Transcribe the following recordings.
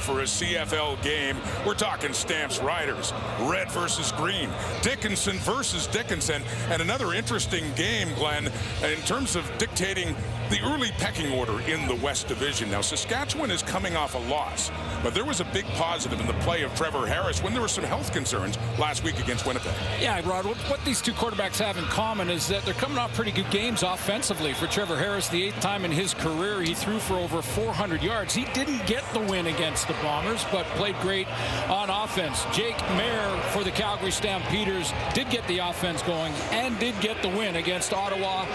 for a CFL game. We're talking Stamps Riders, red versus green, Dickinson versus Dickinson, and another interesting game, Glenn, in terms of dictating the early pecking order in the West Division. Now, Saskatchewan is coming off a loss, but there was a big positive in the play of Trevor Harris when there were some health concerns last week against Winnipeg. Yeah, Rod, what these two quarterbacks have in common is that they're coming off pretty good games offensively. For Trevor Harris, the 8th time in his career he threw for over 400 yards. He didn't get the win against the Bombers, but played great on offense. Jake Mayer for the Calgary Stampeders did get the offense going and did get the win against Ottawa,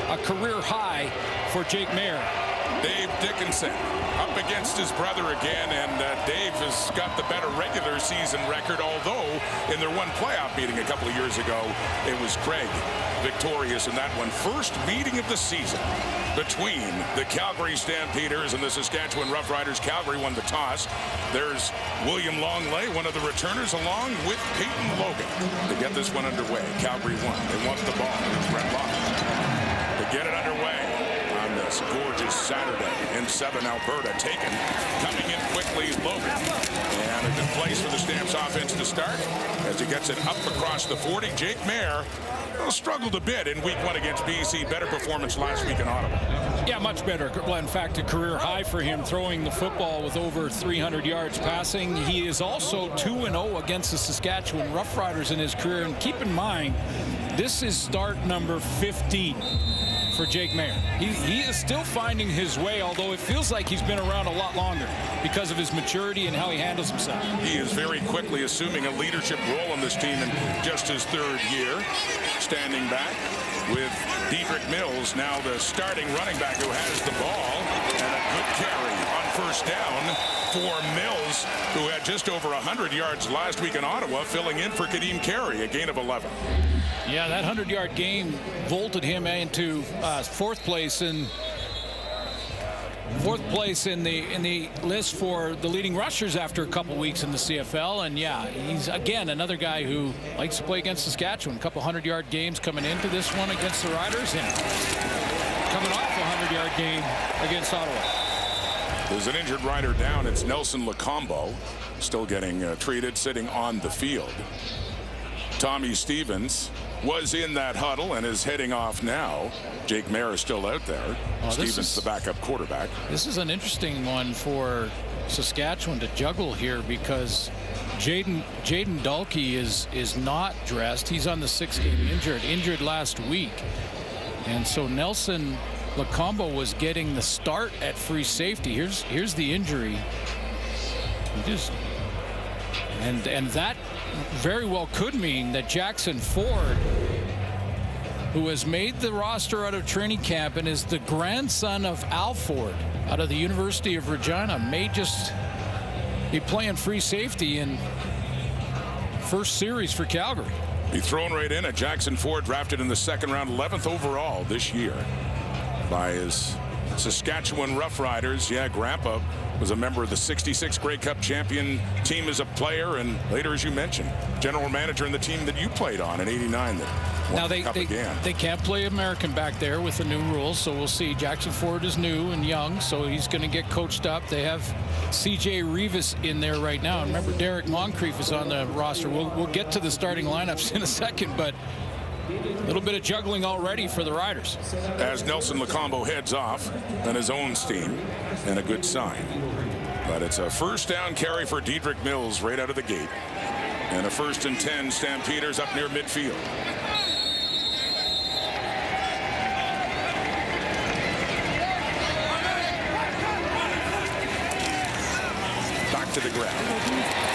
a career high for Jake Mayer. Dave Dickinson up against his brother again, and Dave has got the better regular season record, although in their one playoff meeting a couple of years ago, it was Craig victorious in that one. First meeting of the season between the Calgary Stampeders and the Saskatchewan Roughriders. Calgary won the toss. There's William Longley, one of the returners, along with Peyton Logan to get this one underway. Calgary won. They want the ball. It's Brett Locke to get it underway. This gorgeous Saturday in Southern Alberta. Taken, coming in quickly, Logan. And a good place for the Stamps offense to start as he gets it up across the 40. Jake Mayer struggled a bit in week 1 against BC. Better performance last week in Ottawa. Yeah, much better. In fact, a career high for him, throwing the football with over 300 yards passing. He is also 2-0 against the Saskatchewan Roughriders in his career. And keep in mind, this is start number 15 for Jake Mayer. He is still finding his way, although it feels like he's been around a lot longer because of his maturity and how he handles himself. He is very quickly assuming a leadership role in this team in just his 3rd year. Standing back with Diedrich Mills, now the starting running back who has the ball, and a good carry on first down for Mills, who had just over 100 yards last week in Ottawa, filling in for Kadeem Carey, a gain of 11. Yeah, that 100-yard game vaulted him into fourth place in the list for the leading rushers after a couple weeks in the CFL. And yeah, he's again another guy who likes to play against Saskatchewan. A couple 100-yard games coming into this one against the Riders, and coming off a 100-yard game against Ottawa. There's an injured rider down. It's Nelson Lacombo, still getting treated, sitting on the field. Tommy Stevens was in that huddle and is heading off now. Jake Mayer is still out there. Stevens, the backup quarterback. This is an interesting one for Saskatchewan to juggle here, because Jaden Dalkey is not dressed. He's on the 6-game injured last week. And so Nelson Lacombo was getting the start at free safety. Here's the injury. And that very well could mean that Jackson Ford, who has made the roster out of training camp and is the grandson of Al Ford out of the University of Regina, may just be playing free safety in first series for Calgary. Be thrown right in at Jackson Ford, drafted in the 2nd round, 11th overall this year by his Saskatchewan Roughriders. Yeah, Grandpa was a member of the '66 Grey Cup champion team as a player, and later, as you mentioned, general manager in the team that you played on in '89. Now they can't play American back there with the new rules, so we'll see. Jackson Ford is new and young, so he's going to get coached up. They have C.J. Rivas in there right now. And remember, Derek Moncrief is on the roster. We'll get to the starting lineups in a second, but a little bit of juggling already for the Riders. As Nelson Lacombo heads off on his own steam, and a good sign. But it's a first down carry for Diedrich Mills right out of the gate. And a 1st and 10, Stampeders up near midfield. Back to the ground.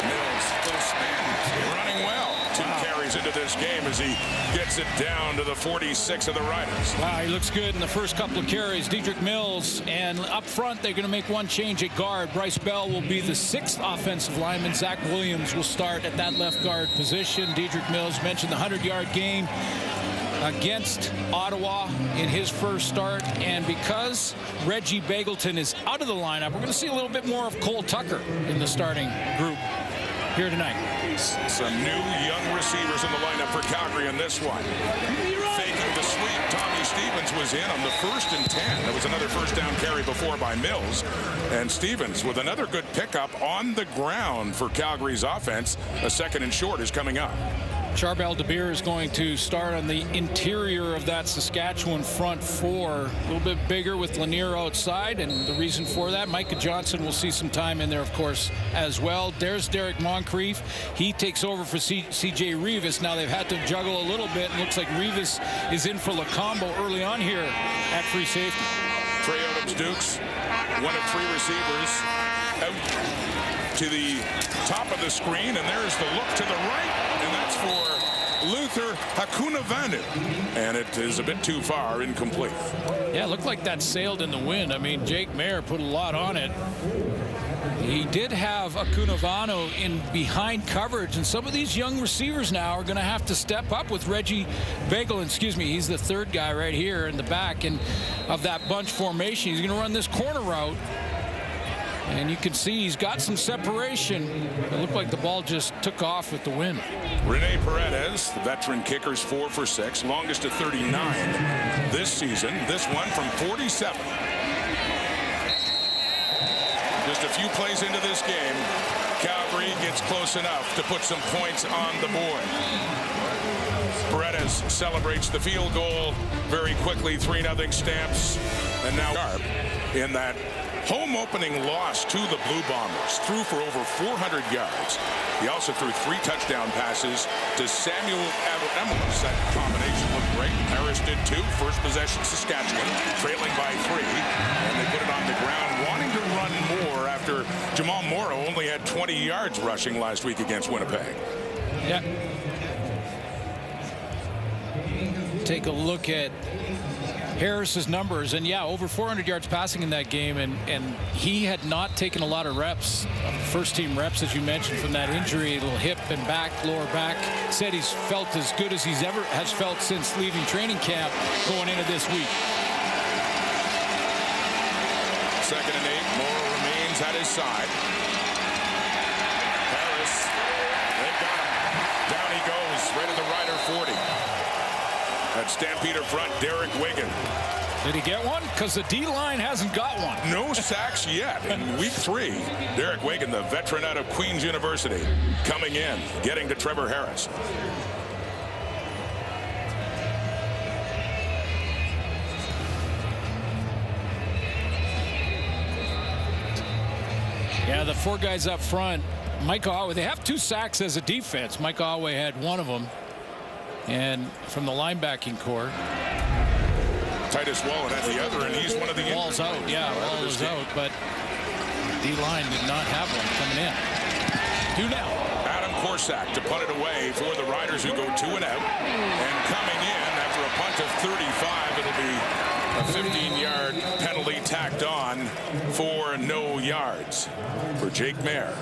Mills full spin, running well. 2 carries into this game as he gets it down to the 46 of the Riders. Wow, he looks good in the first couple of carries. Diedrich Mills, and up front they're going to make one change at guard. Bryce Bell will be the 6th offensive lineman. Zach Williams will start at that left guard position. Diedrich Mills mentioned the 100-yard game against Ottawa in his first start, and because Reggie Bagleton is out of the lineup, we're going to see a little bit more of Cole Tucker in the starting group here tonight. Some new young receivers in the lineup for Calgary in this one. Faking the sweep, Tommy Stevens Stevens was in on the 1st and 10. There was another first down carry before by Mills. And Stevens with another good pickup on the ground for Calgary's offense. A 2nd and short is coming up. Charbel DeBeer is going to start on the interior of that Saskatchewan front four. A little bit bigger with Lanier outside, and the reason for that, Micah Johnson will see some time in there, of course, as well. There's Derek Moncrief. He takes over for C.J. Rivas. Now they've had to juggle a little bit. It looks like Rivas is in for Lacombo early on here at free safety. Trey Adams-Dukes, one of 3 receivers, out to the top of the screen, and there's the look to the right, and that's for Luther Hakunavanu, and it is a bit too far, incomplete. Yeah, it looked like that sailed in the wind. I mean, Jake Mayer put a lot on it. He did have Hakunavanu in behind coverage, and some of these young receivers now are going to have to step up with Reggie Begelton. Excuse me, he's the 3rd guy right here in the back and of that bunch formation. He's going to run this corner route. And you can see he's got some separation. It looked like the ball just took off with the wind. Rene Paredes, the veteran kicker's 4 for 6, longest to 39 this season. This one from 47. Just a few plays into this game, Calgary gets close enough to put some points on the board. Paredes celebrates the field goal very quickly, 3-0 Stamps, and now sharp in that home opening loss to the Blue Bombers. Threw for over 400 yards. He also threw 3 touchdown passes to Samuel Emmons. That combination looked great. Harris did too. First possession, Saskatchewan, trailing by 3. And they put it on the ground, wanting to run more after Jamal Morrow only had 20 yards rushing last week against Winnipeg. Yeah. Take a look at Harris's numbers, and yeah, over 400 yards passing in that game, and he had not taken a lot of reps, first team reps, as you mentioned, from that injury, a little hip and back, lower back. Said he's felt as good as he's ever has felt since leaving training camp going into this week. 2nd and 8, Morrow remains at his side. Harris, they've got him. Down he goes, right at the Rider 40. At Stampeder front, Derek Wigan. Did he get one? Because the D-line hasn't got one. No sacks yet in week 3. Derek Wigan, the veteran out of Queen's University, coming in, getting to Trevor Harris. Yeah, the 4 guys up front. Mike Alway, they have 2 sacks as a defense. Mike Alway had one of them. And from the linebacking core. Titus Wallen at the other, and he's one of the Wall's out. Yeah, Wall is out, but D-line did not have one coming in. 2 now. Adam Korsak to punt it away for the Riders, who go 2 and out. And coming in after a punt of 35, it'll be a 15-yard penalty tacked on for no yards for Jake Mayer.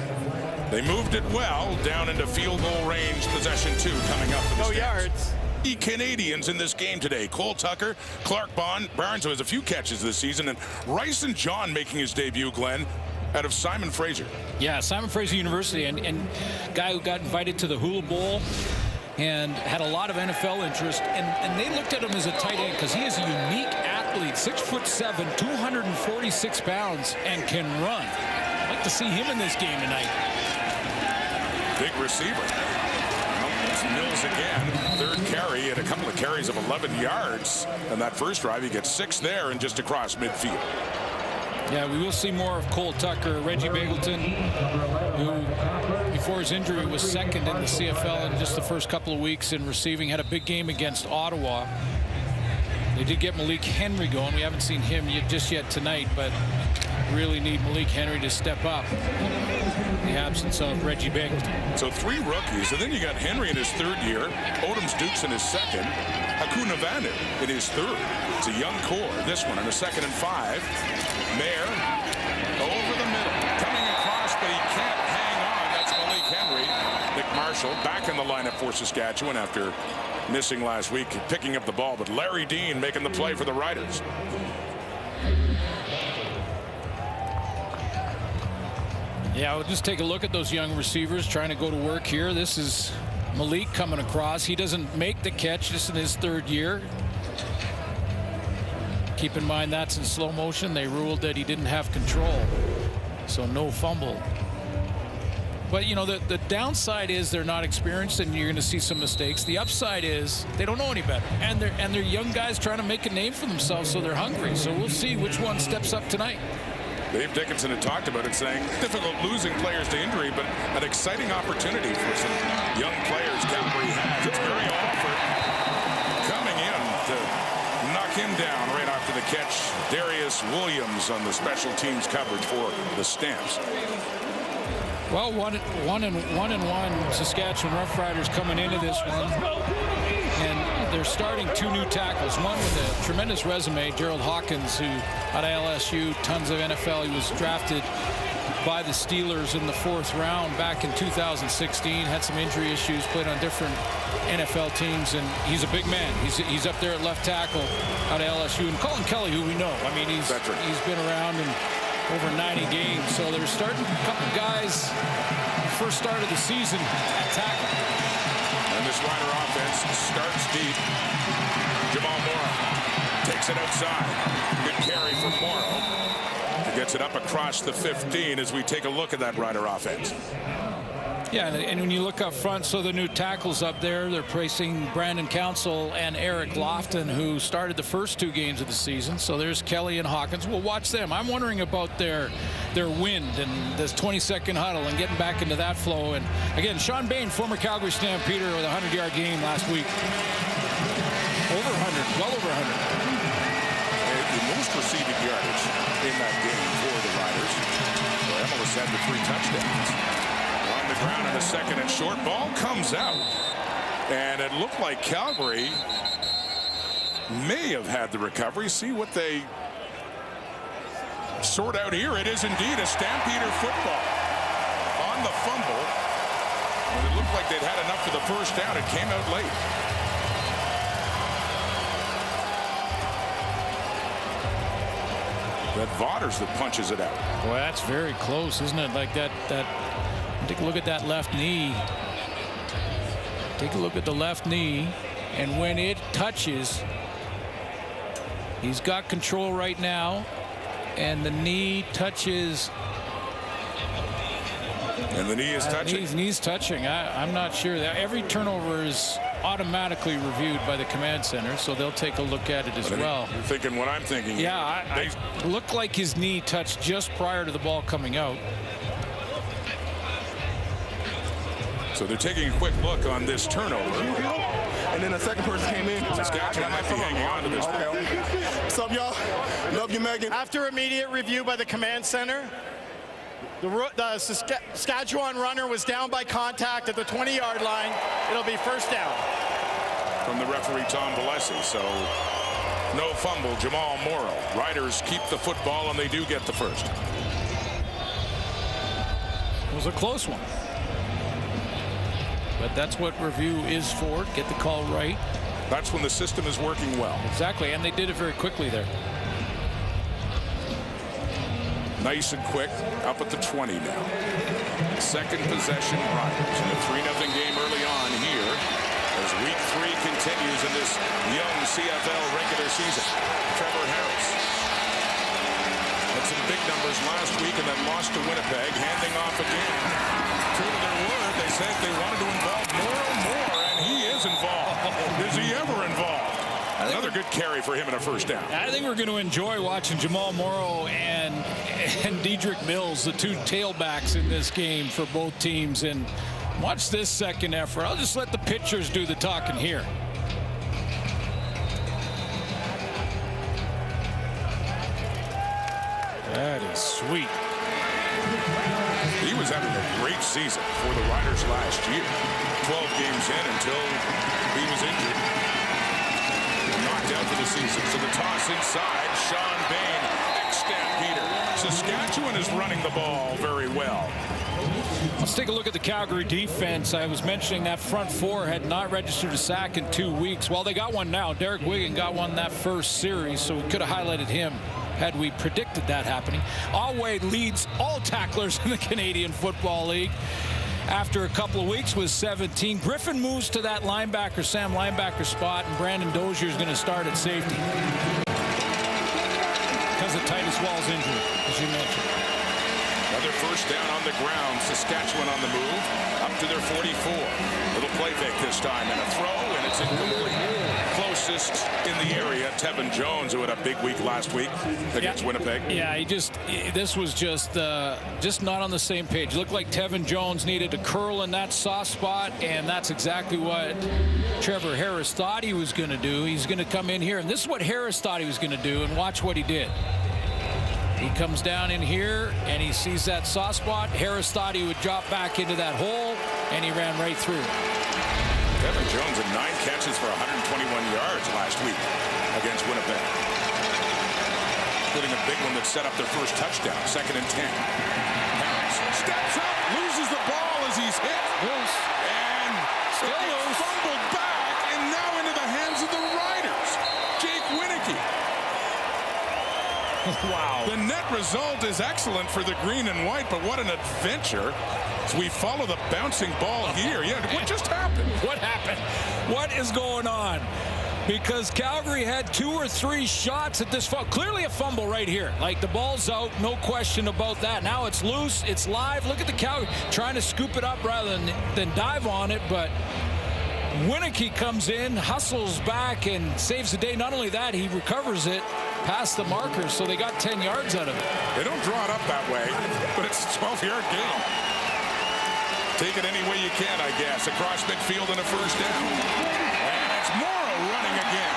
They moved it well down into field goal range. Possession 2 coming up for the Stamps. Yards. The Canadians in this game today. Cole Tucker, Clark Barnes, who has a few catches this season, and Ryson John making his debut, Glenn, out of Simon Fraser. Yeah, Simon Fraser University, and guy who got invited to the Hula Bowl and had a lot of NFL interest, and they looked at him as a tight end because he is a unique athlete, 6'7", 246 pounds, and can run. I'd like to see him in this game tonight. Big receiver. Well, it's Mills again. 3rd carry and a couple of carries of 11 yards. And that first drive, he gets 6 there and just across midfield. Yeah, we will see more of Cole Tucker. Reggie Begelton, who before his injury was 2nd in the CFL in just the first couple of weeks in receiving, had a big game against Ottawa. They did get Malik Henry going. We haven't seen him just yet tonight, but really need Malik Henry to step up in the absence of Reggie Begelton. So 3 rookies, and then you got Henry in his 3rd year, Adams-Dukes in his 2nd, Hakunavanu in his 3rd. It's a young core. This one in a 2nd and 5. Mayer over the middle, coming across, but he can't hang on. That's Malik Henry. Nick Marshall back in the lineup for Saskatchewan after missing last week, picking up the ball, but Larry Dean making the play for the Riders. Yeah, we'll just take a look at those young receivers trying to go to work here. This is Malik coming across. He doesn't make the catch. This is his 3rd year. Keep in mind that's in slow motion. They ruled that he didn't have control, so no fumble. But, you know, the downside is they're not experienced, and you're going to see some mistakes. The upside is they don't know any better, and they're young guys trying to make a name for themselves, so they're hungry. So we'll see which one steps up tonight. Dave Dickinson had talked about it, saying difficult losing players to injury, but an exciting opportunity for some young players Calgary has. It's Barry Alford coming in to knock him down right after the catch. Darius Williams on the special teams coverage for the Stamps. Well, one and one Saskatchewan Roughriders coming into this one, and they're starting 2 new tackles. One with a tremendous resume, Gerald Hawkins, who out of LSU, tons of NFL. He was drafted by the Steelers in the 4th round back in 2016. Had some injury issues, played on different NFL teams, and he's a big man. He's up there at left tackle out of LSU. And Colin Kelly, who we know, I mean, he's been around and over 90 games, so they're starting a couple guys first start of the season at tackle. And this Rider offense starts deep. Jamal Morrow takes it outside. Good carry from Morrow. He gets it up across the 15 as we take a look at that Rider offense. Yeah, and when you look up front, so the new tackles up there, they're placing Brandon Council and Eric Lofton, who started the first 2 games of the season. So there's Kelly and Hawkins. We'll watch them. I'm wondering about their wind and this 20-second huddle and getting back into that flow. And again, Sean Bain, former Calgary Stampeder, with a 100-yard game last week. Over 100, well over 100. The most receiving yardage in that game for the Riders. So Emilus had the 3 touchdowns. On the ground in a second and short. Ball comes out. And it looked like Calgary may have had the recovery. See what they sort out here. It is indeed a Stampeder football on the fumble. And it looked like they'd had enough for the first down. It came out late. That Vaughters that punches it out. Boy, that's very close, isn't it? Like that. Take a look at that left knee. Take a look at the left knee, and when it touches, he's got control right now, and the knee touches. And the knee is touching. Knee's touching. I'm not sure. That every turnover is automatically reviewed by the command center, so they'll take a look at it as well. You're thinking what I'm thinking. Yeah, it looked like his knee touched just prior to the ball coming out. So they're taking a quick look on this turnover. And then the second person came in. Saskatchewan might be hanging on to this. What's up, y'all? Love you, Megan. After immediate review by the command center, the Saskatchewan runner was down by contact at the 20-yard line. It'll be first down. From the referee, Tom Valesi. So no fumble, Jamal Morrow. Riders keep the football, and they do get the first. It was a close one. But that's what review is for. Get the call right. That's when the system is working well. Exactly, and they did it very quickly there. Nice and quick, up at the 20 now. Second possession Riders in a 3-0 game early on here as week 3 continues in this young CFL regular season. Trevor Harris had some big numbers last week and then lost to Winnipeg, handing off again. True to their word, they said they wanted to involve more, and he is involved. Is he ever involved? Another good carry for him in a first down. I think we're going to enjoy watching Jamal Morrow and Dedrick Mills, the 2 tailbacks in this game for both teams. And watch this second effort. I'll just let the pitchers do the talking here. That is sweet. He was having a great season for the Riders last year. 12 games in until he was injured. Knocked out for the season. So the toss inside. Sean Bain, ex-Stampeder. Saskatchewan is running the ball very well. Let's take a look at the Calgary defense. I was mentioning that front 4 had not registered a sack in 2 weeks. Well, they got one now. Derek Wiggin got one that first series, so we could have highlighted him had we predicted that happening. Alway leads all tacklers in the Canadian Football League after a couple of weeks with 17. Griffin moves to that linebacker, Sam linebacker spot, and Brandon Dozier is going to start at safety. because of Titus Wall's injury, as you mentioned. Another first down on the ground. Saskatchewan on the move. Up to their 44. Little play fake this time. And a throw, and it's incomplete. Closest in the area, Tevin Jones, who had a big week last week against Winnipeg. Yeah, this was just not on the same page. It looked like Tevin Jones needed to curl in that soft spot, and that's exactly what Trevor Harris thought he was going to do. He's going to come in here, and this is what Harris thought he was going to do, and watch what he did. He comes down in here, and he sees that soft spot. Harris thought he would drop back into that hole, and he ran right through. Tevin Jones had 9 catches for 121 yards last week against Winnipeg, including a big one that set up their first touchdown, 2nd and 10. Harris steps up, loses the ball as he's hit. Loose. And Still loose. Fumbled back, and now into the hands of the Riders. Jake Winicky. Wow. The net result is excellent for the green and white, but what an adventure as we follow the bouncing ball here. Yeah, what just happened? What happened? What is going on? Because Calgary had 2 or 3 shots at this. Clearly a fumble right here. Like, the ball's out, no question about that. Now it's loose, it's live. Look at the Calgary trying to scoop it up rather than dive on it, but Winicky comes in, hustles back, and saves the day. Not only that, he recovers it past the markers, so they got 10 yards out of it. They don't draw it up that way, but it's a 12-yard gain. Take it any way you can, I guess. Across midfield and a first down. And it's Morrow running again.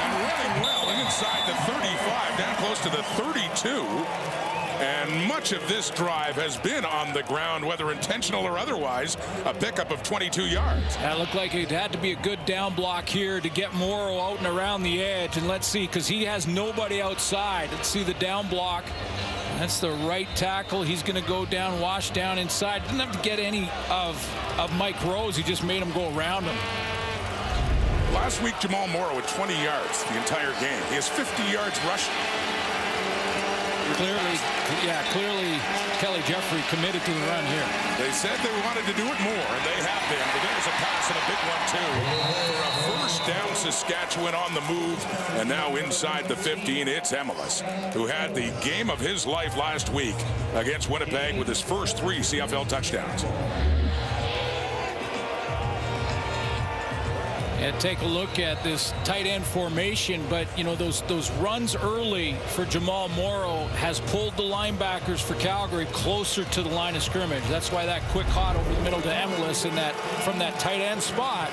And running well and inside the 35, down close to the 32. And much of this drive has been on the ground, whether intentional or otherwise, a pickup of 22 yards. That looked like it had to be a good down block here to get Morrow out and around the edge. And let's see, because he has nobody outside. Let's see the down block. That's the right tackle. He's going to go down, wash down inside. Didn't have to get any of Mike Rose. He just made him go around him. Last week, Jamal Morrow had 20 yards the entire game. He has 50 yards rushing. Clearly Kelly Jeffrey committed to the run here. They said they wanted to do it more, and they have been. But there's a pass and a big one, too. For a first down, Saskatchewan on the move. And now inside the 15, it's Emelis, who had the game of his life last week against Winnipeg with his first 3 CFL touchdowns. And take a look at this tight end formation, but you know those runs early for Jamal Morrow has pulled the linebackers for Calgary closer to the line of scrimmage. That's why that quick hot over the middle to Emelis and that from that tight end spot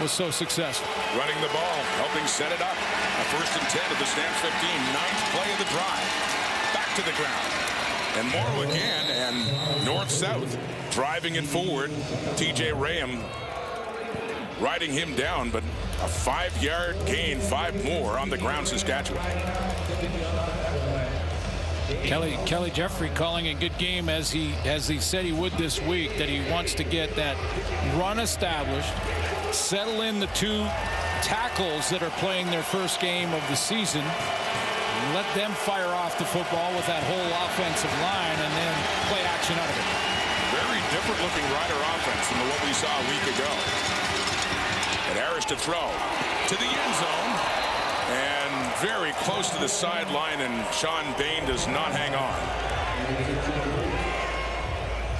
was so successful. Running the ball, helping set it up. A 1st and 10 at the Stamps 15, 9th play of the drive. Back to the ground. And Morrow again, and north-south, driving it forward. TJ Raham riding him down, but a 5-yard gain, 5 more on the ground, Saskatchewan. Kelly Jeffrey calling a good game as he said he would this week, that he wants to get that run established, settle in the 2 tackles that are playing their first game of the season, and let them fire off the football with that whole offensive line and then play action out of it. Very different looking Rider offense than what we saw a week ago. And Harris to throw to the end zone, and very close to the sideline, and Sean Bain does not hang on.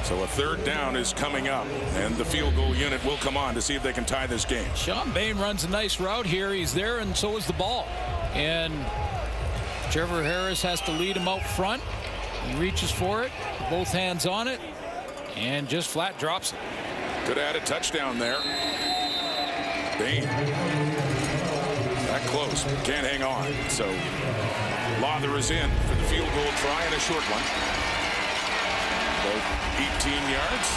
So a 3rd down is coming up, and the field goal unit will come on to see if they can tie this game. Sean Bain runs a nice route here. He's there, and so is the ball. And Trevor Harris has to lead him out front. He reaches for it, both hands on it, and just flat drops it. Could add a touchdown there. Bain that close, but can't hang on. So Lawther is in for the field goal try, and a short one. About 18 yards.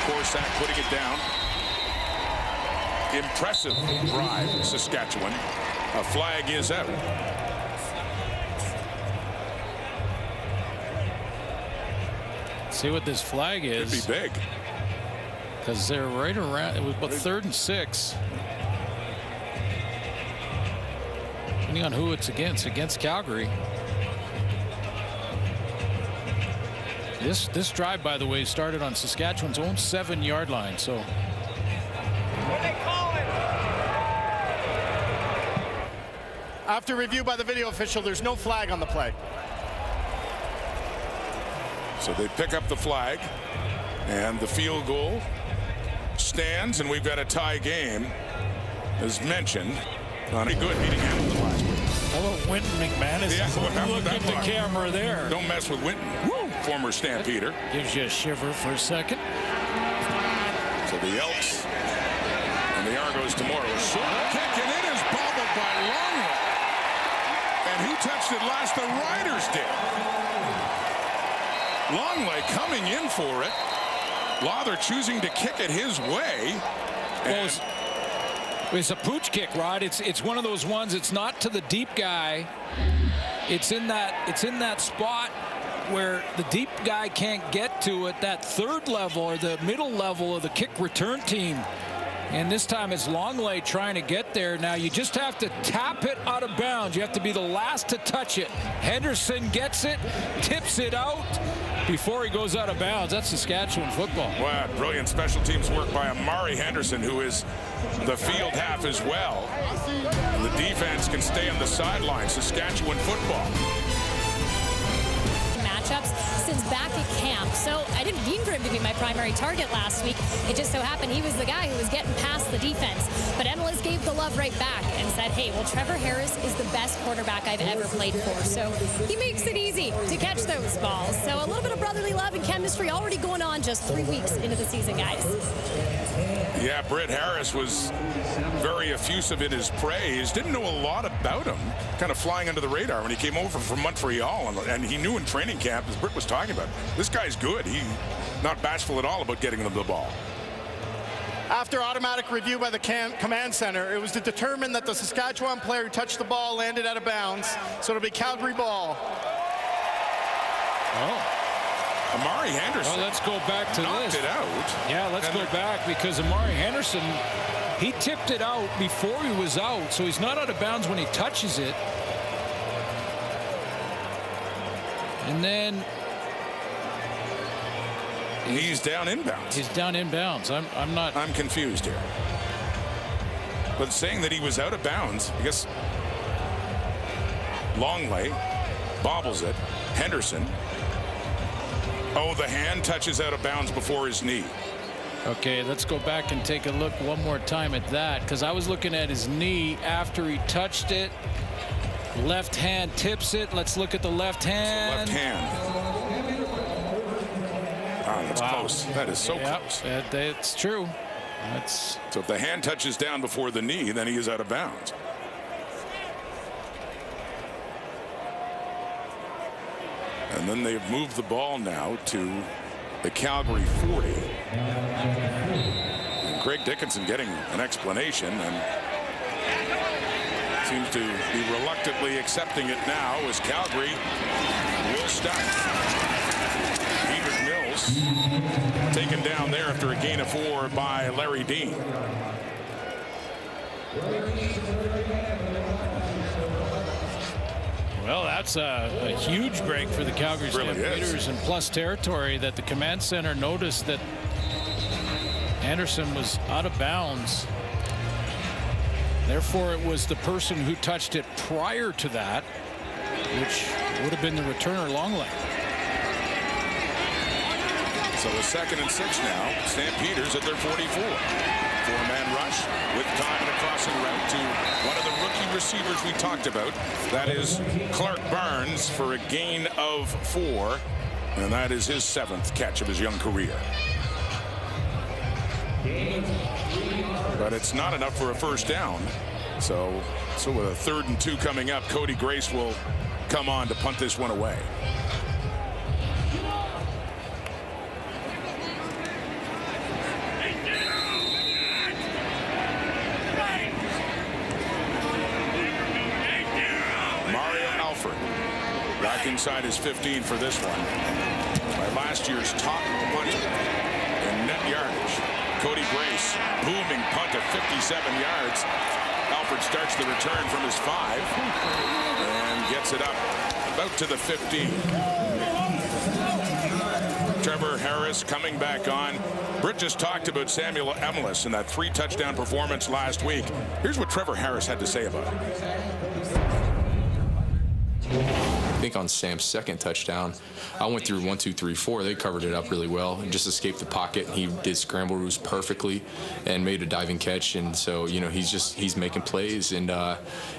Corsack putting it down. Impressive drive, Saskatchewan. A flag is out. See what this flag is. Could be big. Because they're right around, it was about 3rd and 6. Depending on who it's against Calgary. This drive, by the way, started on Saskatchewan's own 7-yard line. So What they call it? After review by the video official, there's no flag on the play. So they pick up the flag, and the field goal stands, and we've got a tie game, as mentioned. Pretty good beating Hamilton last week. Hello, Winton McManus. Yeah, Look at the camera there. Don't mess with Winton, former Stampeder. Gives you a shiver for a second. So the Elks and the Argos tomorrow. Short kick, and it is bobbled by Longley. And who touched it last? The Riders did. Longley coming in for it. Lawther choosing to kick it his way. Well, it's a pooch kick, Rod. It's one of those ones. It's not to the deep guy. It's in that spot where the deep guy can't get to it. That third level or the middle level of the kick return team. And this time it's Longley trying to get there. Now you just have to tap it out of bounds. You have to be the last to touch it. Henderson gets it, tips it out before he goes out of bounds. That's Saskatchewan football. Wow, brilliant special teams work by Amari Henderson, who is the field half as well. The defense can stay on the sideline. Saskatchewan football. Matchups since back at camp. So I didn't mean for him to be my primary target last week. It just so happened he was the guy who was getting past the defense. But MLS gave the love right back and said, hey, well, Trevor Harris is the best quarterback I've ever played for. So he makes it easy to catch those balls. So a little bit of brotherly love and chemistry already going on just 3 weeks into the season, guys. Yeah, Britt Harris was very effusive in his praise. Didn't know a lot about him. Kind of flying under the radar when he came over from Montreal. And he knew in training camp, as Britt was talking about, this guy's good. He's not bashful at all about getting them the ball. After automatic review by the command center, it was to determine that the Saskatchewan player who touched the ball landed out of bounds. So it'll be Calgary ball. Oh. Amari Henderson. Well, let's go back to knocked this. It out. Yeah, let's go back because Amari Henderson, he tipped it out before he was out, so he's not out of bounds when he touches it. And then he's down inbounds. He's down inbounds. I'm confused here. But saying that he was out of bounds, I guess Longley bobbles it. Henderson. Oh, the hand touches out of bounds before his knee. Okay, let's go back and take a look one more time at that, because I was looking at his knee after he touched it. Left hand tips it. Let's look at the left hand. So left hand. Oh, that's close. That is so close. That's true. So if the hand touches down before the knee, then he is out of bounds. And then they've moved the ball now to the Calgary 40. And Craig Dickinson getting an explanation and seems to be reluctantly accepting it now as Calgary will start. Diedrich Mills taken down there after a gain of 4 by Larry Dean. Well, that's a huge break for the Calgary Stampeders in plus territory, that the command center noticed that Anderson was out of bounds. Therefore, it was the person who touched it prior to that, which would have been the returner Longley. So a 2nd and 6 now. Stampeders at their 44. 4-man rush with time and a crossing route to one of the rookie receivers we talked about. That is Clark Barnes for a gain of 4. And that is his 7th catch of his young career. But it's not enough for a first down. So with a 3rd and 2 coming up, Cody Grace will come on to punt this one away. Back inside his 15 for this one. By last year's top punter in net yardage. Cody Grace, booming punt of 57 yards. Alford starts the return from his 5 and gets it up about to the 15. Trevor Harris coming back on. Britt just talked about Samuel Emilus in that 3-touchdown performance last week. Here's what Trevor Harris had to say about it. I think on Sam's second touchdown, I went through 1, 2, 3, 4. They covered it up really well and just escaped the pocket. He did scramble routes perfectly and made a diving catch. And so, you know, he's making plays, and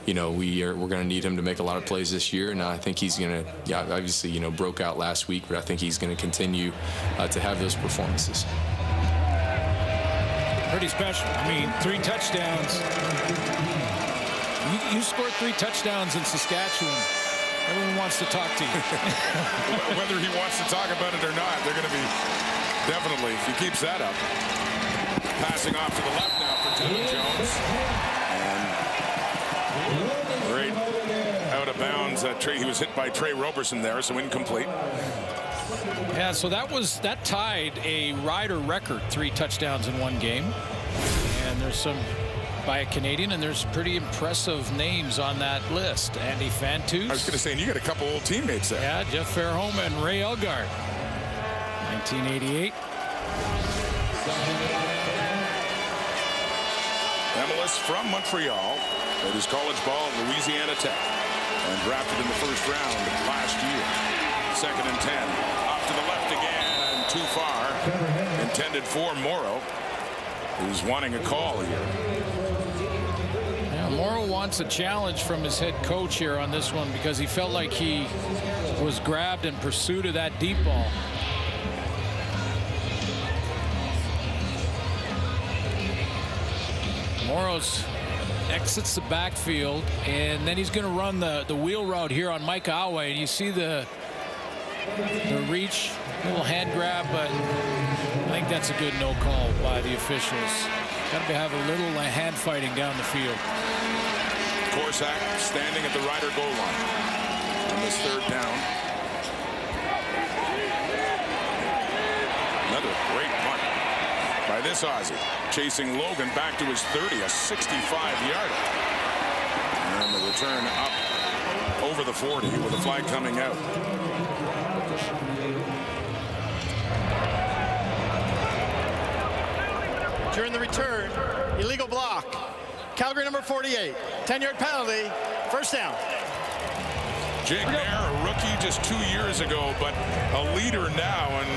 you know, we're going to need him to make a lot of plays this year. And I think he's going to, yeah, obviously, you know, broke out last week, but I think he's going to continue to have those performances. Pretty special. I mean, 3 touchdowns. You scored 3 touchdowns in Saskatchewan. Everyone wants to talk to you. Whether he wants to talk about it or not, they're going to be definitely, if he keeps that up. Passing off to the left now for Tevin Jones. And great out of bounds. He was hit by Trey Roberson there, so incomplete. Yeah, so that tied a Rider record, 3 touchdowns in 1 game. And there's some by a Canadian, and there's pretty impressive names on that list. Andy Fantus. I was going to say, and you got a couple old teammates there. Yeah, Jeff Fairholm and Ray Elgard. 1988. Emelis from Montreal played his college ball at Louisiana Tech and drafted in the first round last year. 2nd and 10. Off to the left again and too far. Intended for Morrow, who's wanting a call here. Yeah, Morrow wants a challenge from his head coach here on this one because he felt like he was grabbed in pursuit of that deep ball. Morrow's exits the backfield, and then he's going to run the wheel route here on Mike Alway, and you see the reach, little hand grab, but I think that's a good no call by the officials. Got to have a little hand fighting down the field. Korsak standing at the Rider goal line on this 3rd down. Another great punt by this Aussie, chasing Logan back to his 30, a 65-yarder. And the return up over the 40 with a flag coming out. During the return, illegal block. Calgary number 48, 10-yard penalty, 1st down. Jake Mayer, a rookie just 2 years ago, but a leader now, and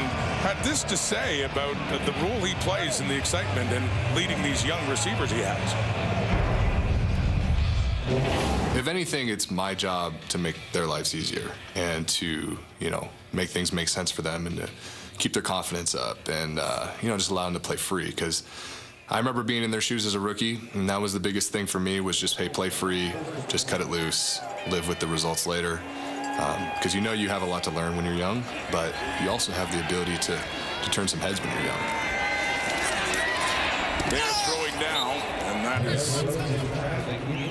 had this to say about the role he plays in the excitement and leading these young receivers he has. If anything, it's my job to make their lives easier and to, you know, make things make sense for them and to keep their confidence up and, you know, just allow them to play free. Because I remember being in their shoes as a rookie, and that was the biggest thing for me was just, hey, play free, just cut it loose, live with the results later. Because you know you have a lot to learn when you're young, but you also have the ability to turn some heads when you're young. They're throwing now, and that is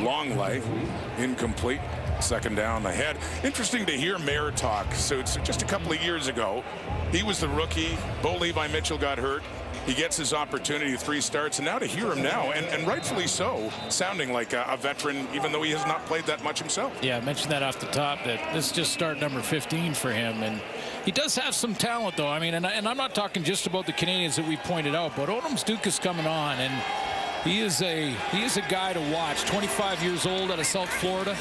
long life, incomplete. 2nd down ahead. Interesting to hear Mayer talk. So it's just a couple of years ago, he was the rookie. Bo Levi Mitchell got hurt. He gets his opportunity, 3 starts, and now to hear him now, and rightfully so, sounding like a veteran, even though he has not played that much himself. Yeah, I mentioned that off the top, that this is just start number 15 for him, and he does have some talent, though. I mean, and I'm not talking just about the Canadians that we pointed out, but Odom's Duke is coming on, and he is a guy to watch. 25 years old out of South Florida.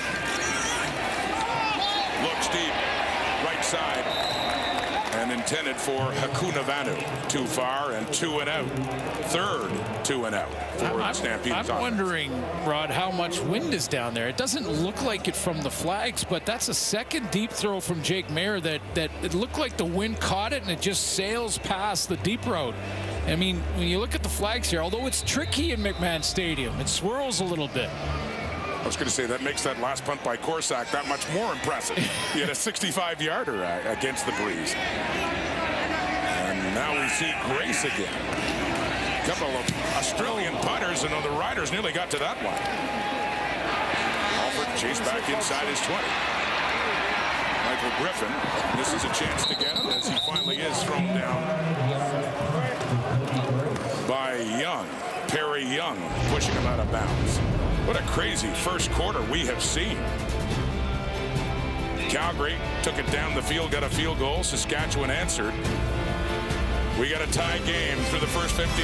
Looks deep, right side, and intended for Hakunavanu. Too far and 2 and out. 3rd 2 and out for the Stampeders. I'm wondering, Rod, how much wind is down there. It doesn't look like it from the flags, but that's a 2nd deep throw from Jake Mayer that it looked like the wind caught it and it just sails past the deep road. I mean, when you look at the flags here, although it's tricky in McMahon Stadium, it swirls a little bit. I was going to say that makes that last punt by Korsak that much more impressive. He had a 65-yarder against the breeze. And now we see Grace again. A couple of Australian punters, and the Riders nearly got to that one. Alford chased back inside his 20. Michael Griffin, this is a chance to get him as he finally is thrown down by Young. Perry Young pushing him out of bounds. What a crazy first quarter we have seen. Calgary took it down the field, got a field goal. Saskatchewan answered. We got a tie game for the first 50.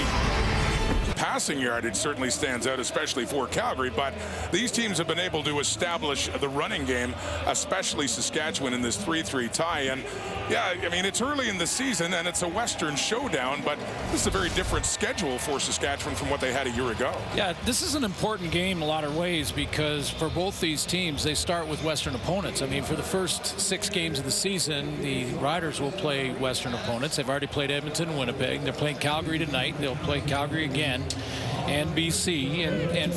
passing yardage certainly stands out, especially for Calgary. But these teams have been able to establish the running game, especially Saskatchewan in this 3-3 tie. And yeah, I mean, it's early in the season and it's a Western showdown, but this is a very different schedule for Saskatchewan from what they had a year ago. Yeah, this is an important game in a lot of ways because for both these teams, they start with Western opponents. I mean, for the first 6 games of the season, the Riders will play Western opponents. They've already played Edmonton and Winnipeg. They're playing Calgary tonight. They'll play Calgary again and BC, and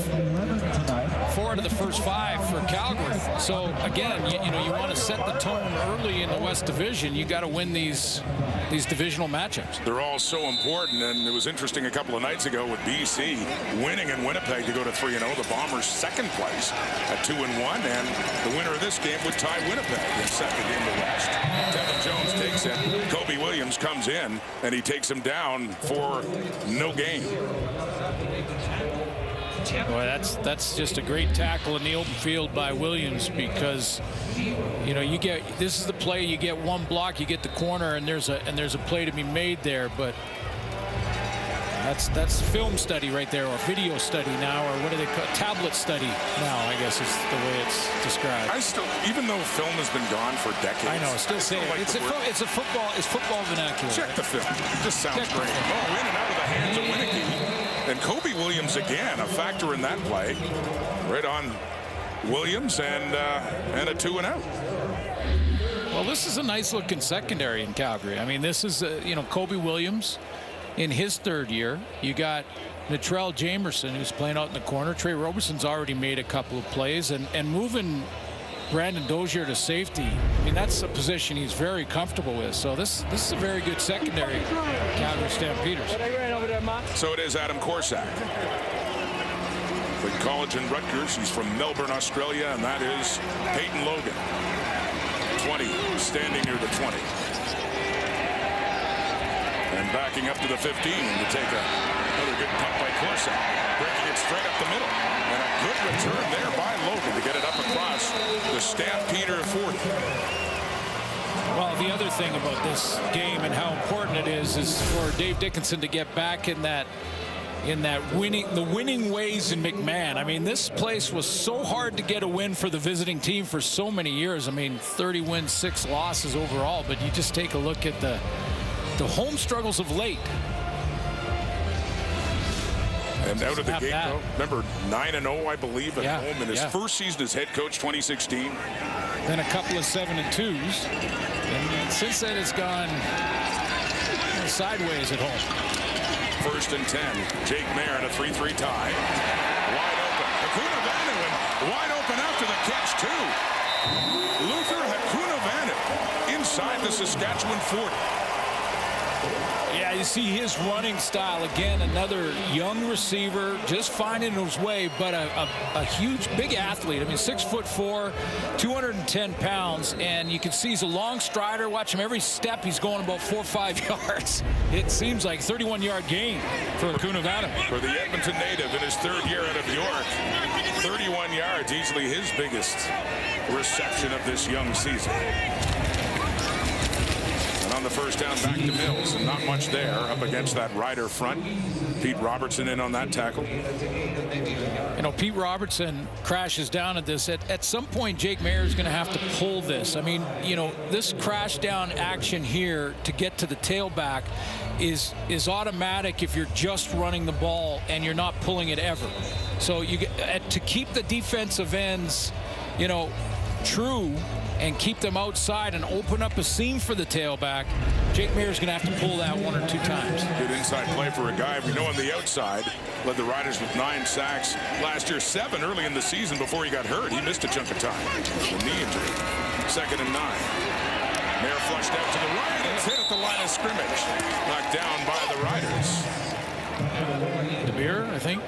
4 out of the first 5 for Calgary. So again, you want to set the tone early in the West Division. You got to win these divisional matchups. They're all so important, and it was interesting a couple of nights ago with BC winning in Winnipeg to go to 3-0. The Bombers second place at 2-1, and the winner of this game would tie Winnipeg in second in the West. Devin Jones takes it. Kobe Williams comes in, and he takes him down for no gain. Boy, that's just a great tackle in the open field by Williams because you get, this is the play, you get one block, you get the corner, and there's a play to be made there. But that's film study right there, or video study now, or what do they call it? Tablet study now, I guess is the way it's described. I still, even though film has been gone for decades, I know, still say it. It's football vernacular. Check the film. It just sounds great. Oh, in and out of the hands of Winicky. And Kobe Williams again, a factor in that play. Right on Williams and a 2-and-out. Well, this is a nice looking secondary in Calgary. I mean, this is Kobe Williams in his 3rd year. You got Natrell Jamerson, who's playing out in the corner. Trey Roberson's already made a couple of plays, and moving Brandon Dozier to safety. I mean, that's a position he's very comfortable with. So this is a very good secondary, Calgary Stampeders. So it is Adam Korsak. Played college in Rutgers. He's from Melbourne, Australia, and that is Peyton Logan. 20, standing near the 20. And backing up to the 15 to take another good pump by Korsak. Breaking it straight up the middle. And a good return there by Logan to get it up across the Stampeder 40. Well, the other thing about this game and how important it is for Dave Dickinson to get back in the winning ways in McMahon. I mean, this place was so hard to get a win for the visiting team for so many years. I mean, 30 wins, 6 losses overall. But you just take a look at the home struggles of late. And out of the gate, though, remember 9-0, I believe, at home in his first season as head coach, 2016. Then a couple of 7-2s, and since then it's gone sideways at home. 1st and 10. Jake Mayer in a 3-3 tie. Wide open. Hakuna Vanu wide open after the catch too. Luther Hakuna Vanu inside the Saskatchewan 40. Yeah, you see his running style again. Another young receiver, just finding his way, but a huge, big athlete. I mean, 6'4", 210 pounds, and you can see he's a long strider. Watch him every step. He's going about 4 or 5 yards. It seems like 31-yard gain for Hakuna Vanu. For the Edmonton native in his 3rd year out of York, 31 yards, easily his biggest reception of this young season. On the first down, back to Mills, and not much there up against that Rider front. Pete Robertson in on that tackle. Pete Robertson crashes down at this. At some point, Jake Mayer is going to have to pull this. I mean, this crash down action here to get to the tailback is automatic if you're just running the ball and you're not pulling it ever. So you get to keep the defensive ends, true, and keep them outside and open up a seam for the tailback. Jake Mayer's going to have to pull that 1 or 2 times. Good inside play for a guy we know on the outside. Led the Riders with 9 sacks last year, 7 early in the season before he got hurt. He missed a chunk of time. The knee injury. 2nd and 9. Mayer flushed out to the right. It's hit at the line of scrimmage. Knocked down by the Riders. DeBeer, I think.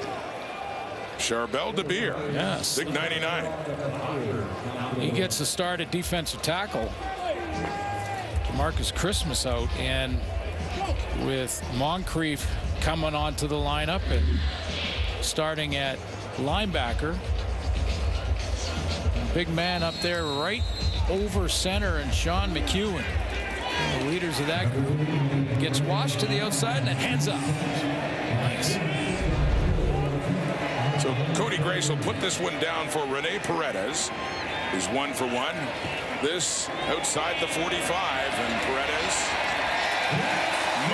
Charbel DeBeer. Yes. Big 99. He gets the start at defensive tackle. Marcus Christmas out, and with Moncrief coming onto the lineup and starting at linebacker. Big man up there right over center, and Sean McEwen, the leaders of that group, gets washed to the outside and then hands up. Nice. So Cody Grace will put this one down for Rene Paredes. He's 1 for 1. This outside the 45, and Paredes,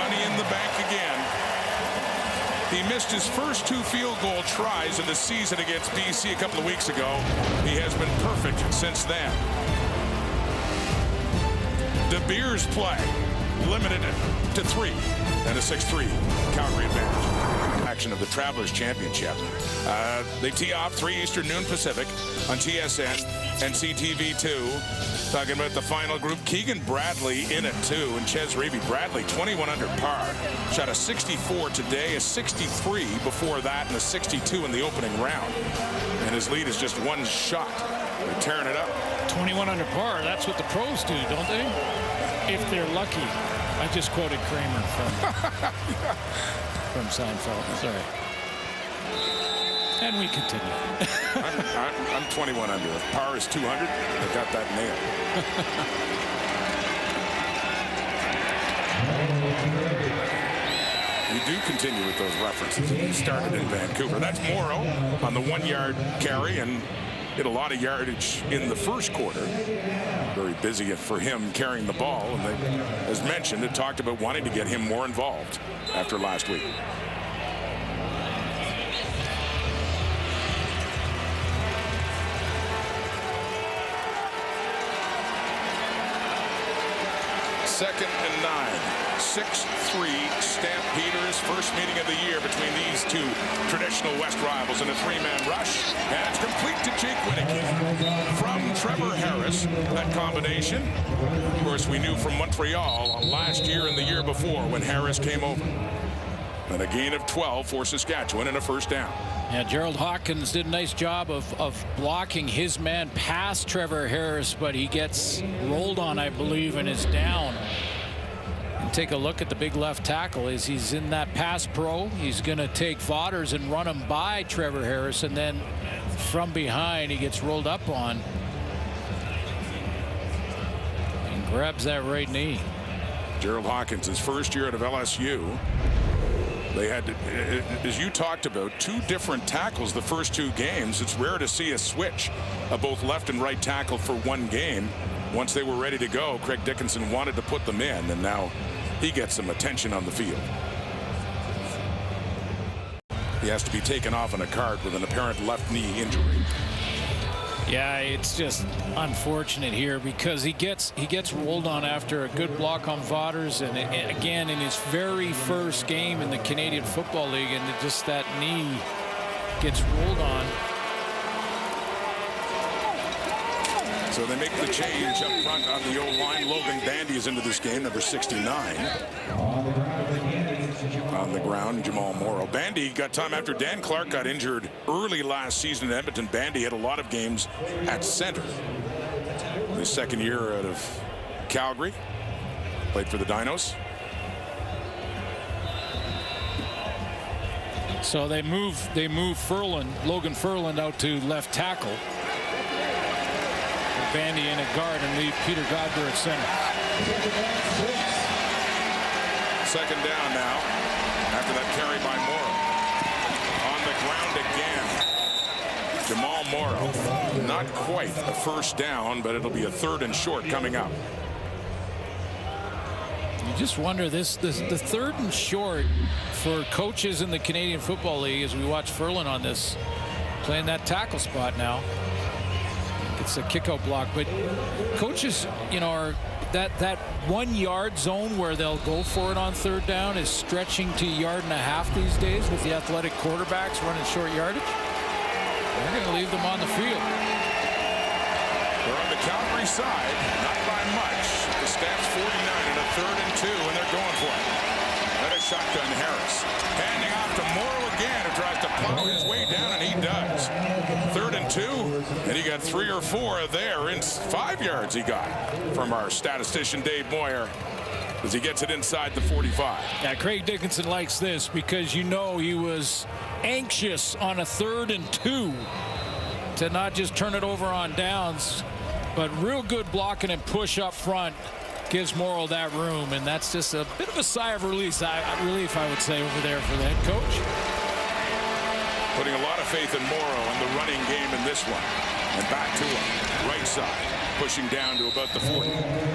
money in the bank again. He missed his first 2 field goal tries in the season against BC a couple of weeks ago. He has been perfect since then. De Beers play limited to 3 and a 6-3 Calgary advantage. Action of the Travelers Championship. They tee off 3 Eastern, noon Pacific on TSN and CTV2. Talking about the final group. Keegan Bradley in it too, and Ches Reavie. Bradley 21 under par. Shot a 64 today, a 63 before that, and a 62 in the opening round. And his lead is just 1 shot. They're tearing it up. 21 under par. That's what the pros do, don't they? If they're lucky. I just quoted Kramer from Seinfeld. Sorry. And we continue. I'm 21 under. If par is 200, I got that nailed. You do continue with those references. You started in Vancouver. That's Morrow on the 1-yard carry and hit a lot of yardage in the first quarter. Very busy for him carrying the ball. And they, as mentioned, it talked about wanting to get him more involved after last week. Second and 9. 6-3 Stampeders. First meeting of the year between these 2 traditional West rivals in a 3-man rush. And it's complete to Jake Winneke from Trevor Harris. That combination, of course, we knew from Montreal last year and the year before when Harris came over. And a gain of 12 for Saskatchewan and a first down. Yeah, Gerald Hawkins did a nice job of blocking his man past Trevor Harris, but he gets rolled on, I believe, and is down. And take a look at the big left tackle. As he's in that pass pro, he's going to take Vaughters and run him by Trevor Harris, and then from behind he gets rolled up on and grabs that right knee. Gerald Hawkins, his first year out of LSU. They had, as you talked about, 2 different tackles the first 2 games. It's rare to see a switch of both left and right tackle for 1 game. Once they were ready to go, Craig Dickinson wanted to put them in, and now he gets some attention on the field. He has to be taken off on a cart with an apparent left knee injury. Yeah, it's just unfortunate here because he gets rolled on after a good block on Vaughters, and again in his very first game in the Canadian Football League, and just that knee gets rolled on. So they make the change up front on the O-line. Logan Bandy is into this game, number 69. On the ground, Jamal Morrow. Bandy got time after Dan Clark got injured early last season in Edmonton. Bandy had a lot of games at center. His second year out of Calgary. Played for the Dinos. So they move Logan Furland out to left tackle. Bandy in at guard and leave Peter Godber at center. Second down now after that carry by Morrow. On the ground again. Jamal Morrow. Not quite a first down, but it'll be a 3rd and short coming up. You just wonder the 3rd and short for coaches in the Canadian Football League as we watch Furlan on this playing that tackle spot now. It's a kick-out block, but coaches, you know, are that 1 yard zone where they'll go for it on 3rd down is stretching to 1.5 yards these days with the athletic quarterbacks running short yardage. They're going to leave them on the field. They're on the Calgary side, not by much. The Stamps 49 and a 3rd and 2, and they're going for it. That is shotgun Harris. Handing off to Morrow again, who tries to plow his way down, and he does. 3rd and 2, and he got 3 or 4 there. In 5 yards he got from our statistician Dave Moyer as he gets it inside the 45. Yeah, Craig Dickinson likes this because you know he was anxious on a 3rd and 2 to not just turn it over on downs, but real good blocking and push up front gives Morrow that room, and that's just a bit of a sigh of relief, I would say, over there for the head coach. Putting a lot of faith in Morrow and the running game in this one. And back to him, right side, pushing down to about the 40.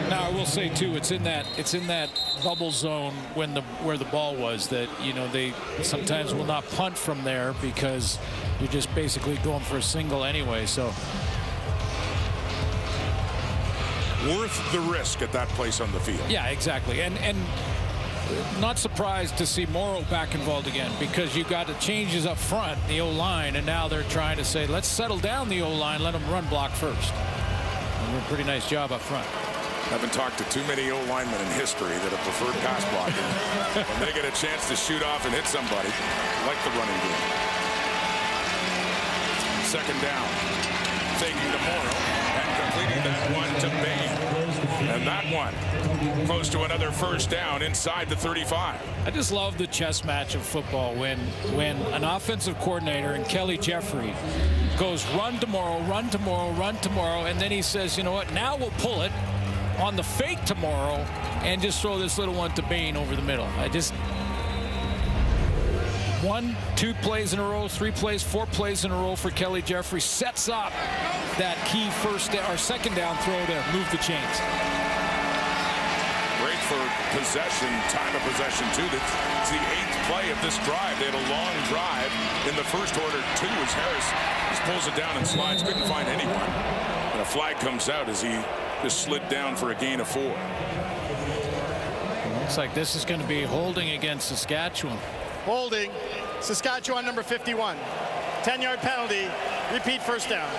Now I will say too, it's in that bubble zone where the ball was that, you know, they sometimes will not punt from there because you're just basically going for a single anyway. So worth the risk at that place on the field. yeah, exactly. And not surprised to see Morrow back involved again, because you got the changes up front, the O-line, and now they're trying to say, let's settle down the O-line, let them run block first. And a pretty nice job up front. Haven't talked to too many O-linemen in history that have preferred pass blocking. When they get a chance to shoot off and hit somebody, like the running game. Second down. Taking to Morrow and completing that one to Bain. And that one close to another first down inside the 35. I just love the chess match of football when an offensive coordinator and Kelly Jeffrey goes run tomorrow, run tomorrow, run tomorrow, and then he says, you know what, now we'll pull it on the fake tomorrow and just throw this little one to Bain over the middle. I just 1, 2 plays in a row, 3 plays, 4 plays in a row for Kelly Jeffrey sets up that key second down throw to move the chains. Great for possession, time of possession too. It's the 8th play of this drive. They had a long drive in the first order. 2 as Harris just pulls it down and slides. Couldn't find anyone. And a flag comes out as he just slid down for a gain of 4. Looks like this is going to be holding against Saskatchewan. Holding. Saskatchewan number 51. 10-yard penalty. Repeat first down.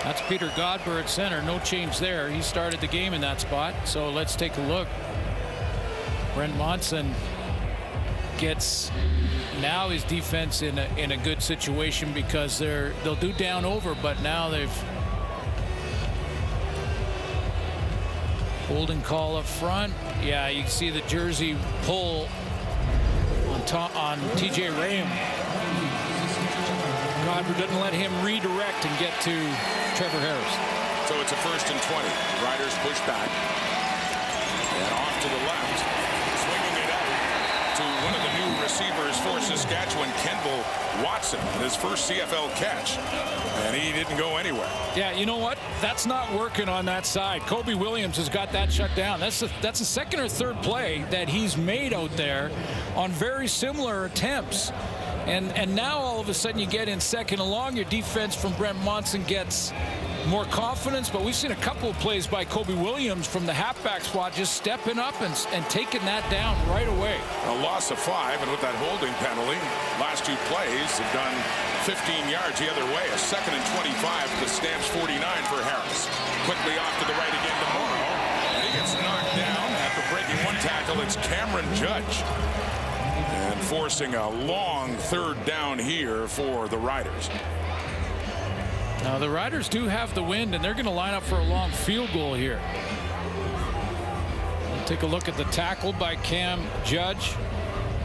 That's Peter Godber at center. No change there. He started the game in that spot. So let's take a look. Brent Monson gets now his defense in a good situation because they'll do down over, but now they've holding call up front. Yeah, you can see the jersey pull on TJ Raham. Godber doesn't let him redirect and get to Trevor Harris. So it's a 1st and 20. Riders push back. And off to the left. Swinging it out to one of the new receivers for Saskatchewan, Kendall Watson. His first CFL catch. And he didn't go anywhere. Yeah, you know what? That's not working on that side. Kobe Williams has got that shut down. That's the second or third play that he's made out there on very similar attempts. And now all of a sudden you get in second and long. Your defense from Brent Monson gets more confidence, but we've seen a couple of plays by Kobe Williams from the halfback spot just stepping up and taking that down right away. A loss of 5, and with that holding penalty, last 2 plays have done 15 yards the other way. A 2nd and 25 to Stamps 49 for Harris. Quickly off to the right again to Morrow, and he gets knocked down after breaking 1 tackle. It's Cameron Judge. And forcing a long 3rd down here for the Riders. Now the Riders do have the wind, and they're going to line up for a long field goal here. We'll take a look at the tackle by Cam Judge.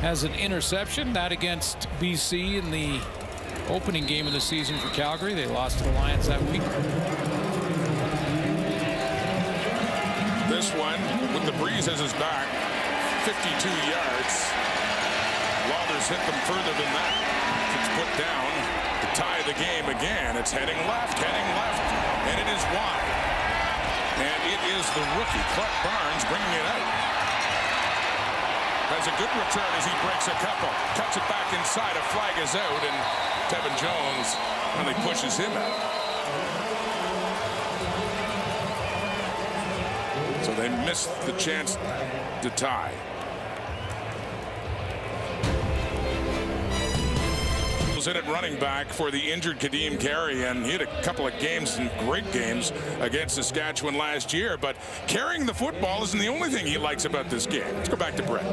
Has an interception, that against BC in the opening game of the season for Calgary. They lost to the Lions that week. This one with the breeze as his back, 52 yards. Lawler's hit them further than that. It's put down to tie the game again. It's heading left, and it is wide. And it is the rookie, Clark Barnes, bringing it out. Has a good return as he breaks a couple. Cuts it back inside. A flag is out, and Tevin Jones really pushes him out. So they missed the chance to tie. In at running back for the injured Kadeem Carey, and he had a couple of games and great games against Saskatchewan last year, but carrying the football isn't the only thing he likes about this game. Let's go back to Brett.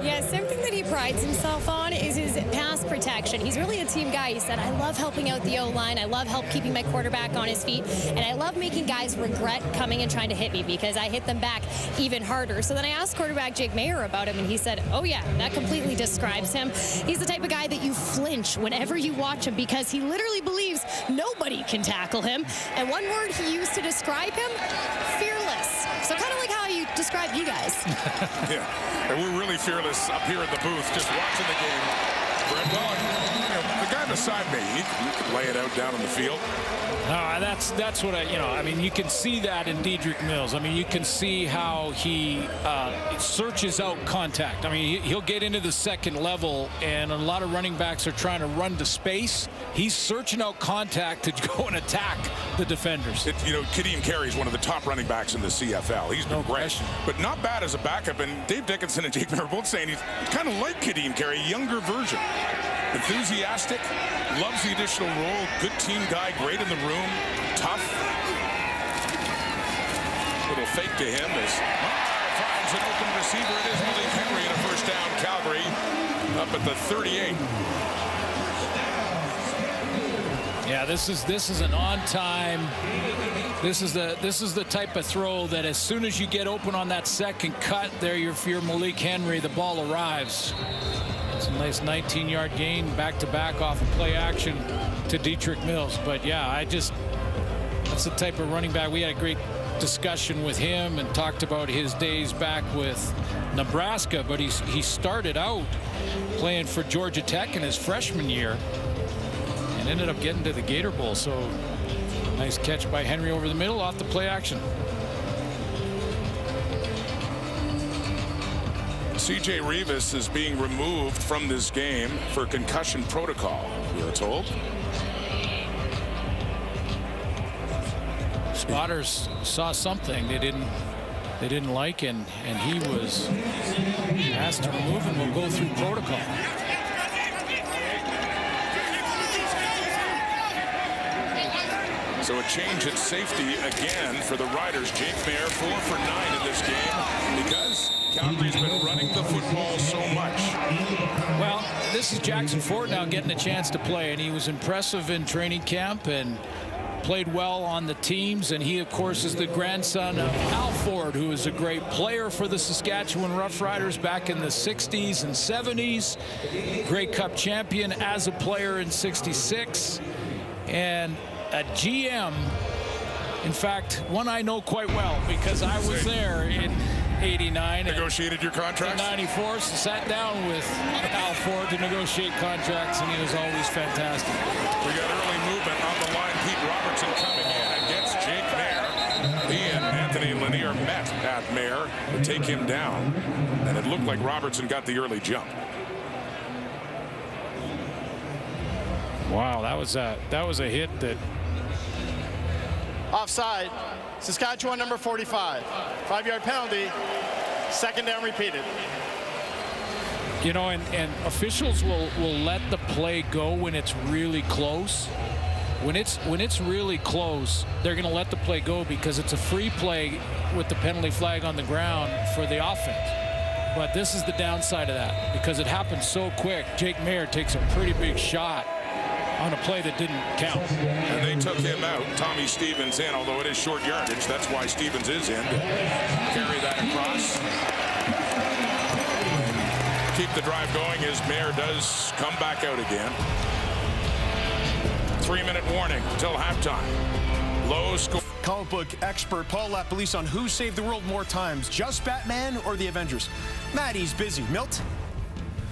Yeah, something that he prides himself on is his pass protection. He's really a team guy. He said, I love helping out the O-line. I love keeping my quarterback on his feet, and I love making guys regret coming and trying to hit me because I hit them back even harder. So then I asked quarterback Jake Mayer about him, and he said, oh yeah, that completely describes him. He's the type of guy that you flinch whenever you watch him because he literally believes nobody can tackle him. And one word he used to describe him, fearless. So kind of like how you describe you guys. Yeah, and we're really fearless up here in the booth just watching the game. Brett, well, the guy beside me. He could lay it out down in the field. That's what I mean, you can see that in Dedrick Mills. I mean, you can see how he searches out contact. I mean, he'll get into the second level, and a lot of running backs are trying to run to space. He's searching out contact to go and attack the defenders. Kadeem Carey's one of the top running backs in the CFL. He's been great, but not bad as a backup. And Dave Dickinson and Jake Miller both saying he's kind of like Kadeem Carey, younger version. Enthusiastic, loves the additional role, good team guy, great in the room, tough. Little fake to him as finds an open receiver. It is Malik Henry in a first down. Calgary up at the 38. Yeah, this is an on-time. This is the type of throw that as soon as you get open on that second cut, there you're Malik Henry, the ball arrives. It's a nice 19-yard gain back-to-back off of play action to Dedrick Mills. But yeah, that's the type of running back. We had a great discussion with him and talked about his days back with Nebraska, but he started out playing for Georgia Tech in his freshman year and ended up getting to the Gator Bowl. So nice catch by Henry over the middle off the play action. C.J. Rivas is being removed from this game for concussion protocol, we are told. Spotters saw something they didn't like, and he was asked to remove him. We'll go through protocol. So a change at safety again for the Riders. Jake Mayer 4 for 9 in this game because Calgary's been running the football so much. Well, this is Jackson Ford now getting a chance to play, and he was impressive in training camp and played well on the teams. And he, of course, is the grandson of Al Ford, who is a great player for the Saskatchewan Roughriders back in the 60s and 70s. Grey Cup champion as a player in 66. And a GM, in fact, one I know quite well because I was there in 89. Negotiated your contract? In 94, so sat down with Al Ford to negotiate contracts, and he was always fantastic. We got early movement on the line. Pete Robertson coming in against Jake Mayer. He and Anthony Lanier met at Mayer to take him down, and it looked like Robertson got the early jump. Wow, that was a hit that. Offside. Saskatchewan number 45. 5-yard penalty. Second down repeated. And officials will let the play go when it's really close. When it's really close, they're going to let the play go because it's a free play with the penalty flag on the ground for the offense. But this is the downside of that because it happens so quick. Jake Mayer takes a pretty big shot on a play that didn't count. And they took him out. Tommy Stevens in, although it is short yardage. That's why Stevens is in to carry that across. Keep the drive going as Mayer does come back out again. 3-minute warning until halftime. Low score. Comic book expert Paul LaPolice on who saved the world more times, just Batman or the Avengers. Maddie's busy. Milt?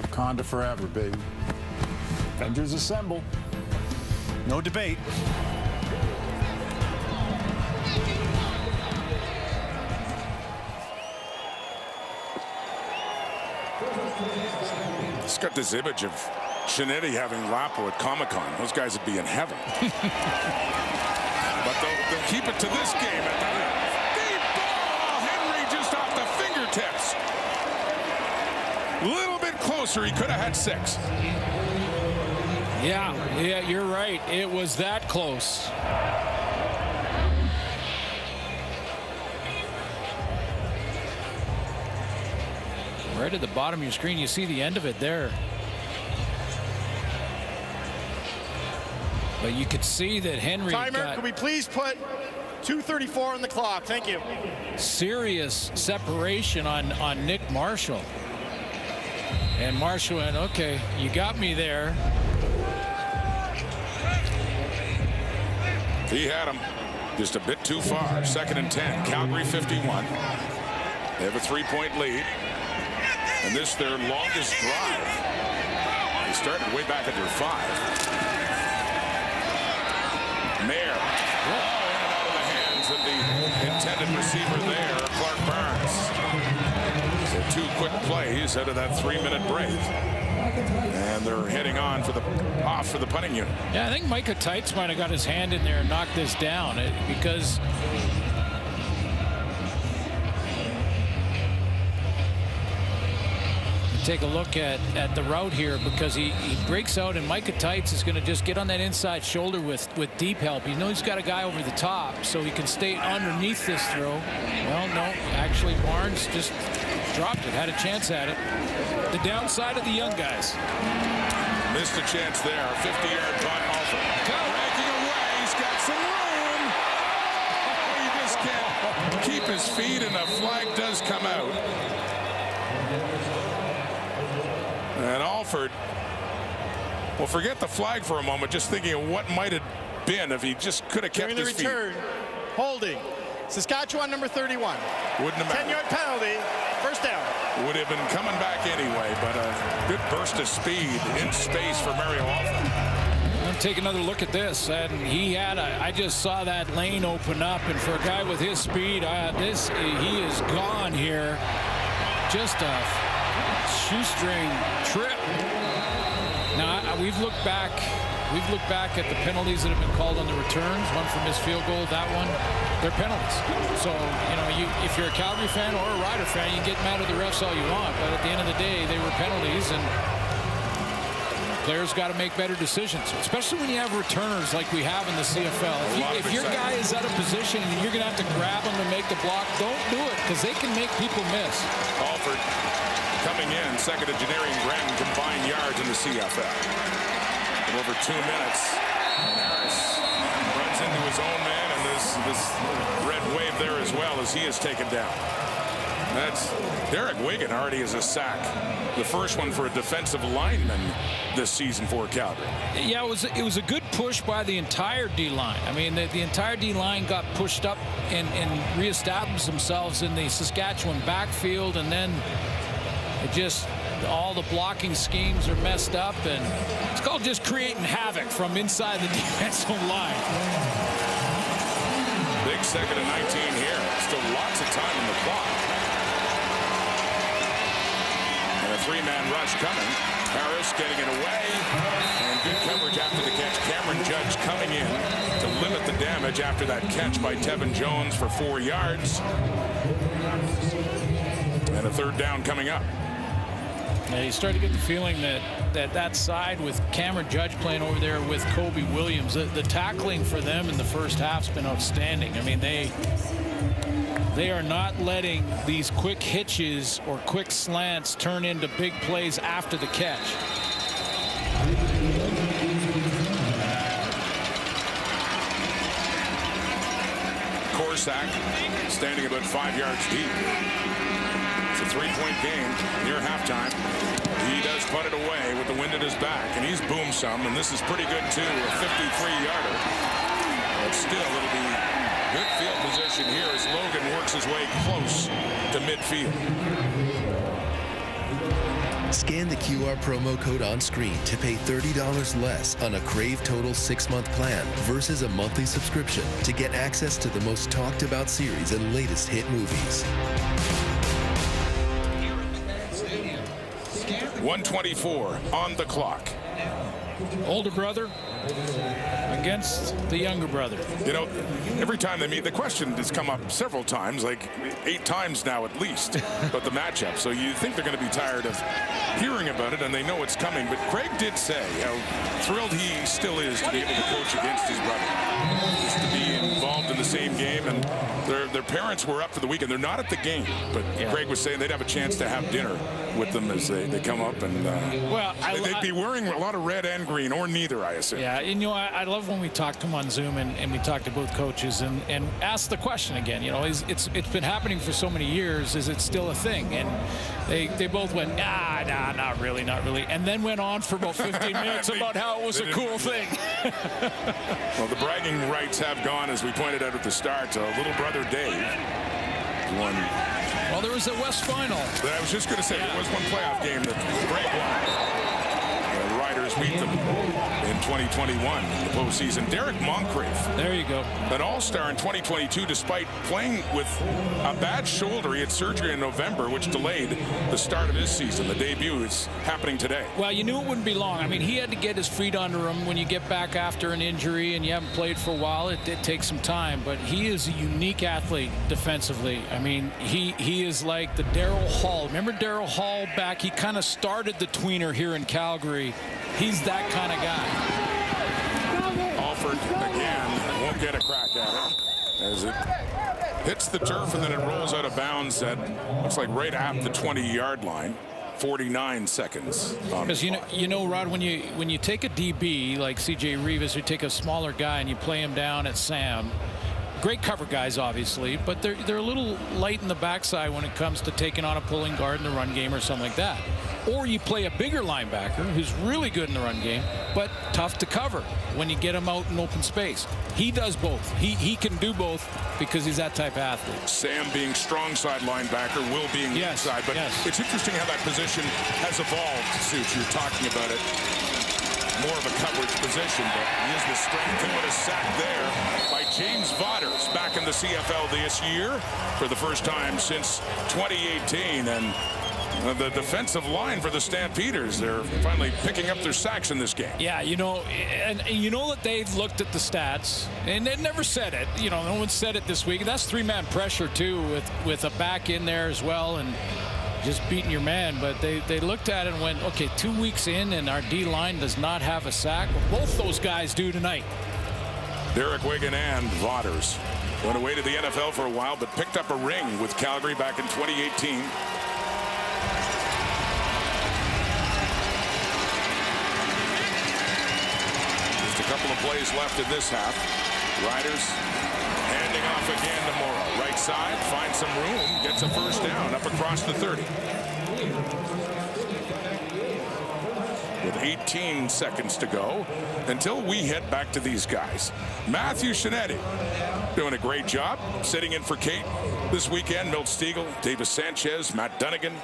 Wakanda forever, baby. Avengers assemble. No debate. It's got this image of Shinetti having Lapo at Comic-Con. Those guys would be in heaven. But they'll keep it to this game. At the deep ball. Henry just off the fingertips. A little bit closer. He could have had 6. Yeah, you're right. It was that close. Right at the bottom of your screen, you see the end of it there. But you could see that Henry Timer, could we please put 2:34 on the clock? Thank you. Serious separation on Nick Marshall. And Marshall went, okay, you got me there. He had him just a bit too far. 2nd and 10. Calgary 51. They have a 3-point lead. And this their longest drive. They started way back at their 5. left-handed receiver there, Clark Barnes. So 2 quick plays out of that 3-minute break. And they're heading on for the punting unit. Yeah, I think Micah Tights might have got his hand in there and knocked this down because take a look at the route here, because he breaks out, and Micah Tights is going to just get on that inside shoulder with deep help. You know he's got a guy over the top, so he can stay underneath this throw. Well, no, actually Barnes just dropped it, had a chance at it. The downside of the young guys. Missed a chance there. 50-yard punt. Alford breaking away. He's got some room. He just can't keep his feet, and a flag does come out. And Alford, well, forget the flag for a moment, just thinking of what might have been if he just could have kept his feet. During the return, holding. Saskatchewan number 31. Wouldn't have mattered. 10-yard penalty, first down. Would have been coming back anyway, but a good burst of speed in space for Mario Alford. I'll take another look at this, and he had I just saw that lane open up, and for a guy with his speed, he is gone here. Just a shoestring trip. Now we've looked back at the penalties that have been called on the returns. One for missed field goal, that one, they're penalties. So if you're a Calgary fan or a Rider fan, you can get mad at the refs all you want, but at the end of the day, they were penalties, and players got to make better decisions, especially when you have returners like we have in the CFL. If your guy is out of position and you're going to have to grab him to make the block, don't do it, because they can make people miss. Alford coming in, second to Janarian Granton combined yards in the CFL. In over 2 minutes. And Harris runs into his own man, and this red wave there as well as he is taken down. That's Derek Wigan already has a sack. The first one for a defensive lineman this season for Calgary. Yeah, it was a good push by the entire D-line. I mean, the entire D-line got pushed up and reestablished themselves in the Saskatchewan backfield, and then all the blocking schemes are messed up, and it's called just creating havoc from inside the defensive line. Big second and 19 here. Still lots of time on the clock. And a 3-man rush coming. Harris getting it away, and good coverage after the catch. Cameron Judge coming in to limit the damage after that catch by Tevin Jones for 4 yards. And a third down coming up. Yeah, you start to get the feeling that side with Cameron Judge playing over there with Kobe Williams, the tackling for them in the first half's been outstanding. I mean, they are not letting these quick hitches or quick slants turn into big plays after the catch. Corsack standing about 5 yards deep. It's a 3-point game near halftime. He does put it away with the wind at his back, and he's boomed some, and this is pretty good too, a 53-yarder. But still, it'll be good field position here as Logan works his way close to midfield. Scan the QR promo code on screen to pay $30 less on a Crave Total 6-month plan versus a monthly subscription to get access to the most talked about series and latest hit movies. 1:24 on the clock. Older brother against the younger brother. You know, every time they meet, the question has come up several times, like 8 times now at least, but the matchup. So you think they're going to be tired of hearing about it, and they know it's coming. But Craig did say how thrilled he still is to be able to coach against his brother, just to be involved in the same game. And their parents were up for the weekend. They're not at the game, but Craig was saying they'd have a chance to have dinner with them as they come up, and they'd be wearing a lot of red and green, or neither, I assume. Yeah, and I love when we talk to them on Zoom and we talk to both coaches and ask the question again. You know, it's been happening for so many years. Is it still a thing? And they both went, nah, not really, and then went on for about 15 minutes about how it was a cool thing. Well, the bragging rights have gone, as we pointed out at the start. Little brother Dave won. Well, there was a West final. I was just going to say, there was one playoff game that Greg won. The Riders Stampeders beat them in 2021 in the postseason. Derek Moncrief. There you go. An all-star in 2022 despite playing with a bad shoulder. He had surgery in November, which delayed the start of his season. The debut is happening today. Well, you knew it wouldn't be long. I mean, he had to get his feet under him. When you get back after an injury and you haven't played for a while, it did take some time. But he is a unique athlete defensively. I mean, he is like the Darryl Hall. Remember Darryl Hall back? He kind of started the tweener here in Calgary. He's that kind of guy. Alford again won't get a crack at it as it hits the turf and then it rolls out of bounds at looks like right at the 20-yard line. 49 seconds. Because you know, Rod, when you take a DB like C.J. Reeves, you take a smaller guy and you play him down at Sam. Great cover guys, obviously, but they're a little light in the backside when it comes to taking on a pulling guard in the run game or something like that. Or you play a bigger linebacker who's really good in the run game, but tough to cover when you get him out in open space. He does both. He can do both because he's that type of athlete. Sam being strong side linebacker, Will being inside, but it's interesting how that position has evolved, Such. You're talking about it. More of a coverage position, but he is the strength. And what a sack there by James Vaughters back in the CFL this year for the first time since 2018. And the defensive line for the Stampeders, they're finally picking up their sacks in this game. Yeah, you know, and you know that they've looked at the stats, and they never said it. You know, no one said it this week. That's three-man pressure, too, with a back in there as well, and just beating your man. But they looked at it and went, okay, 2 weeks in, and our D-line does not have a sack. Well, both those guys do tonight. Derek Wigan and Vaughters went away to the NFL for a while, but picked up a ring with Calgary back in 2018. A couple of plays left in this half. Riders handing off again to Morrow. Right side, finds some room, gets a first down up across the 30. With 18 seconds to go until we head back to these guys. Matthew Shinetti doing a great job sitting in for Kate this weekend. Milt Stegall, Davis Sanchez, Matt Dunnigan.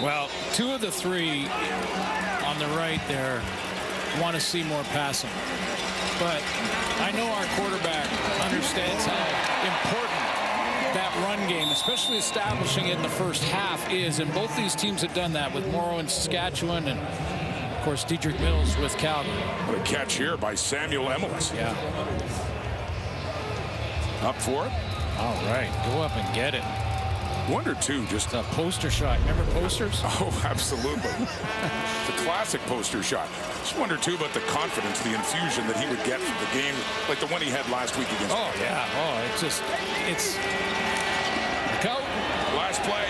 Well, two of the three on the right there want to see more passing, but I know our quarterback understands how important that run game, especially establishing it in the first half, is, and both these teams have done that with Morrow in Saskatchewan and of course Diedrich Mills with Calgary. What a catch here by Samuel Emelis. Yeah. Up for it. All right, go up and get it. Wonder too, just a poster shot. Remember posters? Oh, absolutely. The classic poster shot. Just wonder too about the confidence, the infusion that he would get from the game, like the one he had last week against. Oh yeah. Oh, it's. Look out. Last play.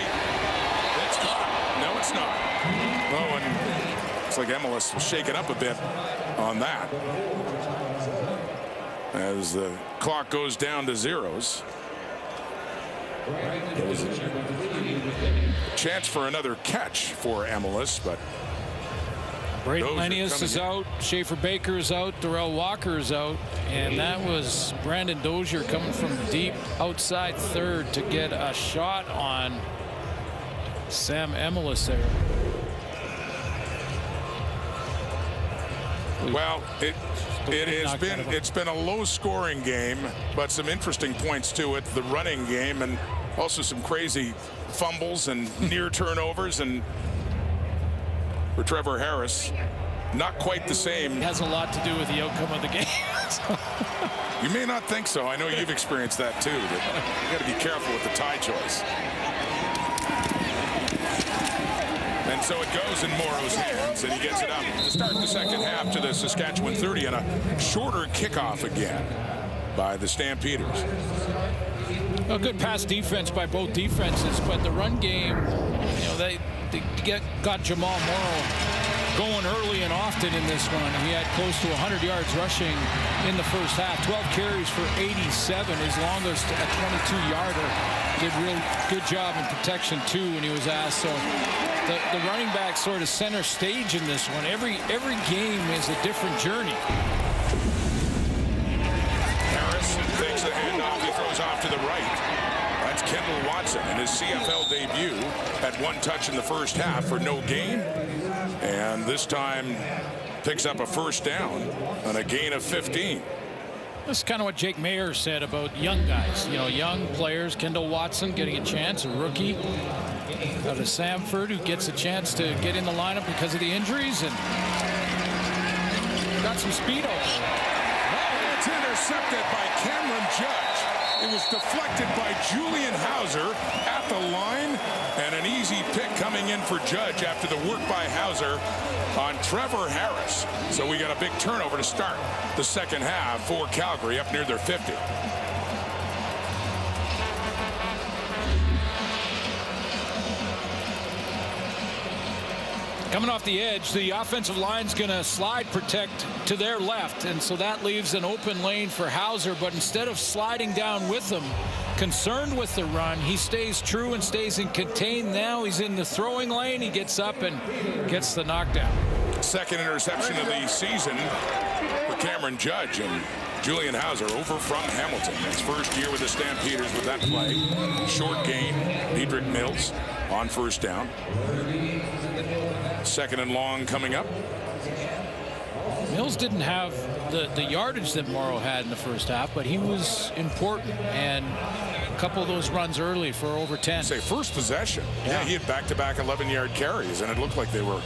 It's caught. No, it's not. Oh, and it's like Emelis was shaken up a bit on that as the clock goes down to zeros. There was a chance for another catch for Emelis, but Braden Lenius is out, Schaefer Baker is out, Darrell Walker is out, and that was Brandon Dozier coming from deep outside third to get a shot on Sam Emelis there. Well, it's been a low-scoring game, but some interesting points to it. The running game, and also some crazy fumbles and near turnovers, and for Trevor Harris, not quite the same. It has a lot to do with the outcome of the game. You may not think so. I know you've experienced that too. You got to be careful with the tie choice. And so it goes in Morrow's hands, and he gets it up to start the second half to the Saskatchewan 30, and a shorter kickoff again by the Stampeders. A good pass defense by both defenses, but the run game, you know, they got Jamal Morrow going early and often in this one. He had close to 100 yards rushing in the first half, 12 carries for 87, his longest a 22-yarder. Did real good job in protection too when he was asked. So the running back sort of center stage in this one. Every game is a different journey. Harris takes the handoff. He throws off to the right. That's Kendall Watson in his CFL debut had 1 touch in the first half for no gain. And this time picks up a first down on a gain of 15. That's kind of what Jake Mayer said about young guys. You know, young players. Kendall Watson getting a chance, a rookie out of Samford who gets a chance to get in the lineup because of the injuries and got some speed over there. Oh, it's intercepted by Cameron Judge. It was deflected by Julian Hauser at the line, and an easy pick coming in for Judge after the work by Hauser on Trevor Harris. So we got a big turnover to start the second half for Calgary up near their 50. Coming off the edge, the offensive line's going to slide protect to their left, and so that leaves an open lane for Hauser. But instead of sliding down with them, concerned with the run, he stays true and stays in contain. Now he's in the throwing lane. He gets up and gets the knockdown. Second interception of the season for Cameron Judge, and Julian Hauser over from Hamilton. His first year with the Stampeders with that play. Short gain. Diedrich Mills on first down. Second and long coming up. Mills didn't have the yardage that Morrow had in the first half, but he was important, and a couple of those runs early for over 10. Say first possession. Yeah, he had back-to-back 11-yard carries, and it looked like they were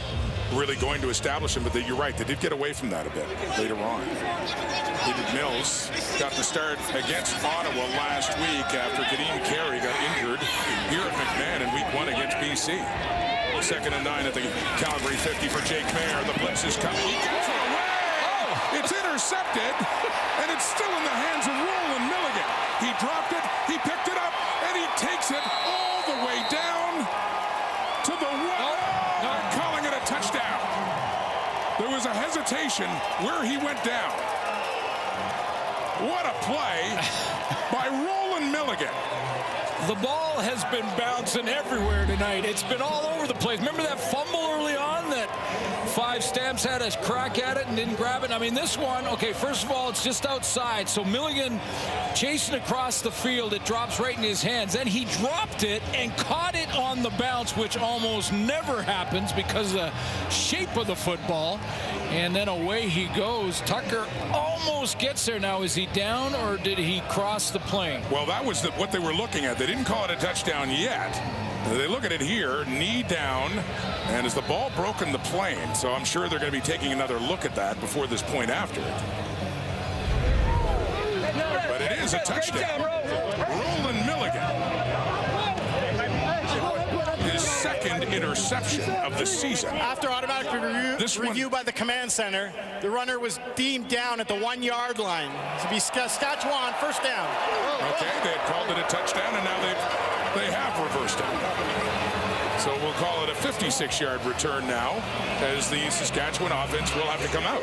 really going to establish him, but you're right, they did get away from that a bit later on. David Mills got the start against Ottawa last week after Kadeem Carey got injured here at McMahon in week 1 against BC. Second and 9 at the Calgary 50 for Jake Mayer. The blitz is coming. He gets it away. Oh, it's intercepted, and it's still in the hands of Roland Milligan. He dropped it, he picked it up, and he takes it all the way down to the one. Calling it a touchdown. There was a hesitation where he went down. What a play by Roland Milligan. The ball has been bouncing everywhere tonight. It's been all over the place. Remember that fumble early on that Five Stamps had a crack at it and didn't grab it? I mean, this one, okay, first of all, it's just outside. So Milligan chasing across the field. It drops right in his hands. Then he dropped it and caught it on the bounce, which almost never happens because of the shape of the football. And then away he goes. Tucker almost gets there. Now, is he down or did he cross the plane? Well, that was what they were looking at. They didn't call it a touchdown yet. They look at it here, knee down, and is the ball broken the plane? So I'm sure they're going to be taking another look at that before this point after it. But it is a touchdown. Roland Milligan. His second interception of the season. After automatic review by the command center, the runner was deemed down at the 1-yard line. To be Saskatchewan, first down. Okay, they had called it a touchdown, and now they have reversed it. So we'll call it a 56-yard return now, as the Saskatchewan offense will have to come out.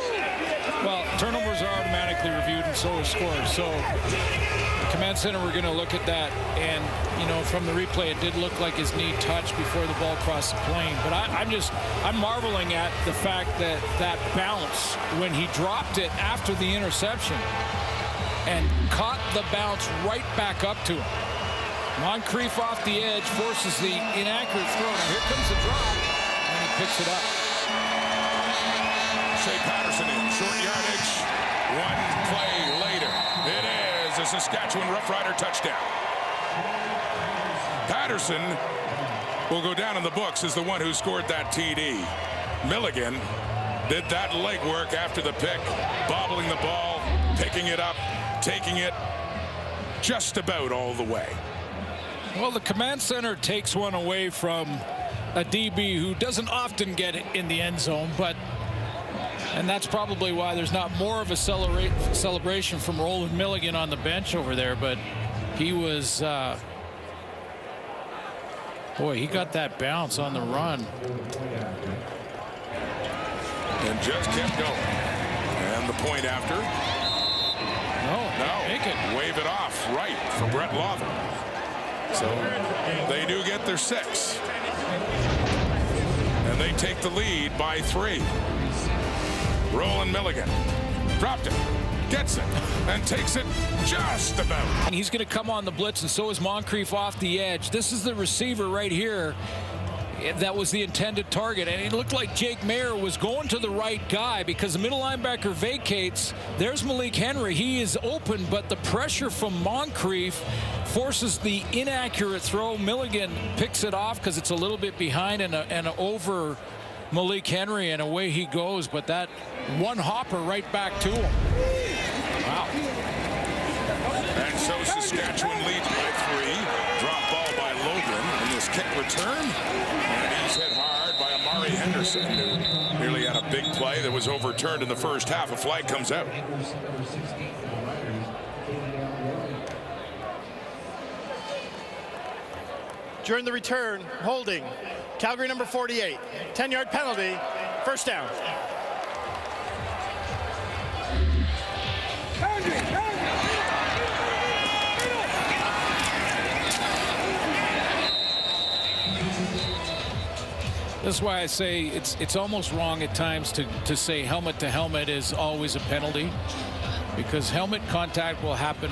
Well, turnovers are automatically reviewed, and so are scores. So the command center, we're going to look at that, and you know, from the replay, it did look like his knee touched before the ball crossed the plane. But I'm marveling at the fact that that bounce, when he dropped it after the interception and caught the bounce right back up to him. Moncrief off the edge forces the inaccurate throw. Now here comes the drop, and he picks it up. Shea Patterson in short yardage. One play later, it is a Saskatchewan Roughrider touchdown. Patterson will go down in the books as the one who scored that TD. Milligan did that legwork after the pick, bobbling the ball, picking it up, taking it just about all the way. Well, the command center takes one away from a DB who doesn't often get it in the end zone, and that's probably why there's not more of a celebration from Roland Milligan on the bench over there, but he was boy, he got that bounce on the run. And just kept going. And the point after. No, make it. Wave it off right for Brett Lawver. So they do get their 6. And they take the lead by 3. Roland Milligan dropped it. gets it, and takes it just about. And he's going to come on the blitz, and so is Moncrief off the edge. This is the receiver right here. That was the intended target, and it looked like Jake Mayer was going to the right guy because the middle linebacker vacates. There's Malik Henry. He is open, but the pressure from Moncrief forces the inaccurate throw. Milligan picks it off because it's a little bit behind and over Malik Henry, and away he goes. But that one hopper right back to him. Wow. And so Saskatchewan leads by 3. Drop ball by Logan in this kick return. And he's hit hard by Amari Henderson, who nearly had a big play that was overturned in the first half. A flag comes out. During the return, holding. Calgary number 48. 10-yard penalty. First down. That's why I say it's almost wrong at times to say helmet to helmet is always a penalty, because helmet contact will happen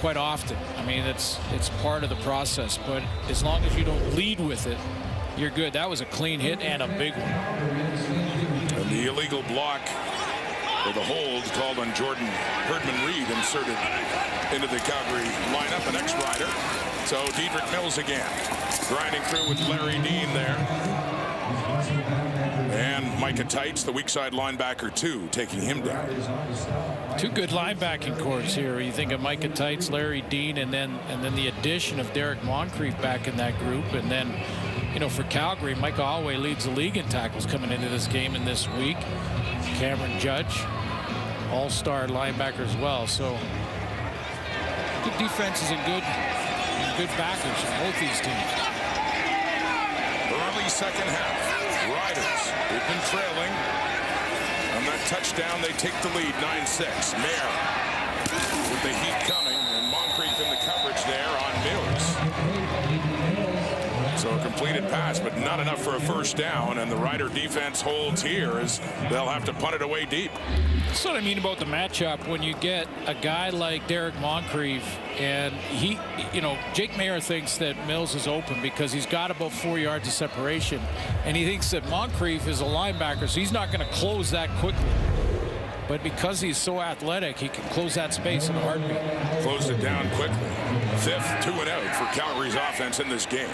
quite often. I mean, it's part of the process, but as long as you don't lead with it, you're good. That was a clean hit and a big one. And the illegal block, or the hold, called on Jordan Herdman-Reed, inserted into the Calgary lineup, an ex-Rider. So Dedrick Mills again, grinding through with Larry Dean there. And Micah Tights, the weak side linebacker, too, taking him down. Two good linebacking corps here. You think of Micah Tights, Larry Dean, and then the addition of Derek Moncrief back in that group. And then, you know, for Calgary, Micah Alway leads the league in tackles coming into this game and this week. Cameron Judge, all-star linebacker as well. So good defenses and good backers from both these teams. Early second half. Riders, who've been trailing. On that touchdown, they take the lead, 9-6. Mayer with the heat coming, and Moncrief in the coverage there on Mills. So a completed pass, but not enough for a first down, and the Rider defense holds here as they'll have to punt it away deep. That's what I mean about the matchup. When you get a guy like Derek Moncrief, and he, you know, Jake Mayer thinks that Mills is open because he's got about 4 yards of separation, and he thinks that Moncrief is a linebacker, so he's not going to close that quickly. But because he's so athletic, he can close that space in a heartbeat. Closed it down quickly. 5th 2-and-out for Calgary's offense in this game.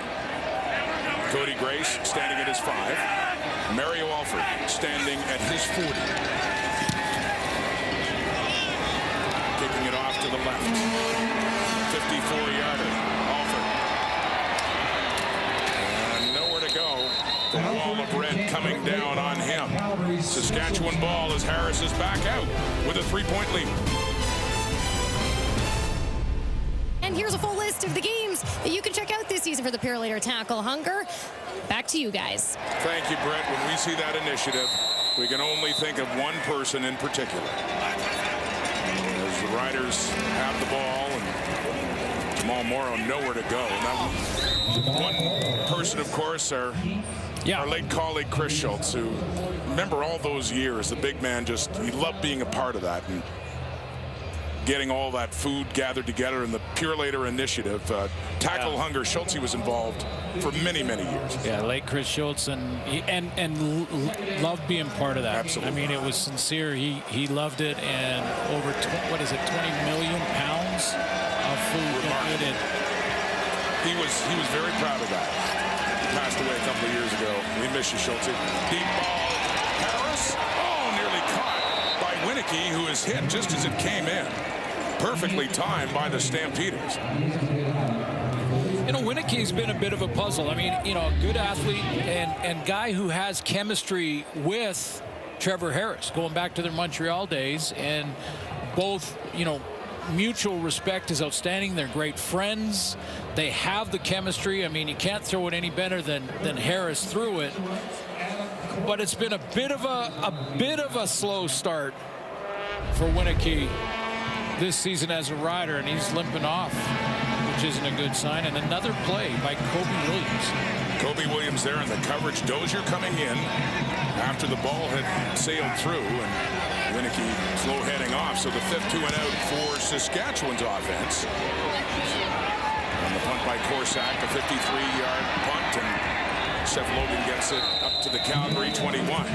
Cody Grace standing at his 5. Mario Alford standing at his 40. Kicking it off to the left. 54-yarder. Alford. And nowhere to go. The wall of red coming down on him. Saskatchewan ball as Harris is back out with a 3-point lead. And here's a full list of the games that you can check out this season for the Purolator Tackle Hunger. Back to you guys. Thank you, Brett. When we see that initiative, we can only think of one person in particular. As the Riders have the ball and Jamal Morrow nowhere to go. And that one person, of course, our late colleague Chris Schultz, who remember all those years, the big man he loved being a part of that. And getting all that food gathered together in the Purolator initiative. Tackle Hunger, Schultz was involved for many, many years. Yeah, late Chris Schultz, and loved being part of that. Absolutely. I mean, it was sincere. He loved it, and over 20 million pounds of food donated. He was very proud of that. He passed away a couple of years ago. We miss you, Schultz. Deep ball, Harris. Oh, nearly caught by Winicky, who is hit just as it came in. Perfectly timed by the Stampeders. You know, Winicky's been a bit of a puzzle. I mean, you know, a good athlete and guy who has chemistry with Trevor Harris, going back to their Montreal days, and both, you know, mutual respect is outstanding. They're great friends. They have the chemistry. I mean, you can't throw it any better than Harris threw it. But it's been a bit of a slow start for Winicky this season as a Rider, and he's limping off, which isn't a good sign. And another play by Kobe Williams. Kobe Williams there in the coverage. Dozier coming in after the ball had sailed through, and Winicky slow heading off. So the 5th 2 and out for Saskatchewan's offense. On the punt by Corsack, a 53-yard punt, and Seth Logan gets it up to the Calgary 21.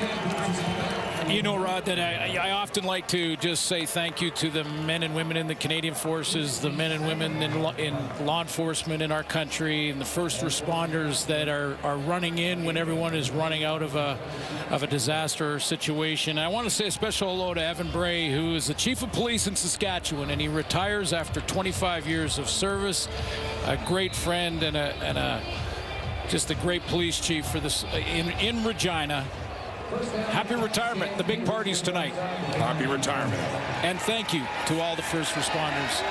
You know, Rod, that I often like to just say thank you to the men and women in the Canadian Forces, the men and women in law enforcement in our country, and the first responders that are running in when everyone is running out of a disaster situation. I want to say a special hello to Evan Bray, who is the chief of police in Saskatchewan, and he retires after 25 years of service. A great friend and just a great police chief for this in Regina. Happy retirement. The big party's tonight. Happy retirement. And thank you to all the first responders,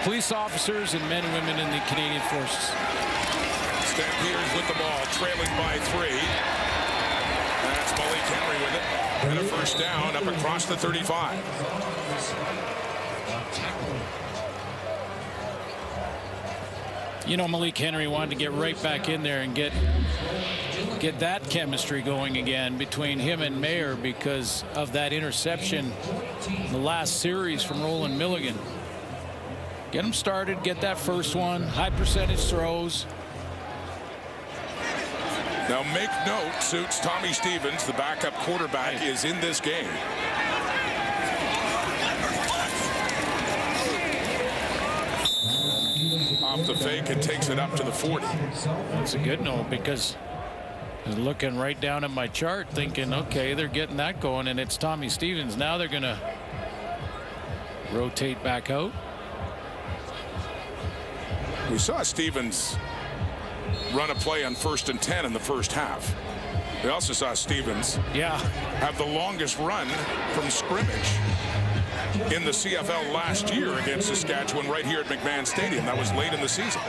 police officers, and men and women in the Canadian Forces. Stampeders with the ball, trailing by 3. That's Malik Henry with it. And a first down up across the 35. You know, Malik Henry wanted to get right back in there and get that chemistry going again between him and Mayer because of that interception in the last series from Roland Milligan. Get him started, get that first one, high percentage throws. Now make note, Suits, Tommy Stevens, the backup quarterback, is in this game. Off the fake, it takes it up to the 40. That's a good note because I was looking right down at my chart thinking, okay, they're getting that going, and it's Tommy Stevens. Now they're going to rotate back out. We saw Stevens run a play on 1st and 10 in the first half. We also saw Stevens have the longest run from scrimmage in the CFL last year against Saskatchewan right here at McMahon Stadium. That was late in the season.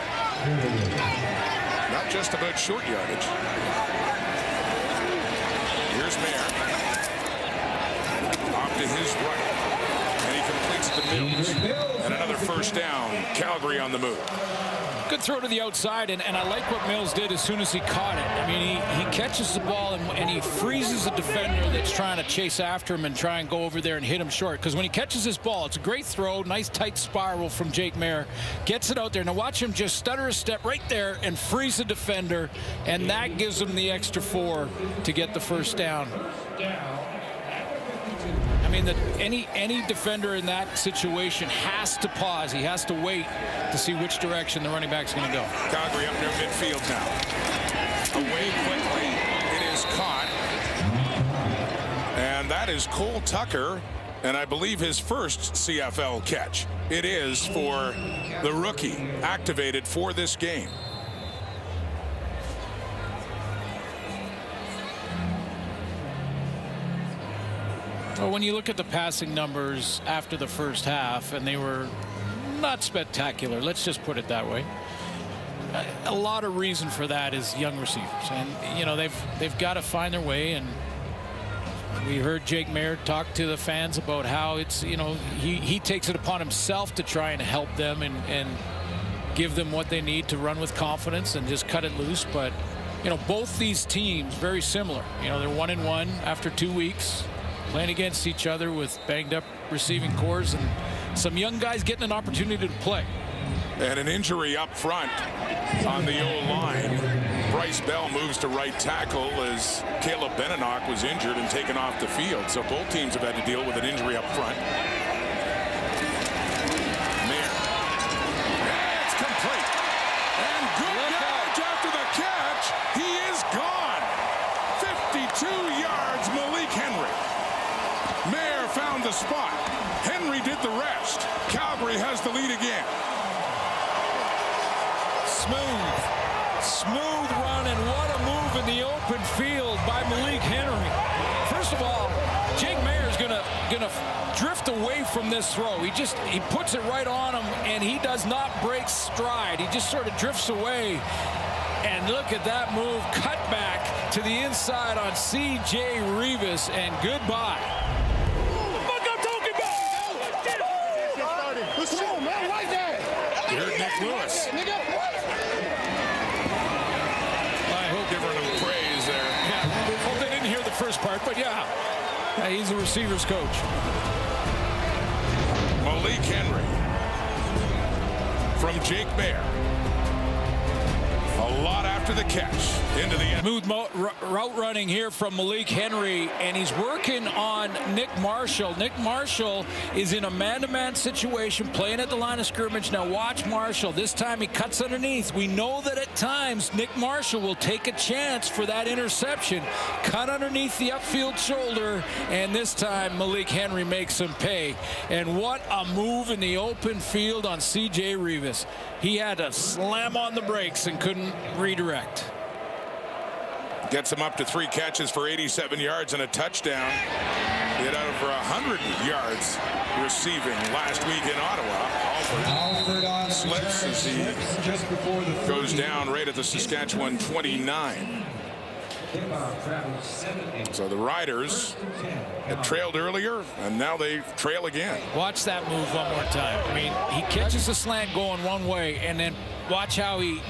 Not just about short yardage. Here's Mayer. Off to his right. And he completes the Mills. And another first down. Calgary on the move. Good throw to the outside, and I like what Mills did as soon as he caught it. I mean, he catches the ball and he freezes a defender that's trying to chase after him and try and go over there and hit him short. Because when he catches his ball, it's a great throw, nice tight spiral from Jake Mayer. Gets it out there. Now watch him just stutter a step right there and freeze the defender, and that gives him the extra 4 to get the first down. I mean, any defender in that situation has to pause. He has to wait to see which direction the running back's going to go. Calgary up near midfield now. Away quickly. It is caught. And that is Cole Tucker, and I believe his first CFL catch. It is for the rookie activated for this game. Well, when you look at the passing numbers after the first half, and they were not spectacular, let's just put it that way. A lot of reason for that is young receivers, and you know they've got to find their way. And we heard Jake Mayer talk to the fans about how it's, you know, he takes it upon himself to try and help them and give them what they need to run with confidence and just cut it loose. But you know, both these teams very similar. You know, they're 1-1 after 2 weeks. Playing against each other with banged up receiving cores and some young guys getting an opportunity to play. And an injury up front on the O-line. Bryce Bell moves to right tackle as Caleb Benenoch was injured and taken off the field. So both teams have had to deal with an injury up front. Mayer. It's complete. And good yardage after the catch. He is gone. 52 yards, Malik Henry. Mayer found the spot. Henry did the rest. Calgary has the lead again. Smooth run, and what a move in the open field by Malik Henry. First of all, Jake Mayer's gonna drift away from this throw. He puts it right on him, and he does not break stride. He just sort of drifts away. And look at that move, cut back to the inside on C.J. Rivas, and goodbye. Here's Nick Lewis. part, but yeah, he's a receivers coach. Malik Henry from Jake Bear. A lot after the catch into the end. Smooth route running here from Malik Henry, and he's working on Nick Marshall. Nick Marshall is in a man-to-man situation, playing at the line of scrimmage. Now watch Marshall. This time he cuts underneath. We know that at times Nick Marshall will take a chance for that interception. Cut underneath the upfield shoulder, and this time Malik Henry makes him pay. And what a move in the open field on C.J. Rivas. He had to slam on the brakes and couldn't redirect. Gets him up to 3 catches for 87 yards and a touchdown. He had over 100 yards receiving last week in Ottawa. Alford slips as he goes down right at the Saskatchewan 29. So the Riders had trailed earlier, and now they trail again. Watch that move one more time. I mean, he catches a slant going one way, and then watch how he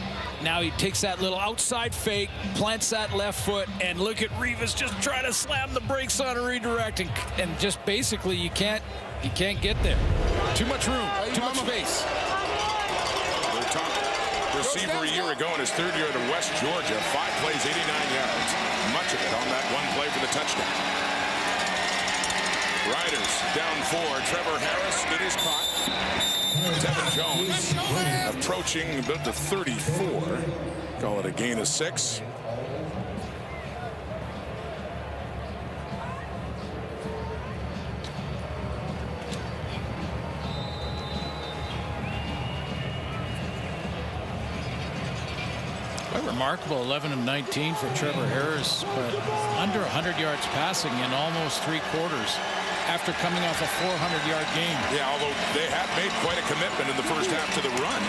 takes that little outside fake, plants that left foot, and look at Rivas just trying to slam the brakes on a redirect, and just basically you can't get there. Too much room, too much space. Their top receiver a year ago in his 3rd year at West Georgia, 5 plays, 89 yards. Much of it on that one play for the touchdown. Riders down 4. Trevor Harris, it is caught. Tevin Jones approaching about the 34. Call it a gain of 6. Quite remarkable, 11 of 19 for Trevor Harris, but under 100 yards passing in almost 3 quarters. After coming off a 400-yard game. Yeah, although they have made quite a commitment in the first half to the run.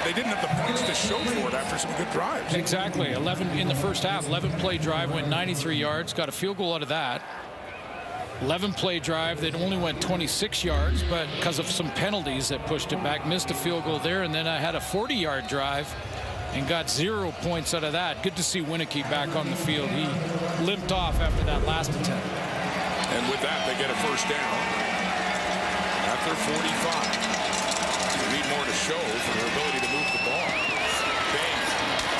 They didn't have the points to show for it after some good drives. Exactly. 11 in the first half. 11-play drive, went 93 yards, got a field goal out of that. 11-play drive that only went 26 yards, but because of some penalties that pushed it back, missed a field goal there, and then I had a 40-yard drive and got 0 points out of that. Good to see Winicky back on the field. He limped off after that last attempt. And with that, they get a first down after 45. They need more to show for their ability to move the ball. Bain,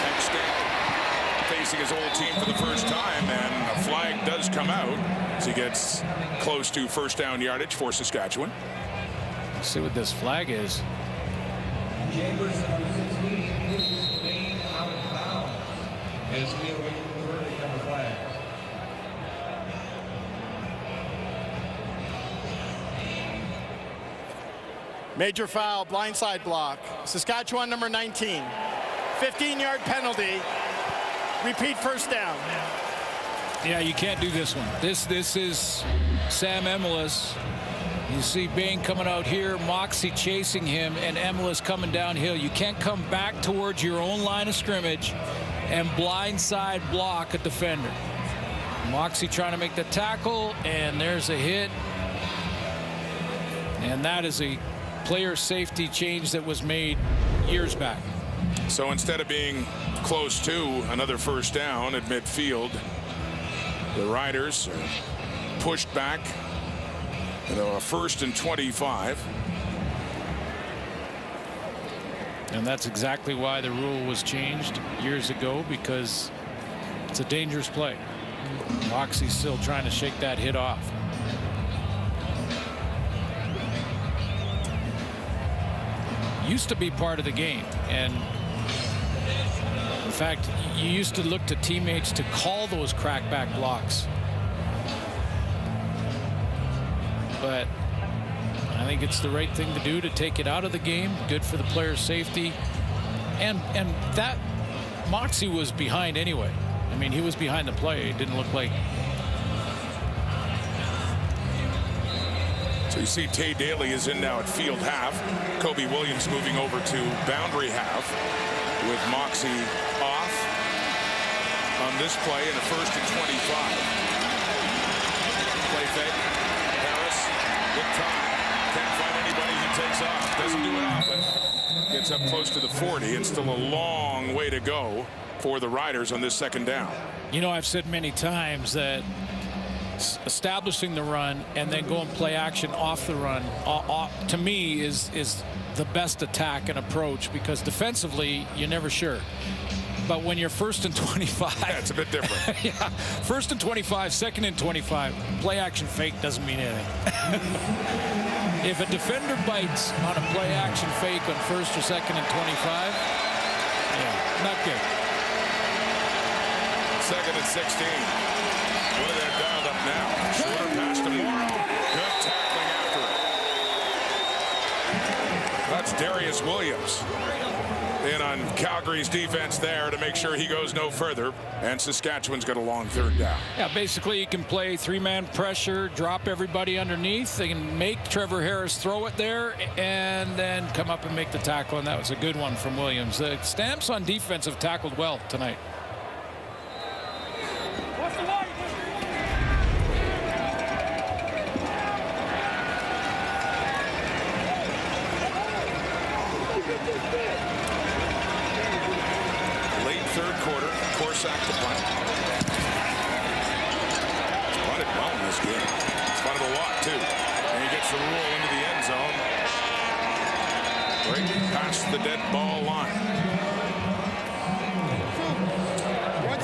next down, facing his old team for the first time, and a flag does come out as he gets close to first down yardage for Saskatchewan. Let's see what this flag is. Major foul, blindside block. Saskatchewan number 19. 15-yard penalty. Repeat first down. Yeah, you can't do this one. This is Sam Emelis. You see Bain coming out here, Moxie chasing him, and Emelis coming downhill. You can't come back towards your own line of scrimmage and blindside block a defender. Moxie trying to make the tackle, and there's a hit. And that is a player safety change that was made years back. So instead of being close to another first down at midfield, the Riders are pushed back. A 1st and 25. And that's exactly why the rule was changed years ago, because it's a dangerous play. Moxie's still trying to shake that hit off. Used to be part of the game, and in fact you used to look to teammates to call those crackback blocks, but I think it's the right thing to do to take it out of the game. Good for the player's safety, and that Moxie was behind anyway. I mean, he was behind the play. It didn't look like. So you see Tay Daly is in now at field half. Kobe Williams moving over to boundary half with Moxie off on this play in a 1st and 25. Play fake. Harris with time. Can't find anybody. He takes off. Doesn't do it often. Gets up close to the 40, and still a long way to go for the Riders on this 2nd down. You know, I've said many times that establishing the run and then go and play action off the run, to me, is the best attack and approach, because defensively, you're never sure. But when you're 1st and 25, yeah, it's a bit different. Yeah, 1st and 25, 2nd and 25, play action fake doesn't mean anything. If a defender bites on a play action fake on 1st or 2nd and 25, yeah, not good. 2nd and 16. What are they dialed up now? Shorter pass to Morrow. Good tackling after it. That's Darius Williams in on Calgary's defense there to make sure he goes no further. And Saskatchewan's got a long 3rd down. Yeah, basically you can play 3-man pressure, drop everybody underneath. They can make Trevor Harris throw it there and then come up and make the tackle. And that was a good one from Williams. The Stamps on defense have tackled well tonight. Late 3rd quarter, Corsack to punt. He's punted well in this game. He's punted a lot, too. And he gets the roll into the end zone. Right past the dead ball line.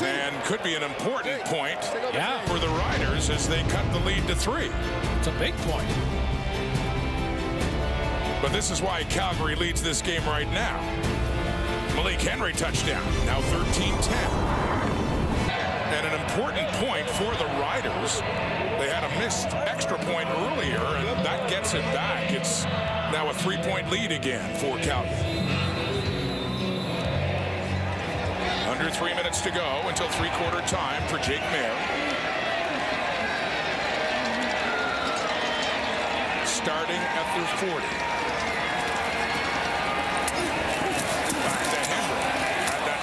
And could be an important point for the Riders as they cut the lead to 3. It's a big point. But this is why Calgary leads this game right now. Malik Henry touchdown, now 13-10. And an important point for the Riders. They had a missed extra point earlier, and that gets it back. It's now a 3-point lead again for Calgary. Under 3 minutes to go until 3/4 time for Jake Mayer. Starting at their 40.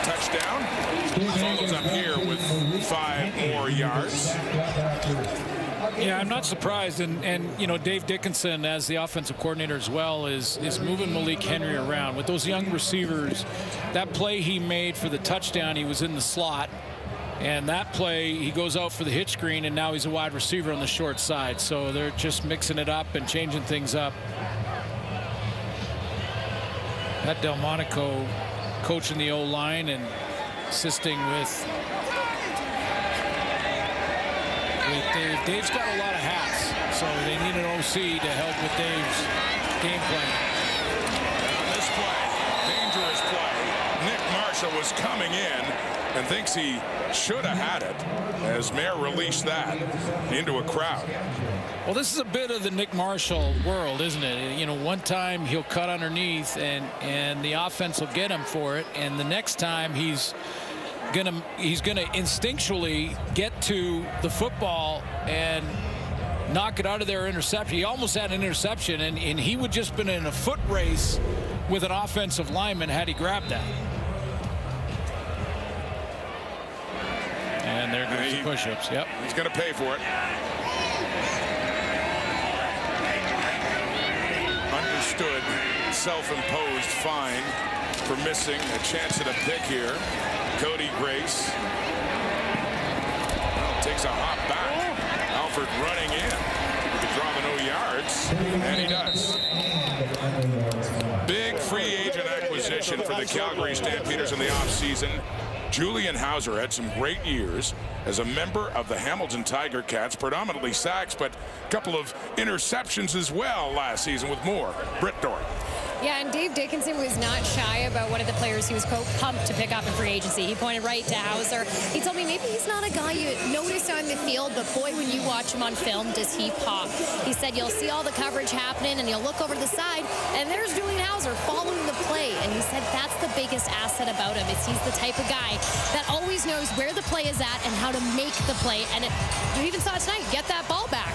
Touchdown. Follows up here with 5 more yards. Yeah, I'm not surprised, and you know, Dave Dickinson, as the offensive coordinator as well, is moving Malik Henry around with those young receivers. That play he made for the touchdown, he was in the slot, and that play he goes out for the hitch screen, and now he's a wide receiver on the short side. So they're just mixing it up and changing things up. That Delmonico coaching the O-line and assisting with Dave. Dave's got a lot of hats, so they need an OC to help with Dave's game plan. And on this play, dangerous play, Nick Marshall was coming in and thinks he should have had it as Mayer released that into a crowd. Well, this is a bit of the Nick Marshall world, isn't it? You know, one time he'll cut underneath and the offense will get him for it, and the next time he's gonna instinctually get to the football and knock it out of their interception. He almost had an interception, and he would just been in a foot race with an offensive lineman had he grabbed that. And there goes the push-ups. Yep. He's going to pay for it. Understood, self-imposed fine for missing a chance at a pick here. Cody Grace takes a hop back. Alford running in. He could draw the no yards, and he does. Big free agent acquisition for the Calgary Stampeders in the offseason. Julian Hauser had some great years as a member of the Hamilton Tiger Cats, predominantly sacks, but a couple of interceptions as well last season with more. Britt Dorn. Yeah, and Dave Dickinson was not shy about one of the players he was pumped to pick up in free agency. He pointed right to Hauser. He told me maybe he's not a guy you notice on the field, but boy, when you watch him on film, does he pop. He said you'll see all the coverage happening, and you'll look over to the side, and there's Julian Hauser following the play. And he said that's the biggest asset about him, is he's the type of guy that always knows where the play is at and how to make the play. And you even saw it tonight, get that ball back.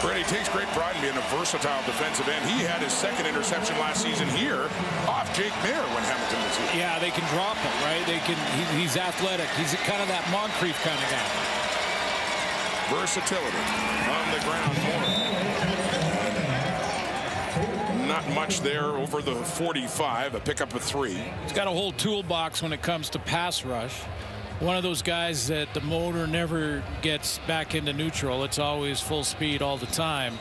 Brady takes great pride in being a versatile defensive end. He had his second interception last season here off Jake Mayer when Hamilton was here. Yeah, they can drop him, right? They can. He's athletic. He's kind of that Moncrief kind of guy. Versatility on the ground. Not much there over the 45. A pickup of 3. He's got a whole toolbox when it comes to pass rush. one of those guys that the motor never gets back into neutral. It's always full speed all the time.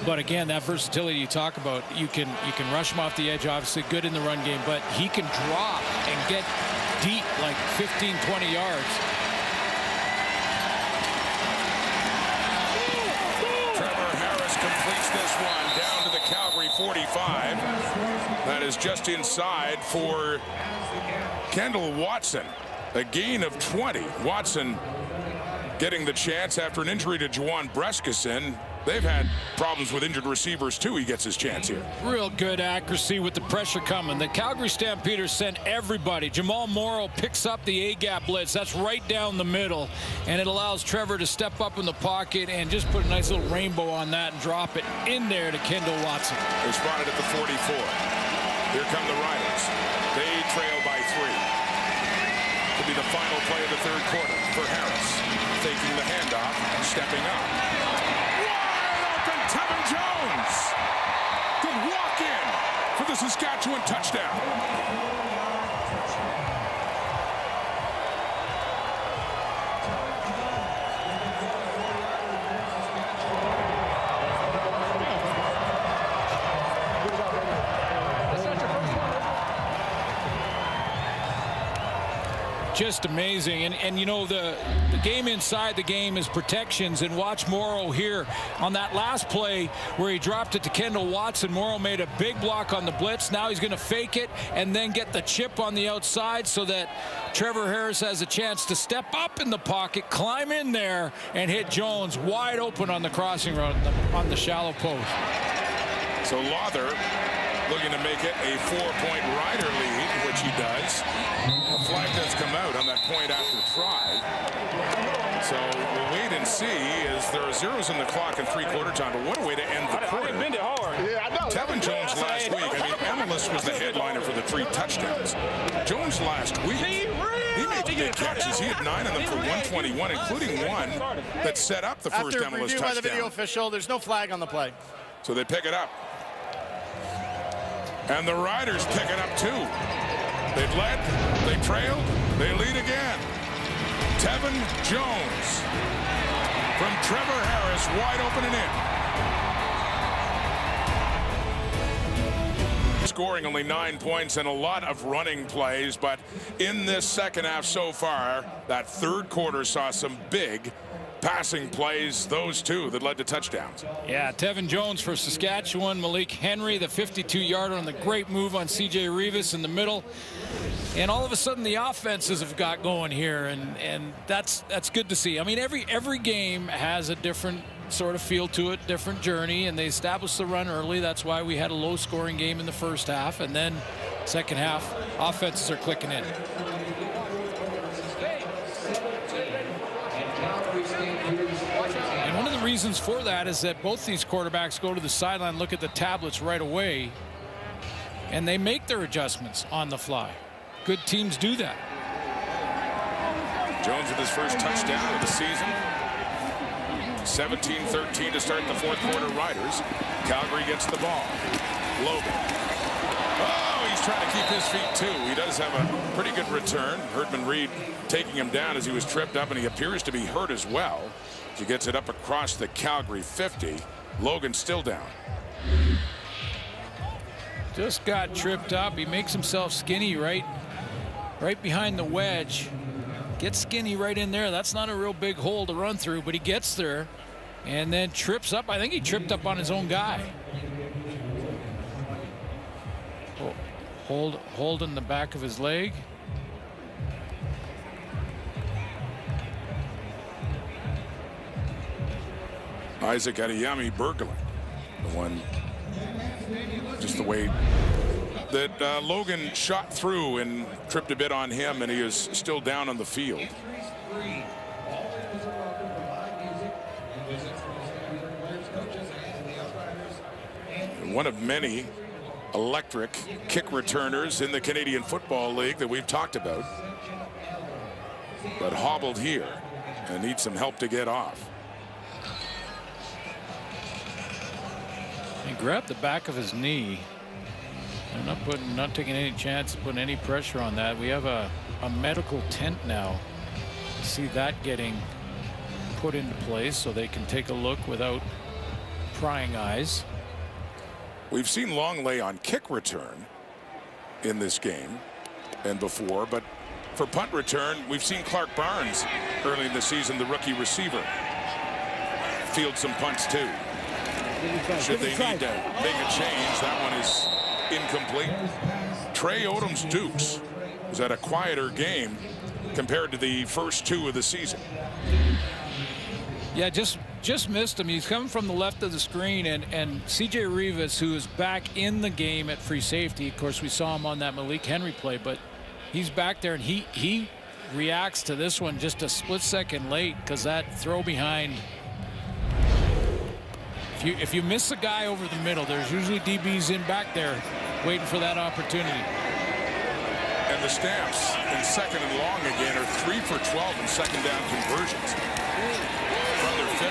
But again, that versatility you talk about, you can rush him off the edge, obviously good in the run game, but he can drop and get deep, like 15, 20 yards. Trevor Harris completes this one down to the Calgary 45. That is just inside for Kendall Watson. A gain of 20. Watson getting the chance after an injury to Juwan Brescison. They've had problems with injured receivers, too. He gets his chance here. Real good accuracy with the pressure coming. The Calgary Stampeders sent everybody. Jamal Morrow picks up the A-gap blitz. That's right down the middle. And it allows Trevor to step up in the pocket and just put a nice little rainbow on that and drop it in there to Kendall Watson. They're spotted at the 44. Here come the Riders. They trail by 3. Could be the final play of the third quarter for Harris. Taking the handoff, stepping up. Tevin Jones could walk in for the Saskatchewan touchdown. Just amazing. And you know, the game inside the game is protections, and watch Morrow here on that last play where he dropped it to Kendall Watson. Morrow made a big block on the blitz. Now he's going to fake it and then get the chip on the outside so that Trevor Harris has a chance to step up in the pocket, climb in there, and hit Jones wide open on the crossing road on the shallow post. So Lawther looking to make it a 4-point Rider lead, which he does. A flag does come out on that point after try. So we'll wait and see as there are zeros in the clock in three-quarter time. But what a way to end the quarter. Tevin Jones last week, I mean, Analyst was the headliner for the 3 touchdowns. Jones last week, he made big catches. He had 9 of them for 121, including one that set up the first Analyst touchdown. After review by the video official, there's no flag on the play. So they pick it up. And the Riders pick it up, too. They've led, they trailed, they lead again. Tevin Jones from Trevor Harris, wide open and in. Scoring only 9 points and a lot of running plays, but in this second half so far, that third quarter saw some big passing plays, those 2 that led to touchdowns. Yeah, Tevin Jones for Saskatchewan. Malik Henry, the 52-yarder on the great move on C.J. Rivas in the middle. And all of a sudden, the offenses have got going here, and that's good to see. I mean, every game has a different sort of feel to it, different journey, and they established the run early. That's why we had a low-scoring game in the first half, and then second half, offenses are clicking in. And one of the reasons for that is that both these quarterbacks go to the sideline, look at the tablets right away, and they make their adjustments on the fly. Good teams do that. Jones with his first touchdown of the season. 17-13 to start the fourth quarter. Riders. Calgary gets the ball. Logan. Oh, he's trying to keep his feet too. He does have a pretty good return. Herdman Reed taking him down as he was tripped up, and he appears to be hurt as well. He gets it up across the Calgary 50. Logan still down. Just got tripped up. He makes himself skinny right behind the wedge. Gets skinny right in there. That's not a real big hole to run through, but he gets there and then trips up. I think he tripped up on his own guy. Holding the back of his leg. Isaac Adiyami Berglund. The one, just the way that Logan shot through and tripped a bit on him, and he is still down on the field. And one of many electric kick returners in the Canadian Football League that we've talked about, but hobbled here and needs some help to get off. He grabbed the back of his knee. They're not taking any chance of putting any pressure on that. We have a medical tent now see that getting put into place so they can take a look without prying eyes. We've seen Longley on kick return in this game and before, but for punt return, we've seen Clark Barnes early in the season, the rookie receiver, field some punts too. Should they need to make a change, that one is incomplete. Trey Odom's Dukes was at a quieter game compared to the first two of the season. Yeah, just missed him. He's coming from the left of the screen, and CJ Rivas, who is back in the game at free safety. Of course, we saw him on that Malik Henry play, but he's back there, and he reacts to this one just a split second late, because that throw behind. If you miss a guy over the middle, there's usually DBs in back there waiting for that opportunity. And the Stamps in second and long again are 3 for 12 in second down conversions from their 50.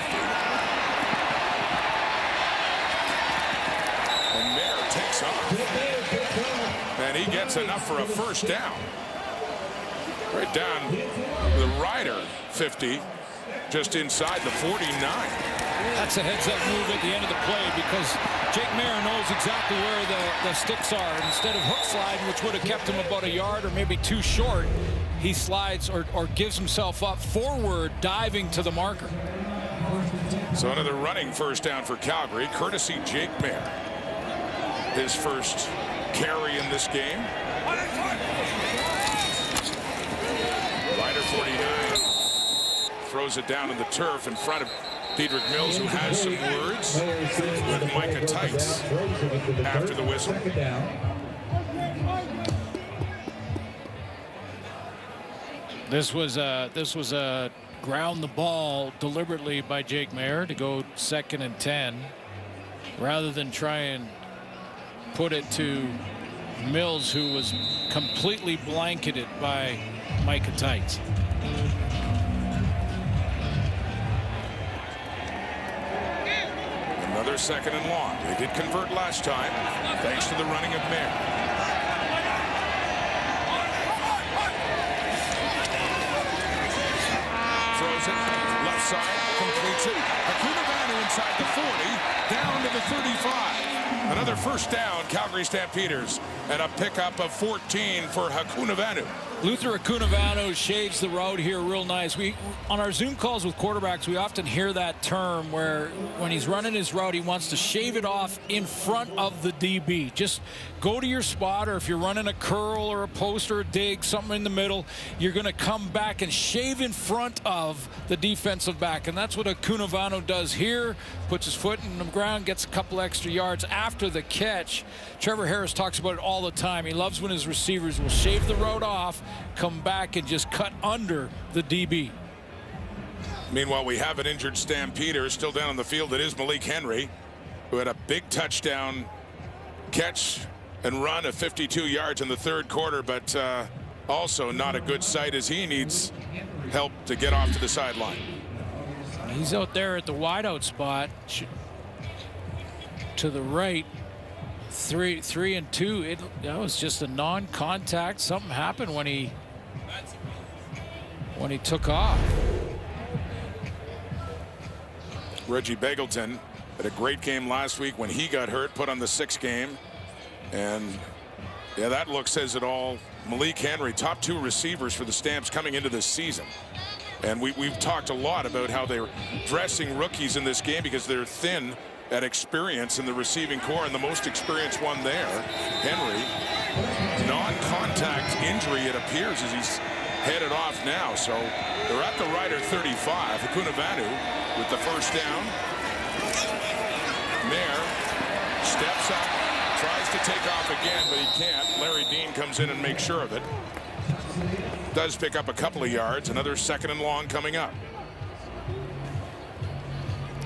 And Mayer takes off. And he gets enough for a first down. Right down the Rider 50, just inside the 49. That's a heads-up move at the end of the play, because Jake Mayer knows exactly where the sticks are. Instead of hook sliding, which would have kept him about a yard or maybe two short, he slides or gives himself up forward, diving to the marker. So another running first down for Calgary, courtesy Jake Mayer. His first carry in this game. Rider 49 throws it down in the turf in front of Diedrich Mills, who has some words with Micah Tights after the whistle. This was a ground the ball deliberately by Jake Mayer to go 2nd and 10, rather than try and put it to Mills, who was completely blanketed by Micah Tights. Another 2nd and long. They did convert last time, thanks to the running of Mayer. Throws it left side, completes it. Akunavanu inside the 40, down to the 35. Another first down, Calgary Stampeders, and a pickup of 14 for Akunavanu. Luther Akunavanu shaves the route here real nice. On our Zoom calls with quarterbacks, we often hear that term where when he's running his route, he wants to shave it off in front of the DB. Just go to your spot, or if you're running a curl or a post or a dig, something in the middle, you're going to come back and shave in front of the defensive back. And that's what Akunavanu does here. Puts his foot in the ground, gets a couple extra yards after the catch. Trevor Harris talks about it all the time. He loves when his receivers will shave the route off, come back and just cut under the DB. Meanwhile, we have an injured Stampeder still down on the field. It is Malik Henry, who had a big touchdown catch and run of 52 yards in the third quarter, but also not a good sight as he needs help to get off to the sideline. He's out there at the wideout spot to the right. 3 and 2. That was just a non-contact. Something happened when he took off. Reggie Begelton had a great game last week when he got hurt, put on the 6th game, and yeah, that look says it all. Malik Henry, top 2 receivers for the Stamps coming into this season. And we've talked a lot about how they're dressing rookies in this game because they're thin at experience in the receiving core, and the most experienced one there, Henry, non-contact injury it appears as he's headed off now. So they're at the Rider 35. Akunavanu with the first down. Mayer steps up, tries to take off again, but he can't. Larry Dean comes in and makes sure of it. Does pick up a couple of yards. Another 2nd and long coming up.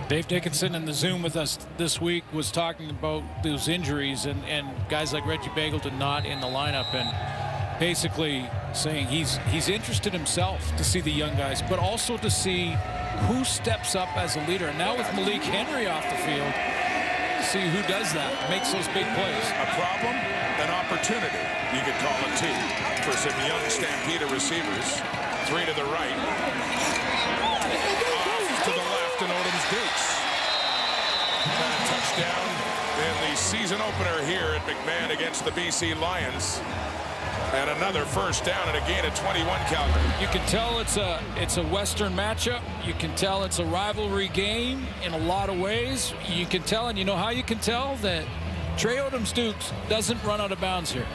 Dave Dickinson in the Zoom with us this week was talking about those injuries and guys like Reggie Begelton not in the lineup, and basically saying he's interested himself to see the young guys, but also to see who steps up as a leader. And now with Malik Henry off the field, see who does that, makes those big plays. A problem, an opportunity, you could call it too, for some young Stampeder receivers. 3 to the right. Off to the left, and Odom's Dukes. And a touchdown in the season opener here at McMahon against the BC Lions. And another first down and a gain of 21, Calgary. You can tell it's a Western matchup. You can tell it's a rivalry game in a lot of ways. You can tell, and you know how you can tell, that Trey Odom's Dukes doesn't run out of bounds here.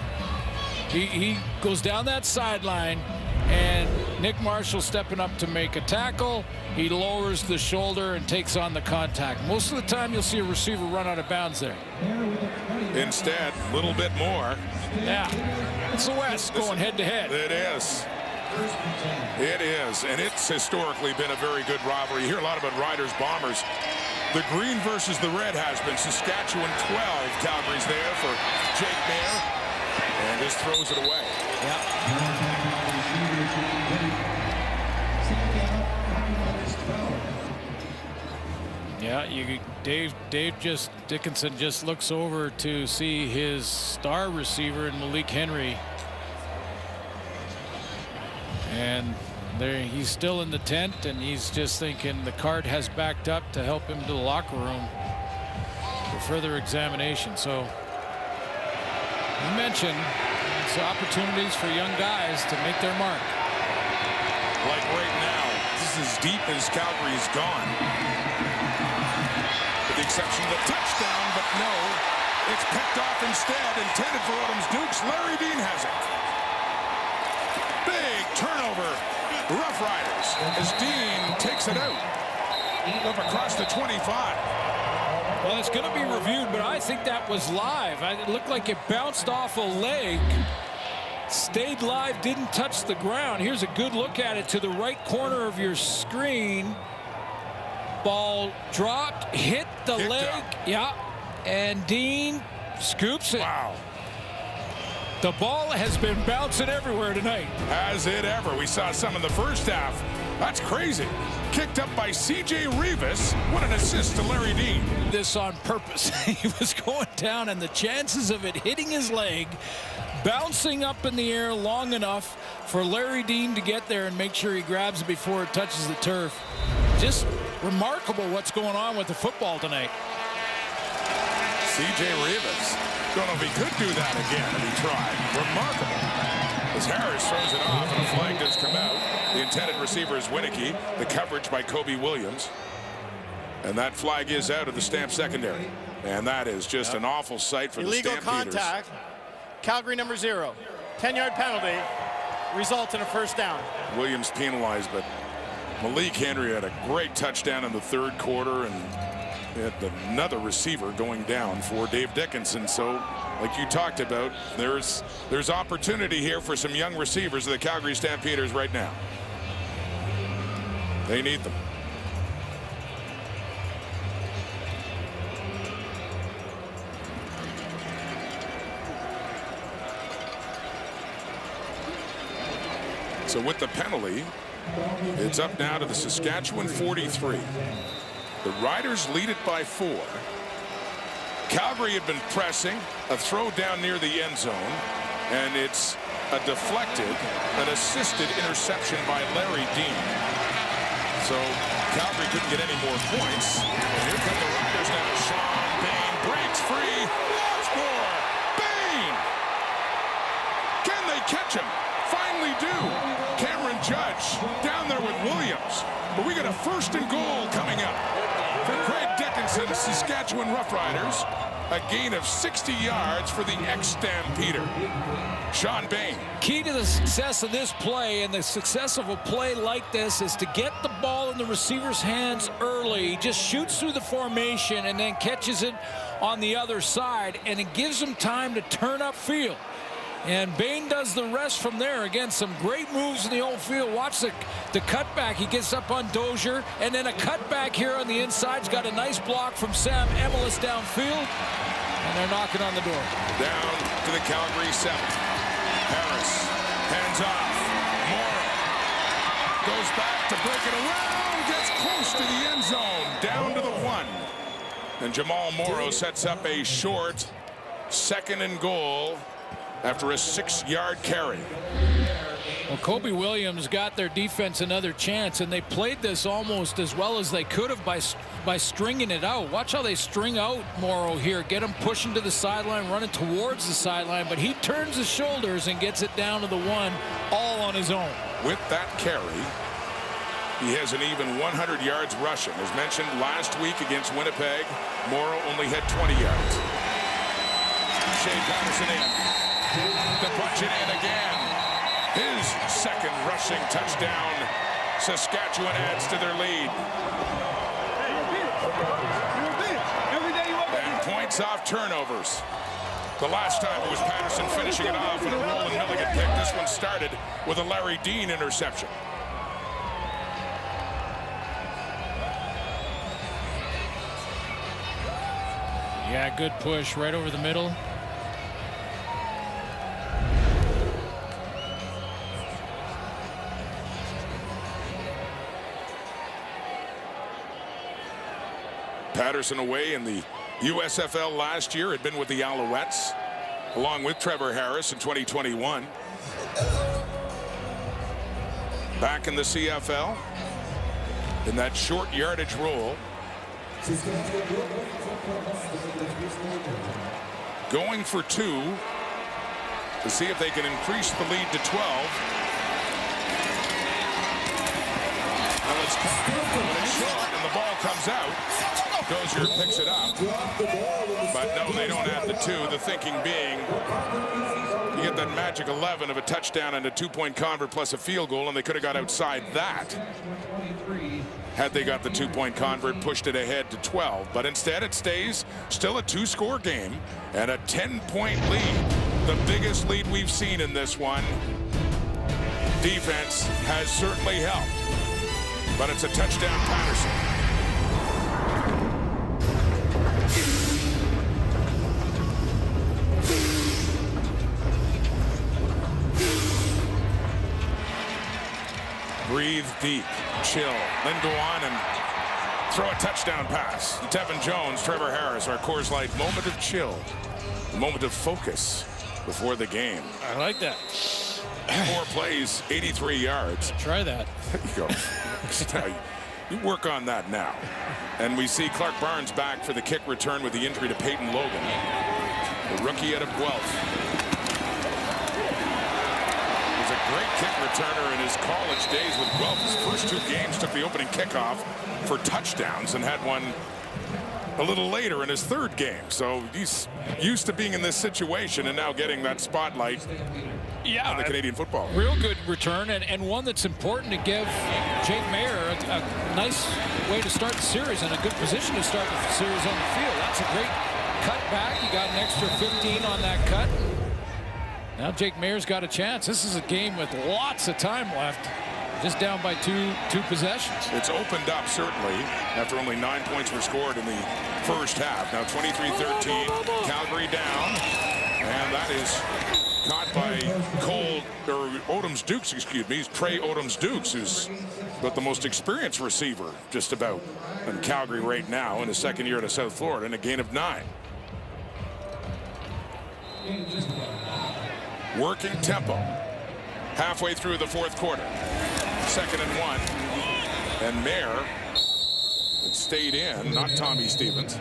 He goes down that sideline, and Nick Marshall stepping up to make a tackle. He lowers the shoulder and takes on the contact. Most of the time you'll see a receiver run out of bounds there. Instead, a little bit more. Yeah, it's the West going head to head. It is. It is, and it's historically been a very good rivalry. You hear a lot about Riders, Bombers. The green versus the red has been Saskatchewan 12. Calgary's there for Jake Mayer, and just throws it away. Yeah, Dave Dickinson just looks over to see his star receiver in Malik Henry, and there he's still in the tent, and he's just thinking the cart has backed up to help him to the locker room for further examination. So you mentioned it's opportunities for young guys to make their mark. Like right now, this is as deep as Calgary's gone. With the exception of the touchdown, but no, it's picked off instead, intended for Odom's Dukes. Larry Dean has it. Big turnover, Roughriders, as Dean takes it out. Up across the 25. Well, it's going to be reviewed, but I think that was live. It looked like it bounced off a leg, stayed live, didn't touch the ground. Here's a good look at it to the right corner of your screen. Ball dropped, hit the leg. Yeah, and Dean scoops it. Wow. The ball has been bouncing everywhere tonight. Has it ever? We saw some in the first half. That's crazy. Kicked up by C.J. Rivas. What an assist to Larry Dean. This on purpose. He was going down, and the chances of it hitting his leg, bouncing up in the air long enough for Larry Dean to get there and make sure he grabs it before it touches the turf. Just remarkable what's going on with the football tonight. C.J. Rivas. Don't know if he could do that again if he tried. Remarkable. As Harris throws it off and a flag does come out. The intended receiver is Winicky. The coverage by Kobe Williams. And that flag is out of the Stamp secondary. And that is just an awful sight for the Stampeders. Illegal contact. Calgary number 0. 10-yard penalty. Results in a first down. Williams penalized, but Malik Henry had a great touchdown in the third quarter, and had another receiver going down for Dave Dickinson. So, like you talked about, there's opportunity here for some young receivers of the Calgary Stampeders right now. They need them. So with the penalty, it's up now to the Saskatchewan 43. The Riders lead it by 4. Calgary had been pressing, a throw down near the end zone, and it's a deflected, an assisted interception by Larry Dean. So Calgary couldn't get any more points. And here come the Riders now. Sean Bain breaks free. Once more. Bain! Can they catch him? Finally do. Cameron Judge down there with Williams. But we got a first and goal coming up for Craig Dickinson, Saskatchewan Roughriders. A gain of 60 yards for the ex-Stampeder. Sean Bain. Key to the success of this play and the success of a play like this is to get the ball in the receiver's hands early. He just shoots through the formation and then catches it on the other side, and it gives him time to turn upfield. And Bain does the rest from there. Again, some great moves in the old field. Watch the cutback. He gets up on Dozier, and then a cutback here on the inside. He's got a nice block from Sam Emelis downfield, and they're knocking on the door. Down to the Calgary 7. Harris hands off. Morrow goes back to break it around. Gets close to the end zone. Down to the 1. And Jamal Morrow sets up a short 2nd and goal after a 6-yard carry. Well, Kobe Williams got their defense another chance, and they played this almost as well as they could have by stringing it out. Watch how they string out Morrow here, get him pushing to the sideline, running towards the sideline, but he turns his shoulders and gets it down to the one all on his own. With that carry, he has an even 100 yards rushing. As mentioned last week against Winnipeg, Morrow only had 20 yards. Shea Patterson in. To punch it in again. His second rushing touchdown. Saskatchewan adds to their lead. And points off turnovers. The last time it was Patterson finishing it off with a Roland Milligan pick. This one started with a Larry Dean interception. Yeah, good push right over the middle. Patterson away in the USFL last year, had been with the Alouettes, along with Trevor Harris in 2021. Back in the CFL, in that short yardage role. Going for 2 to see if they can increase the lead to 12. Now it's caught, but it's short, and the ball comes out. Dozier picks it up, but no, they don't add the 2. The thinking being, you get that magic 11 of a touchdown and a 2-point convert plus a field goal, and they could have got outside that had they got the 2-point convert, pushed it ahead to 12. But instead, it stays still a 2-score game and a 10-point lead. The biggest lead we've seen in this one. Defense has certainly helped, but it's a touchdown Patterson. Breathe deep, chill, then go on and throw a touchdown pass. Tevin Jones, Trevor Harris, our Coors Light moment of chill, a moment of focus before the game. I like that. 4 plays, 83 yards. Try that. There you go. You work on that now. And we see Clark Barnes back for the kick return with the injury to Peyton Logan, the rookie out of Guelph. Great kick returner in his college days with Guelph. His first 2 games took the opening kickoff for touchdowns and had one a little later in his 3rd game. So he's used to being in this situation and now getting that spotlight on the Canadian football. Real good return, and one that's important to give Jake Mayer a nice way to start the series and a good position to start the series on the field. That's a great cut back. He got an extra 15 on that cut. Now Jake Mayer's got a chance. This is a game with lots of time left. Just down by two possessions. It's opened up, certainly, after only 9 points were scored in the first half. Now 23-13, Calgary down. And that is caught by Odoms Dukes, excuse me. He's Trey Odoms Dukes, who's about the most experienced receiver, just about, in Calgary right now, in his 2nd year to South Florida, and a gain of 9. Working tempo halfway through the 4th quarter. 2nd and 1. And Mayer stayed in, not Tommy Stevens.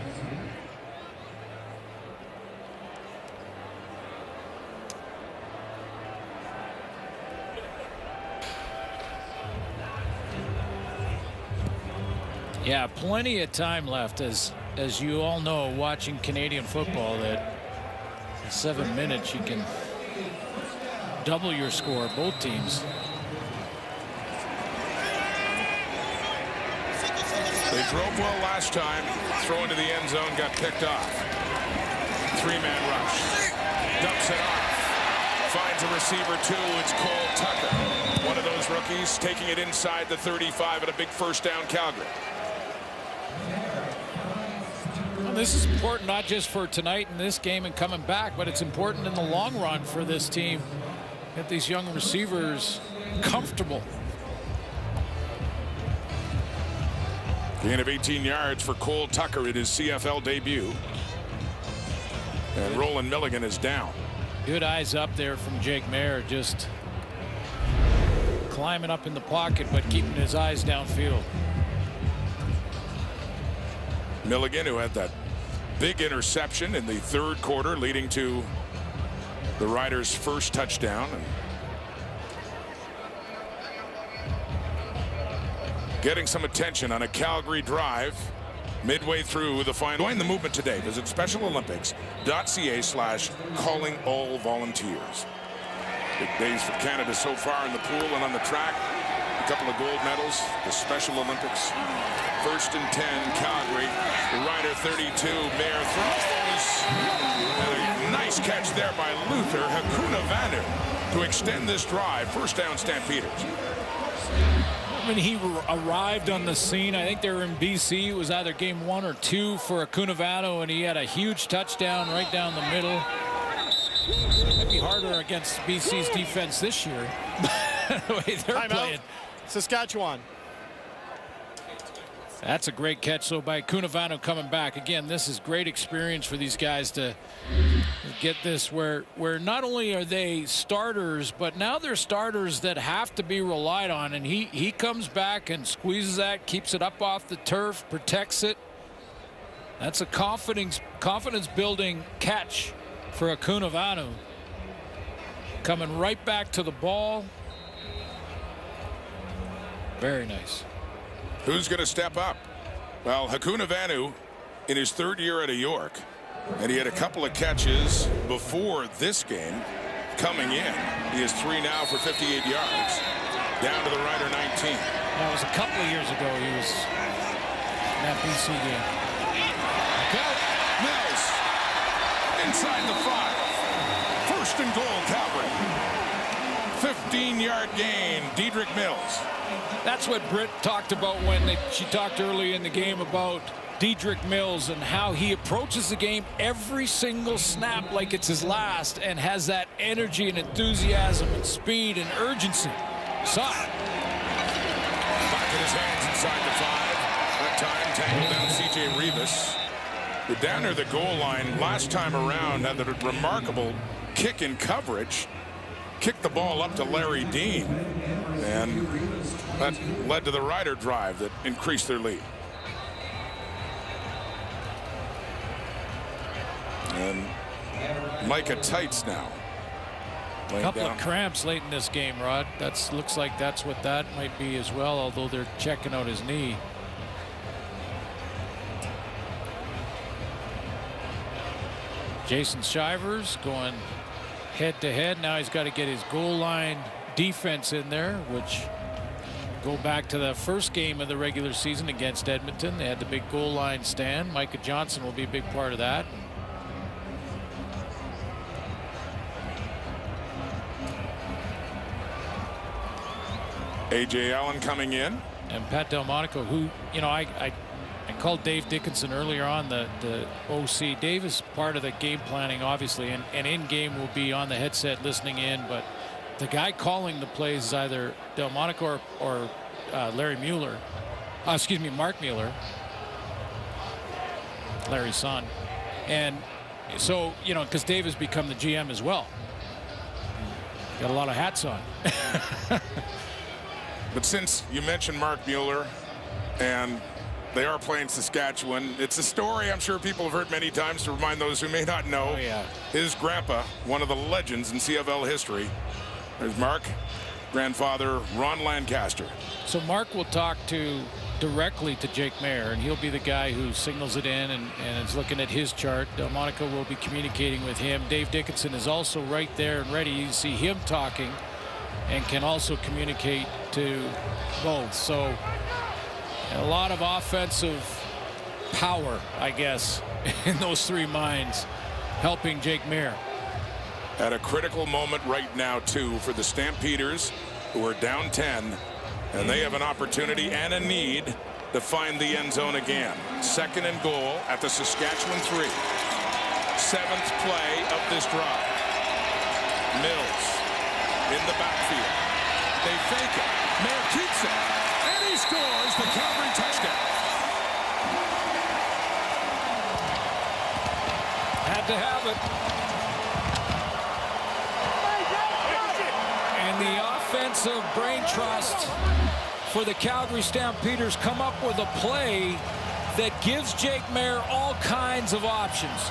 Yeah, plenty of time left, as you all know, watching Canadian football, that in 7 minutes you can double your score, both teams. They drove well last time, throw into the end zone, got picked off. 3-man rush, dumps it off, finds a receiver 2, it's Cole Tucker. One of those rookies taking it inside the 35 at a big first down, Calgary. This is important not just for tonight in this game and coming back, but it's important in the long run for this team. Get these young receivers comfortable. Gain of 18 yards for Cole Tucker at his CFL debut. And Roland Milligan is down. Good eyes up there from Jake Mayer, just climbing up in the pocket, but keeping his eyes downfield. Milligan, who had that big interception in the third quarter, leading to the Riders' first touchdown. And getting some attention on a Calgary drive midway through the final. Join the movement today. Visit specialolympics.ca/calling-all-volunteers. Big days for Canada so far in the pool and on the track. A couple of gold medals. The Special Olympics. 1st and 10, Calgary. The Rider 32, Mayer throws. And a nice catch there by Luther Hakunavanu to extend this drive. First down, Stampeders. When he arrived on the scene, I think they were in BC. It was either game 1 or 2 for Hakunavanu, and he had a huge touchdown right down the middle. Might be harder against BC's defense this year. The way they're playing. Saskatchewan. That's a great catch, so by Hakunavanu coming back. Again, this is great experience for these guys to get this where not only are they starters, but now they're starters that have to be relied on. And he comes back and squeezes that, keeps it up off the turf, protects it. That's a confidence building catch for Hakunavanu. Coming right back to the ball. Very nice. Who's going to step up? Well, Hakunavanu in his 3rd year at York, and he had a couple of catches before this game coming in. He has 3 now for 58 yards. Down to the Rider 19. That was a couple of years ago. He was in that BC game. Mills inside the 5. 1st and goal, Calgary. 15-yard gain, Dedrick Mills. That's what Britt talked about when she talked early in the game about Dedrick Mills and how he approaches the game every single snap like it's his last and has that energy and enthusiasm and speed and urgency. Saw it. Back in his hands inside the 5. That time tangled down C.J. Rivas. But down near the goal line last time around had the remarkable kick in coverage. Kicked the ball up to Larry Dean, and that led to the Rider drive that increased their lead. And Micah Tights now. A couple of cramps late in this game, Rod. Looks like that's what that might be as well, although they're checking out his knee. Jason Shivers going head-to-head. Now he's got to get his goal line defense in there, which go back to the first game of the regular season against Edmonton. They had the big goal line stand. Micah Johnson will be a big part of that. A.J. Allen coming in. And Pat Delmonico, who, you know, I called Dave Dickinson earlier on, the OC. Dave is part of the game planning, obviously, and in game will be on the headset listening in. But the guy calling the plays is either Delmonico or Larry Mueller. Excuse me, Mark Mueller, Larry's son. And so, you know, because Dave has become the GM as well. Got a lot of hats on. But since you mentioned Mark Mueller and they are playing Saskatchewan, it's a story I'm sure people have heard many times. To remind those who may not know, his grandpa, one of the legends in CFL history. There's Mark, grandfather Ron Lancaster. So Mark will talk directly to Jake Mayer, and he'll be the guy who signals it in and is looking at his chart. Delmonico will be communicating with him. Dave Dickinson is also right there and ready. You see him talking and can also communicate to both. So a lot of offensive power, I guess, in those three minds, helping Jake Mayer. At a critical moment right now, too, for the Stampeders, who are down 10, and they have an opportunity and a need to find the end zone again. 2nd and goal at the Saskatchewan 3. 7th play of this drive. Mills in the backfield. They fake it. Mayer keeps it. And he scores the Calgary touchdown. Had to have it. And the offensive brain trust for the Calgary Stampeders come up with a play that gives Jake Maier all kinds of options.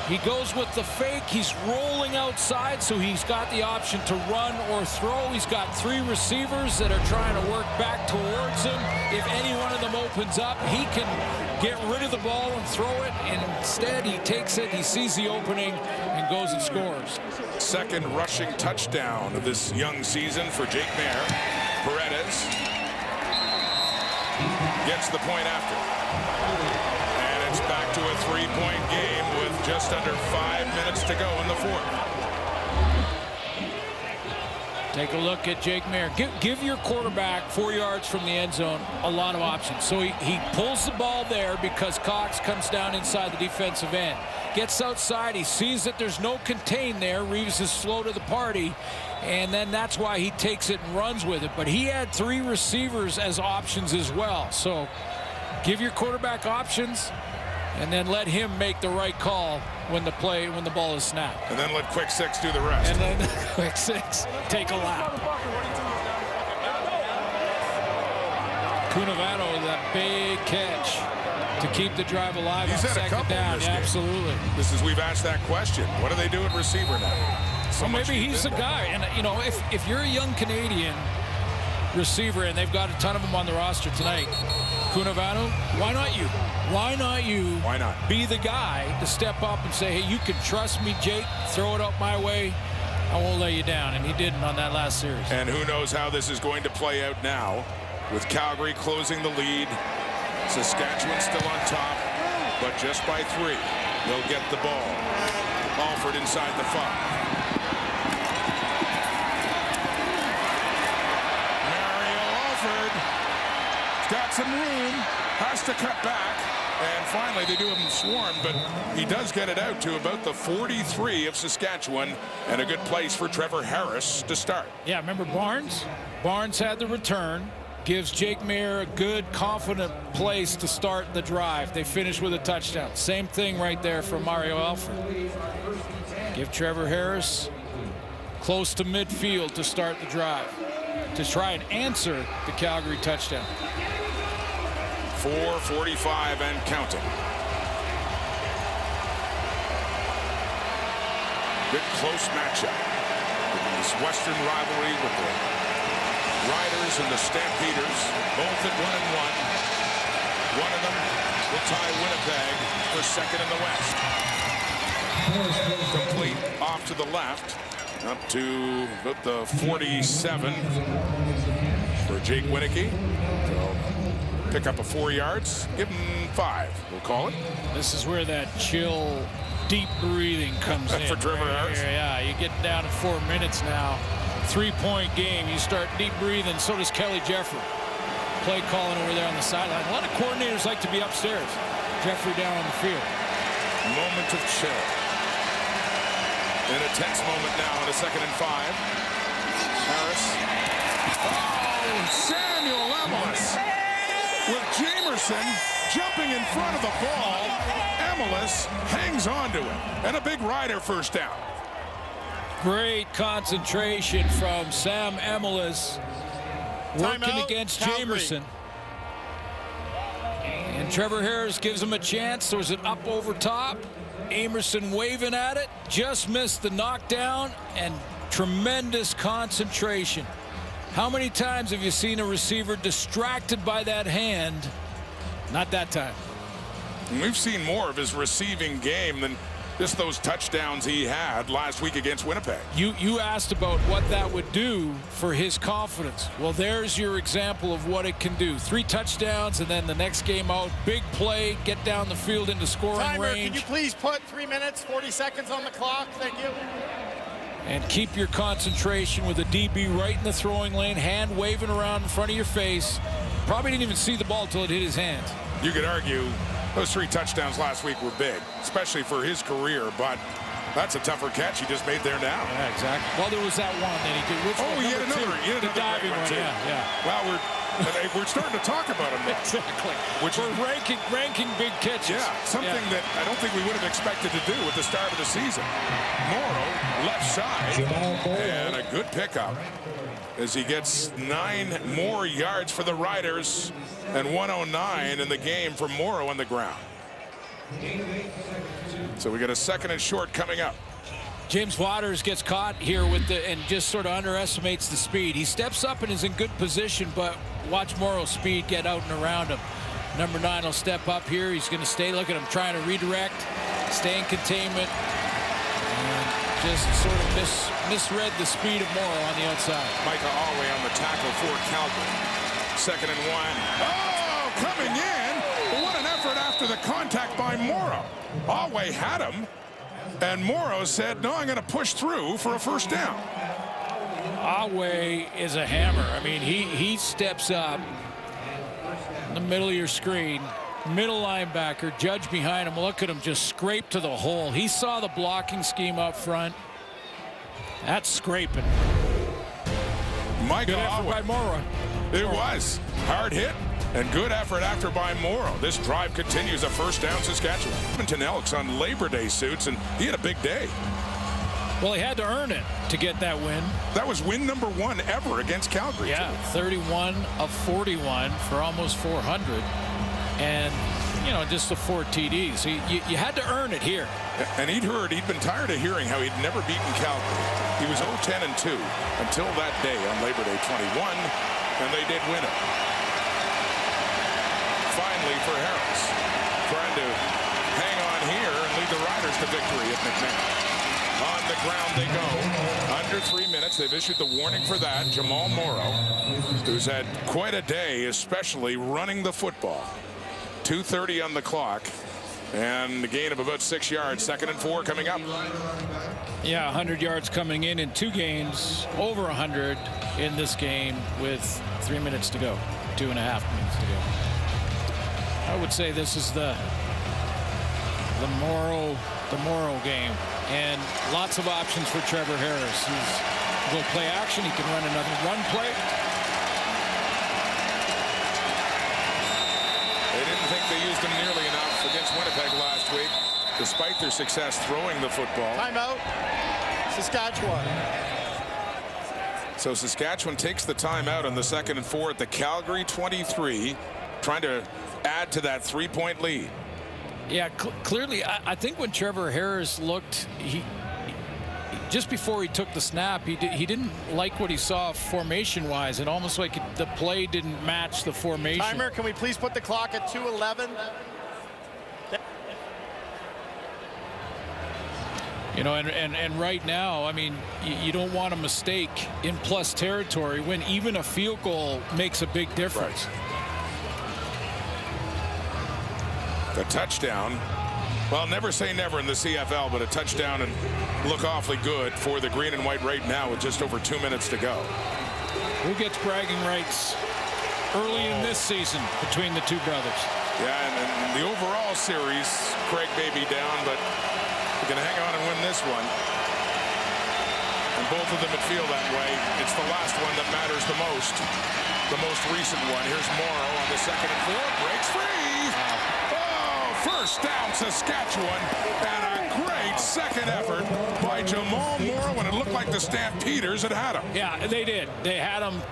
He goes with the fake. He's rolling outside, so he's got the option to run or throw. He's got 3 receivers that are trying to work back towards him. If any one of them opens up, he can get rid of the ball and throw it. And instead, he takes it, he sees the opening, and goes and scores. Second rushing touchdown of this young season for Jake Maier. Paredes gets the point after. And it's back to a 3-point game with just under 5 minutes to go in the 4th. Take a look at Jake Maier. Give your quarterback 4 yards from the end zone a lot of options. So he pulls the ball there because Cox comes down inside the defensive end. Gets outside. He sees that there's no contain there. Reeves is slow to the party. And then that's why he takes it and runs with it. But he had 3 receivers as options as well. So give your quarterback options and then let him make the right call when the ball is snapped. And then let Quick Six do the rest. And then Quick Six take a lap. Cunavano with that big catch to keep the drive alive. He's had a couple down. This Yeah, game. absolutely. We've asked that question. What do they do at receiver now? So maybe he's the guy. And you know, if you're a young Canadian receiver and they've got a ton of them on the roster tonight, Cunavano, why not you? Why not you? Why not be the guy to step up and say, hey, you can trust me, Jake, throw it up my way, I won't let you down. And he didn't on that last series. And who knows how this is going to play out now with Calgary closing the lead. Saskatchewan still on top, but just by 3. They'll get the ball. Alford inside the 5. Got some room, has to cut back, and finally they do him swarm, but he does get it out to about the 43 of Saskatchewan, and a good place for Trevor Harris to start. Yeah, remember Barnes? Barnes had the return, gives Jake Maier a good, confident place to start the drive. They finish with a touchdown. Same thing right there for Mario Alford. Give Trevor Harris close to midfield to start the drive, to try and answer the Calgary touchdown. 4:45 and counting. Good close matchup. This Western rivalry with the Riders and the Stampeders, both at 1-1. One of them will tie Winnipeg for second in the West. Complete off to the left, up to about the 47 for Jake Winnipeg. So pick up a 4 yards, give him 5, we'll call it. This is where that chill, deep breathing comes in. For Trevor Harris. Yeah, you get down to 4 minutes now. 3-point game, you start deep breathing. So does Kelly Jeffrey. Play calling over there on the sideline. A lot of coordinators like to be upstairs. Jeffrey down on the field. Moment of chill. In a tense moment now on a 2nd and 5. Harris. Oh, Samuel Emilus. With Jamerson jumping in front of the ball, Emilus hangs on to it. And a big Rider first down. Great concentration from Sam Emilus, working against Jamerson. And Trevor Harris gives him a chance. There's an up over top. Amerson waving at it. Just missed the knockdown, and tremendous concentration. How many times have you seen a receiver distracted by that hand? Not that time. We've seen more of his receiving game than just those touchdowns he had last week against Winnipeg. You asked about what that would do for his confidence. Well, there's your example of what it can do. 3 touchdowns, and then the next game out, big play, get down the field into scoring range. Can you please put 3 minutes, 40 seconds on the clock? Thank you. And keep your concentration with a DB right in the throwing lane, hand waving around in front of your face. Probably didn't even see the ball till it hit his hands. You could argue those 3 touchdowns last week were big, especially for his career, but that's a tougher catch he just made there now. Yeah, exactly. Well, there was that one that he did. He had another the diving one one, too. Yeah. Well, And we're starting to talk about him now. Exactly. Which we're is ranking big catches. Yeah, something that I don't think we would have expected to do at the start of the season. Morrow, left side, and a good pickup as he gets 9 more yards for the Riders and 109 in the game for Morrow on the ground. So we got a 2nd and short coming up. James Waters gets caught here with and just sort of underestimates the speed. He steps up and is in good position, but watch Morrow's speed get out and around him. Number 9 will step up here. He's going to stay. Look at him trying to redirect, stay in containment, and just sort of misread the speed of Morrow on the outside. Micah Alway on the tackle for Calgary. 2nd and 1. Oh, coming in. What an effort after the contact by Morrow. Alway had him. And Morrow said, no, I'm going to push through for a first down. Alway is a hammer. I mean, he steps up in the middle of your screen, middle linebacker, Judge behind him. Look at him just scrape to the hole. He saw the blocking scheme up front. That's scraping. Good effort by Morrow. It was. Hard hit. And good effort after by Morrow. This drive continues, a first down Saskatchewan. Edmonton Elks on Labor Day suits, and he had a big day. Well, he had to earn it to get that win. That was win number 1 ever against Calgary. Yeah, 31 of 41 for almost 400. And, you know, just the 4 TDs. So you had to earn it here. And he'd been tired of hearing how he'd never beaten Calgary. He was 0-10-2 until that day on Labor Day 21, and they did win it. Finally for Harris, trying to hang on here and lead the Riders to victory at McMahon. On the ground they go. Under 3 minutes. They've issued the warning for that. Jamal Morrow, who's had quite a day, especially running the football. 2:30 on the clock. And a gain of about 6 yards. 2nd and 4 coming up. Yeah, 100 yards coming in 2 games. Over 100 in this game with 3 minutes to go. 2.5 minutes to go. I would say this is the Morrow game, and lots of options for Trevor Harris. He's going to play action. He can run another run play. They didn't think they used him nearly enough against Winnipeg last week, despite their success throwing the football. Timeout, Saskatchewan. So Saskatchewan takes the timeout on the 2nd and 4 at the Calgary 23, trying to add to that 3-point lead. Yeah, clearly, I think when Trevor Harris looked, he just before he took the snap, he didn't like what he saw formation-wise, and almost like the play didn't match the formation. Timer, can we please put the clock at 2:11? You know, and right now, I mean, you don't want a mistake in plus territory when even a field goal makes a big difference. Right. A touchdown. Well, never say never in the CFL, but a touchdown and look awfully good for the green and white right now with just over 2 minutes to go. Who gets bragging rights early in this season between the two brothers? Yeah, and the overall series, Craig may be down, but we're going to hang on and win this one. And both of them would feel that way. It's the last one that matters the most recent one. Here's Morrow on the 2nd and 4, breaks free. First down, Saskatchewan, and a great second effort by Jamal Morrow when it looked like the Stampeders had him. Yeah, they did. They had him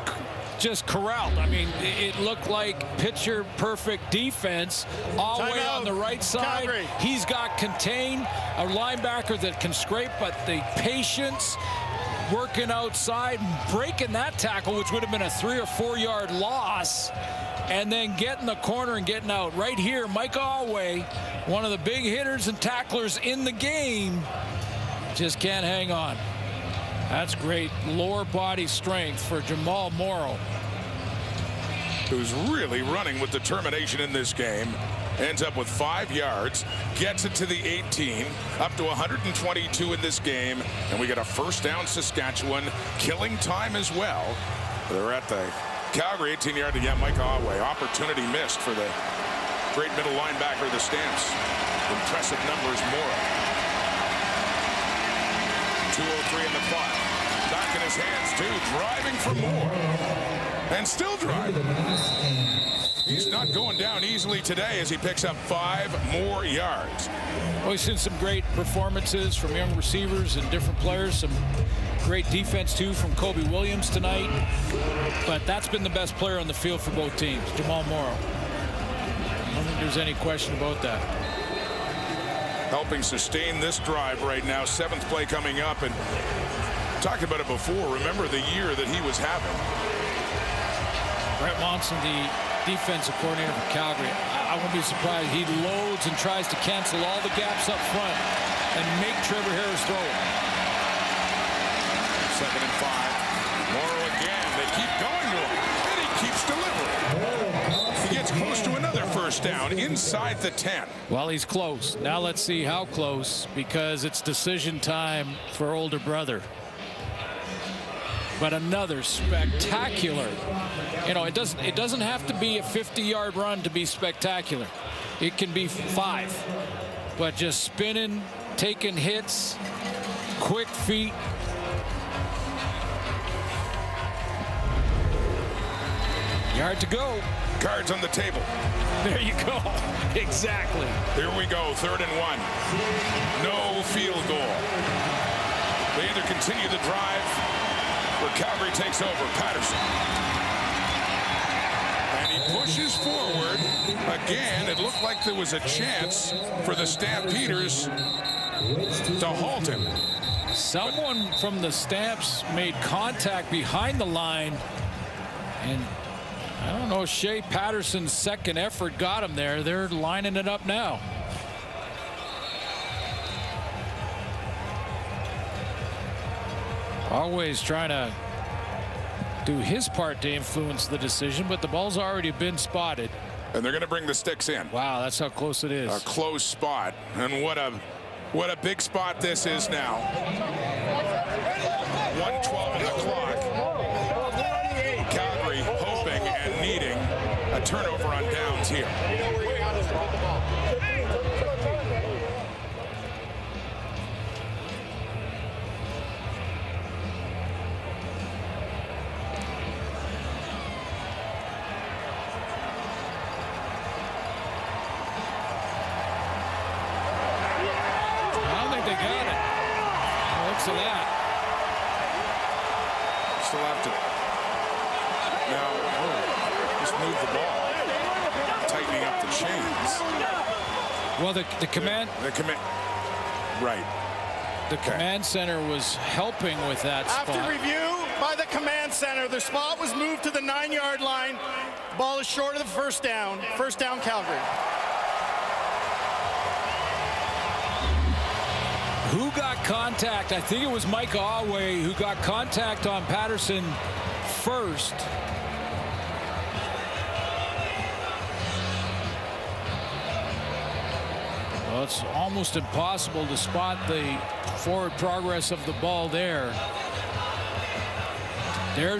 just corralled. I mean, it looked like picture-perfect defense all the way on the right side. Calgary. He's got contained, a linebacker that can scrape, but the patience, working outside, breaking that tackle, which would have been a 3 or 4 yard loss, and then getting the corner and getting out. Right here, Mike Alway, one of the big hitters and tacklers in the game, just can't hang on. That's great lower body strength for Jamal Morrow, who's really running with determination in this game. Ends up with 5 yards, gets it to the 18, up to 122 in this game, and we get a first down Saskatchewan, killing time as well. They're at the Calgary 18-yard to get Mike Alway. Opportunity missed for the great middle linebacker of the Stamps. Impressive numbers, Morrow. 2:03 in the clock. Back in his hands, too, driving for more. And still driving. He's not going down easily today as he picks up 5 more yards. Well, we've seen some great performances from young receivers and different players. Some great defense, too, from Kobe Williams tonight. But that's been the best player on the field for both teams, Jamal Morrow. I don't think there's any question about that. Helping sustain this drive right now. 7th play coming up. And talked about it before. Remember the year that he was having. Brett Monson, the defensive coordinator for Calgary, I won't be surprised. He loads and tries to cancel all the gaps up front and make Trevor Harris throw it. 2nd and 5. Morrow again. They keep going to him. And he keeps delivering. He gets close to another first down inside the 10. Well, he's close. Now let's see how close, because it's decision time for older brother. But another spectacular. You know, it doesn't have to be a 50-yard run to be spectacular. It can be 5. But just spinning, taking hits, quick feet. Yard to go. Cards on the table. There you go. Exactly. Here we go. 3rd and 1. No field goal. They either continue the drive or Calgary takes over. Patterson. And he pushes forward. Again, it looked like there was a chance for the Stampeders to halt him. Someone from the Stamps made contact behind the line, and I don't know, Shea Patterson's second effort got him there. They're lining it up now. Always trying to do his part to influence the decision, but the ball's already been spotted. And they're going to bring the sticks in. Wow, that's how close it is. A close spot. And what a big spot this is now. 1:12 on the clock. Calgary hoping and needing a turnover on downs here. To that. Still have to now just move the ball, tightening up the chains. Well, the command right. The command center was helping with that spot. After review by the command center, the spot was moved to the 9-yard line. Ball is short of the first down. First down, Calgary. Who got contact? I think it was Mike Awe who got contact on Patterson first. Well, it's almost impossible to spot the forward progress of the ball there. There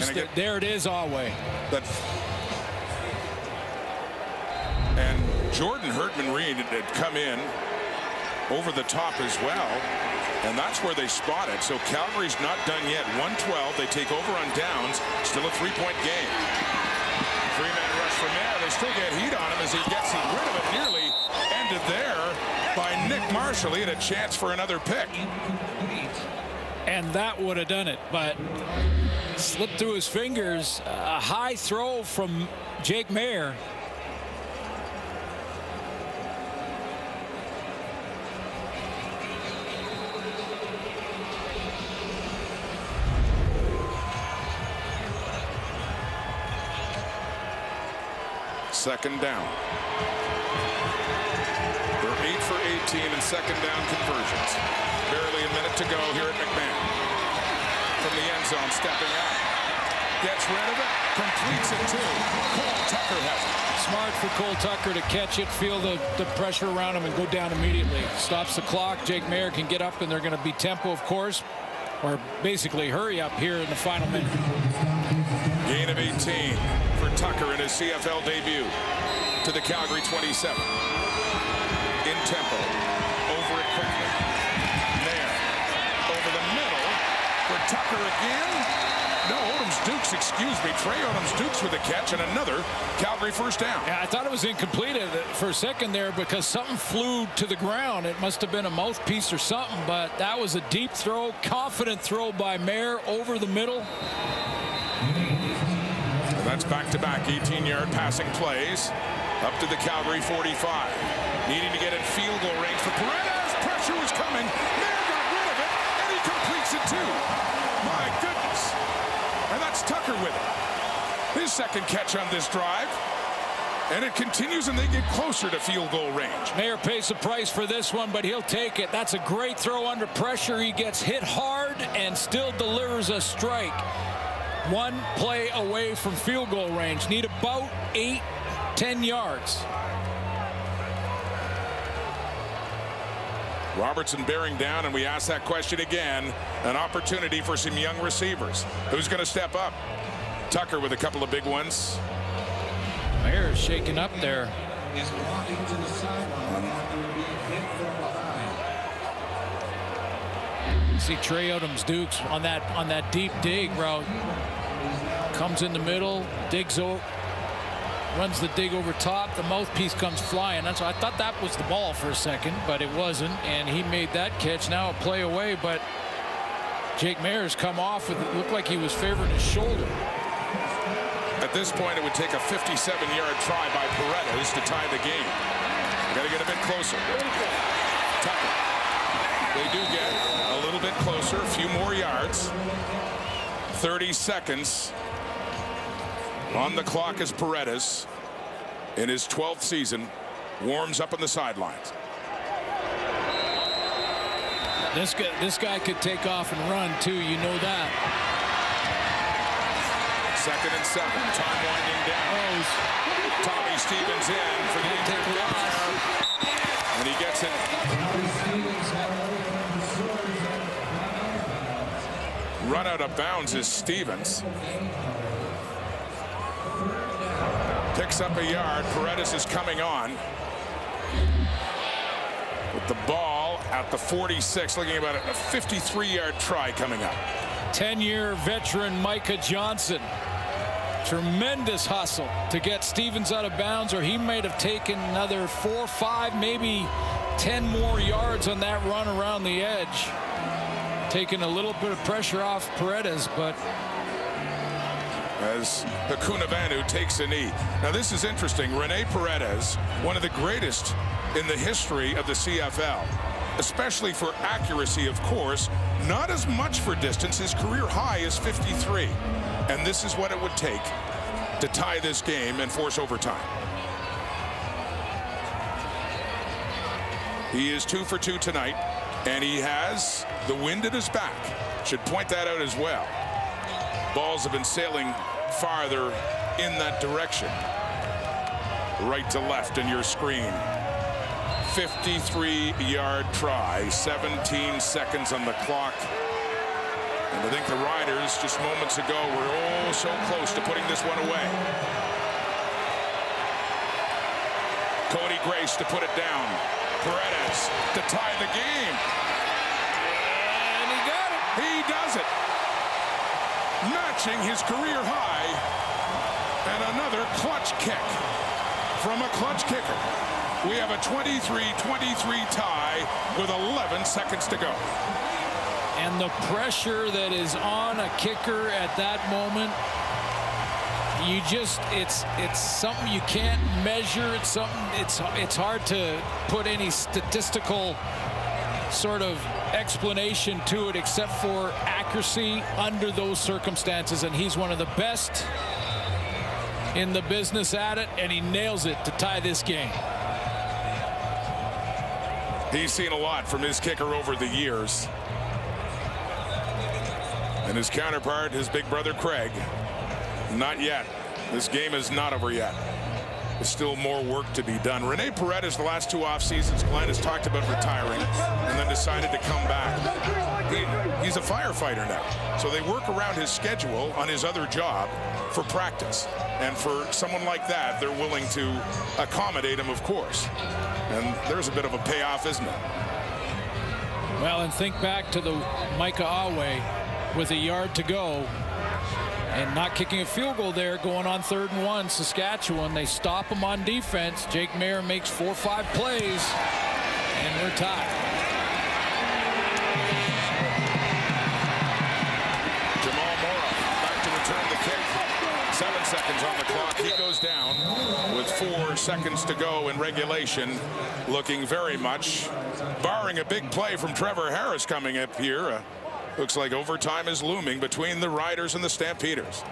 it is, Awe. And Jordan Herdman-Reed had come in over the top as well, and that's where they spot it. So Calgary's not done yet. 1:12. They take over on downs. Still a 3-point game. 3-man rush from there. They still get heat on him as he gets rid of it. Nearly ended there by Nick Marshall. He had a chance for another pick. And that would have done it, but slipped through his fingers. A high throw from Jake Mayer. Second down. They're 8 for 18 in second down conversions. Barely a minute to go here at McMahon. From the end zone, stepping out. Gets rid of it, completes it too. Cole Tucker has it. Smart for Cole Tucker to catch it, feel the pressure around him, and go down immediately. Stops the clock. Jake Mayer can get up, and they're going to be tempo, of course, or basically hurry up here in the final minute. Gain of 18 for Tucker in his CFL debut to the Calgary 27. In tempo, over it quickly. There, over the middle for Tucker again. No, Odoms-Dukes, excuse me. Trey Odoms-Dukes with a catch and another Calgary first down. Yeah, I thought it was incomplete for a second there because something flew to the ground. It must have been a mouthpiece or something, but that was a deep throw, confident throw by Mayer over the middle. That's back-to-back 18-yard passing plays up to the Calgary 45. Needing to get in field goal range for Paredes. Pressure was coming. Mayer got rid of it, and he completes it too. My goodness. And that's Tucker with it. His second catch on this drive. And it continues, and they get closer to field goal range. Mayer pays the price for this one, but he'll take it. That's a great throw under pressure. He gets hit hard and still delivers a strike. One play away from field goal range. Need about 8-10 yards. Robertson bearing down, and we ask that question again. An opportunity for some young receivers. Who's going to step up? Tucker with a couple of big ones. Mayer is shaking up there. See Trey Odoms-Dukes on that deep dig route. Comes in the middle, digs over, runs the dig over top. The mouthpiece comes flying. That's, I thought that was the ball for a second, but it wasn't, and he made that catch. Now a play away, but Jake Mayer's come off with it. Looked like he was favoring his shoulder. At this point, it would take a 57-yard try by Paredes to tie the game. Got to get a bit closer. Tucker. They do get a little bit closer, a few more yards. 30 seconds on the clock as Paredes, in his 12th season, warms up on the sidelines. This guy could take off and run too, you know that. 2nd and 7. Time winding down. Tommy Stevens in for the interception, and he gets it. Run out of bounds is Stevens. Picks up a yard. Paredes is coming on with the ball at the 46, looking about a 53-yard try coming up. 10-year veteran Micah Johnson. Tremendous hustle to get Stevens out of bounds, or he might have taken another 4, 5, maybe 10 more yards on that run around the edge. Taking a little bit of pressure off Paredes, but as Hakunavanu takes a knee. Now this is interesting. Rene Paredes, one of the greatest in the history of the CFL, especially for accuracy, of course, not as much for distance. His career high is 53. And this is what it would take to tie this game and force overtime. He is 2 for 2 tonight, and he has the wind at his back. Should point that out as well. Balls have been sailing farther in that direction. Right to left in your screen. 53-yard try, 17 seconds on the clock. And I think the Riders just moments ago were oh so close to putting this one away. Cody Grace to put it down. Paredes to tie the game. And he got it. He does it. Matching his career high. And another clutch kick from a clutch kicker. We have a 23-23 tie with 11 seconds to go. And the pressure that is on a kicker at that moment, you just, it's something you can't measure. It's something, it's hard to put any statistical sort of explanation to it except for accuracy under those circumstances. And he's one of the best in the business at it, and he nails it to tie this game. He's seen a lot from his kicker over the years. And his counterpart, his big brother Craig, not yet. This game is not over yet. There's still more work to be done. Rene Paredes, the last 2 off seasons, Glenn has talked about retiring and then decided to come back. He's a firefighter now. So they work around his schedule on his other job for practice. And for someone like that, they're willing to accommodate him, of course. And there's a bit of a payoff, isn't it? Well, and think back to the Micah Awe with a yard to go. And not kicking a field goal there, going on 3rd and 1. Saskatchewan, they stop him on defense. Jake Mayer makes 4 or 5 plays, and we're tied. Jamal Mora back to return the kick. 7 seconds on the clock. He goes down with 4 seconds to go in regulation. Looking very much, barring a big play from Trevor Harris coming up here. Looks like overtime is looming between the Riders and the Stampeders.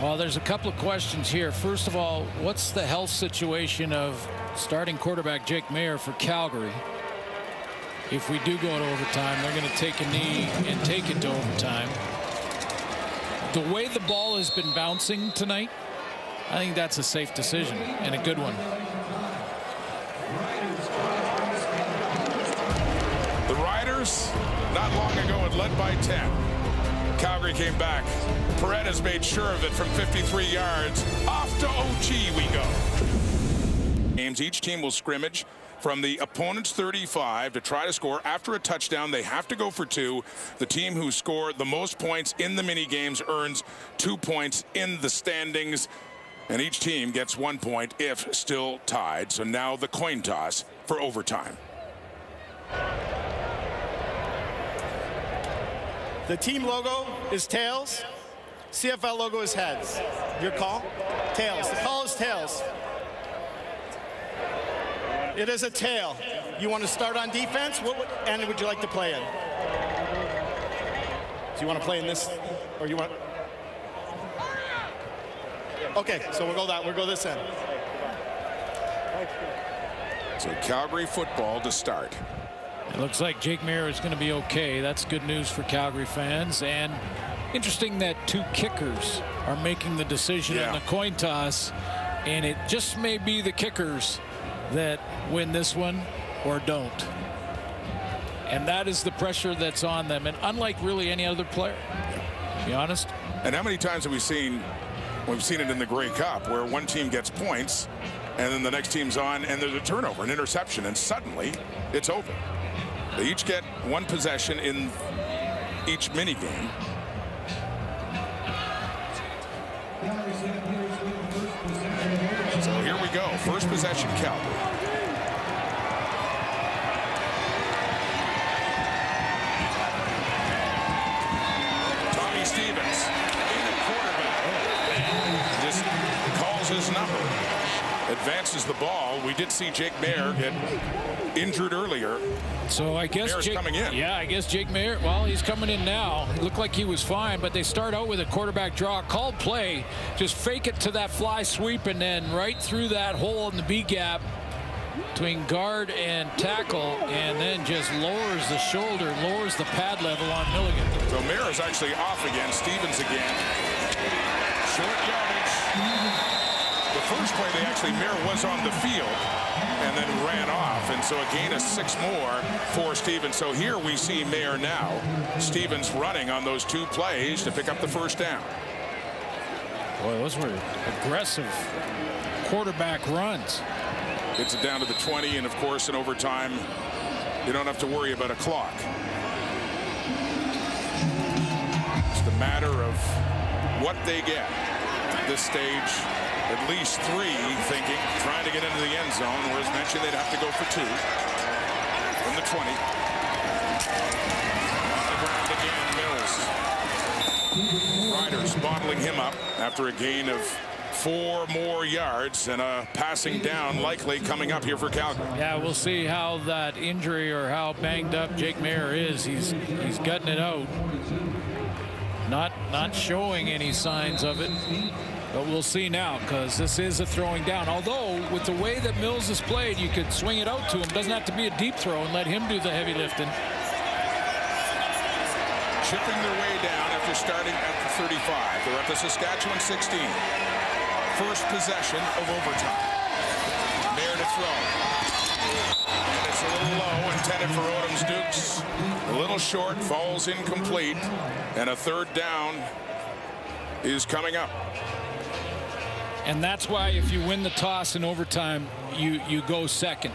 Well, there's a couple of questions here. First of all, what's the health situation of starting quarterback Jake Mayer for Calgary? If we do go to overtime, they're going to take a knee and take it to overtime. The way the ball has been bouncing tonight, I think that's a safe decision and a good one. The Riders, not long ago, had led by 10. Calgary came back. Paredes made sure of it from 53 yards. Off to OT we go. Games, each team will scrimmage from the opponent's 35 to try to score. After a touchdown, they have to go for 2. The team who scored the most points in the mini games earns 2 points in the standings, and each team gets 1 point if still tied. So now the coin toss for overtime. The team logo is tails. CFL logo is heads. Your call? Tails. The call is tails. It is a tail. You want to start on defense? What end would you like to play in? Do you want to play in this, or you want? Okay, so we'll go this end. So Calgary football to start. It looks like Jake Mayer is going to be okay. That's good news for Calgary fans. And interesting that 2 kickers are making the decision on the coin toss, and it just may be the kickers that win this one or don't. And that is the pressure that's on them, and unlike really any other player, to be honest. And how many times have we seen, we've seen it in the Grey Cup, where one team gets points and then the next team's on and there's a turnover, an interception, and suddenly it's over. They each get 1 possession in each mini game. So here we go. First possession, Calgary. Tommy Stevens in at quarterback. Just calls his number. Advances the ball. We did see Jake Mayer get injured earlier. So I guess Mayer's coming in. Yeah, I guess Jake Mayer, well, he's coming in now. It looked like he was fine, but they start out with a quarterback draw. Called play, just fake it to that fly sweep, and then right through that hole in the B gap between guard and tackle, and then just lowers the shoulder, lowers the pad level on Milligan. So Mayer's actually off again. Stevens again. Short yardage. The first play, Mayer was on the field and then ran off, and so a gain of 6 more for Stevens. So here we see Mayer now. Stevens running on those 2 plays to pick up the first down. Boy, those were aggressive quarterback runs. Gets it down to the 20, and of course in overtime you don't have to worry about a clock. It's the matter of what they get at this stage. At least 3 thinking, trying to get into the end zone, whereas mentioned they'd have to go for 2 from the 20. On the ground again, Mills. Riders bottling him up after a gain of 4 more yards, and a passing down likely coming up here for Calgary. Yeah, we'll see how that injury or how banged up Jake Mayer is. He's gutting it out. Not showing any signs of it. But we'll see now, because this is a throwing down. Although, with the way that Mills has played, you could swing it out to him. Doesn't have to be a deep throw, and let him do the heavy lifting. Chipping their way down after starting at the 35. They're at the Saskatchewan 16. First possession of overtime. Mayer to throw. And it's a little low, intended for Odom's Dukes. A little short, falls incomplete, and a 3rd down is coming up. And that's why if you win the toss in overtime, you go second.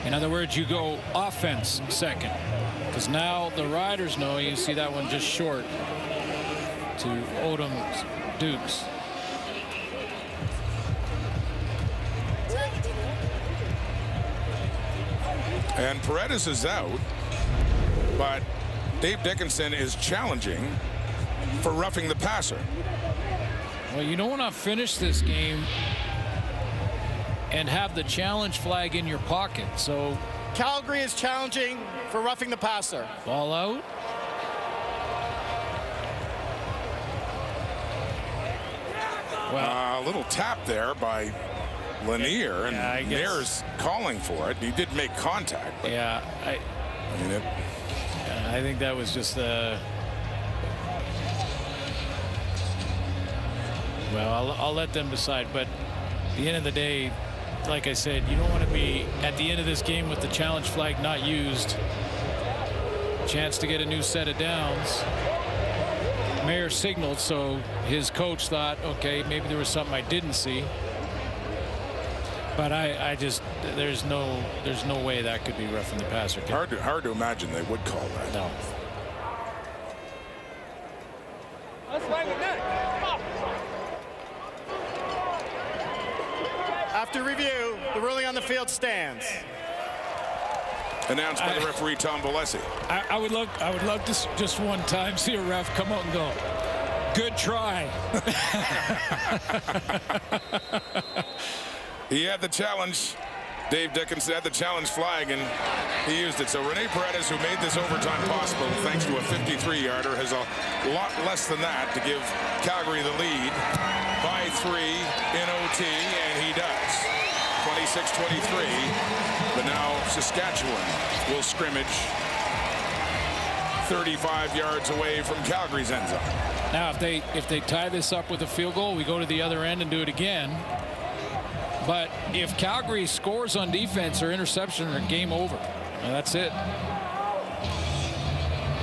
In other words, you go offense second. Because now the Riders know, you see that one just short to Odom's Dukes. And Paredes is out, but Dave Dickinson is challenging for roughing the passer. Well, you don't want to finish this game and have the challenge flag in your pocket. So Calgary is challenging for roughing the passer. Ball out. Well, a little tap there by Lanier, and Nair's calling for it. He did make contact. But, yeah, I mean, I think that was just well, I'll let them decide. But at the end of the day, like I said, you don't want to be at the end of this game with the challenge flag not used. Chance to get a new set of downs. Mayer signaled, so his coach thought, okay, maybe there was something I didn't see. But I just, there's no way that could be roughing the passer. Hard to imagine they would call that. No. After review, the ruling on the field stands. Announced by the referee Tom Bolesi. I would love to just one time see a ref come out and go, good try. He had the challenge. Dave Dickinson had the challenge flag, and he used it. So Rene Paredes, who made this overtime possible thanks to a 53-yarder, has a lot less than that to give Calgary the lead by 3 in OT, and he does. 26-23. But now Saskatchewan will scrimmage 35 yards away from Calgary's end zone. Now, if they tie this up with a field goal, we go to the other end and do it again. But if Calgary scores on defense or interception, or game over. And that's it.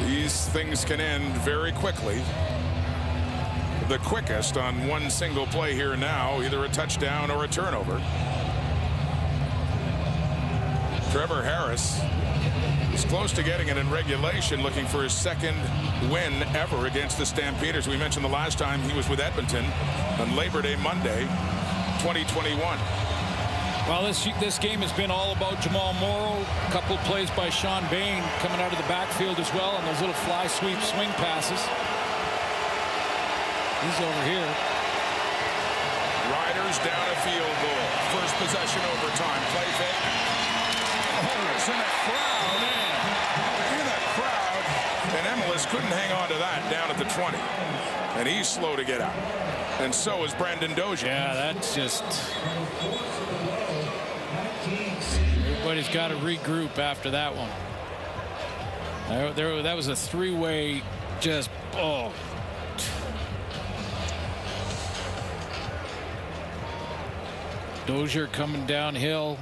These things can end very quickly. The quickest on one single play here now, either a touchdown or a turnover. Trevor Harris is close to getting it in regulation, looking for his second win ever against the Stampeders. We mentioned the last time he was with Edmonton on Labor Day Monday, 2021. Well, this game has been all about Jamal Morrow. A couple of plays by Sean Bain coming out of the backfield as well, and those little fly sweep swing passes. He's over here. Riders down a field goal. First possession overtime. Play fake. Oh, it's in a crowd. Man. Look at that crowd. And Emilus couldn't hang on to that down at the 20. And he's slow to get out. And so is Brandon Dozier. Yeah, that's just... Everybody's got to regroup after that one. That was a three-way just... Oh. Dozier coming downhill,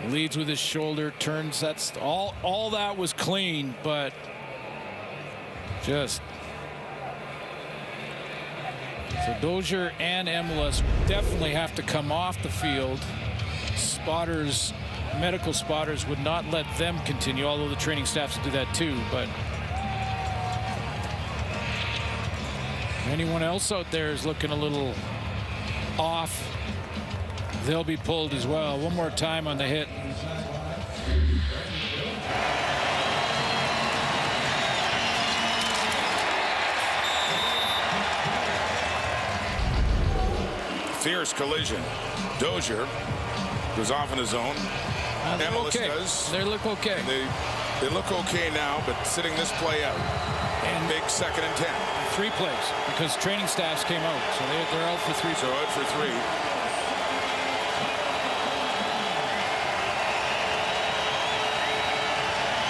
leads with his shoulder, turns. That's all that was clean, but just so Dozier and Emilus definitely have to come off the field. Spotters, medical spotters would not let them continue, although the training staffs would do that too. But anyone else out there is looking a little off, they'll be pulled as well. One more time on the hit. Fierce collision. Dozier goes off in his zone. Emilus okay. does. They look okay. They look okay now, but sitting this play out. And big 2nd and 10. 3 plays because training staffs came out, so they're out for 3. So out for 3.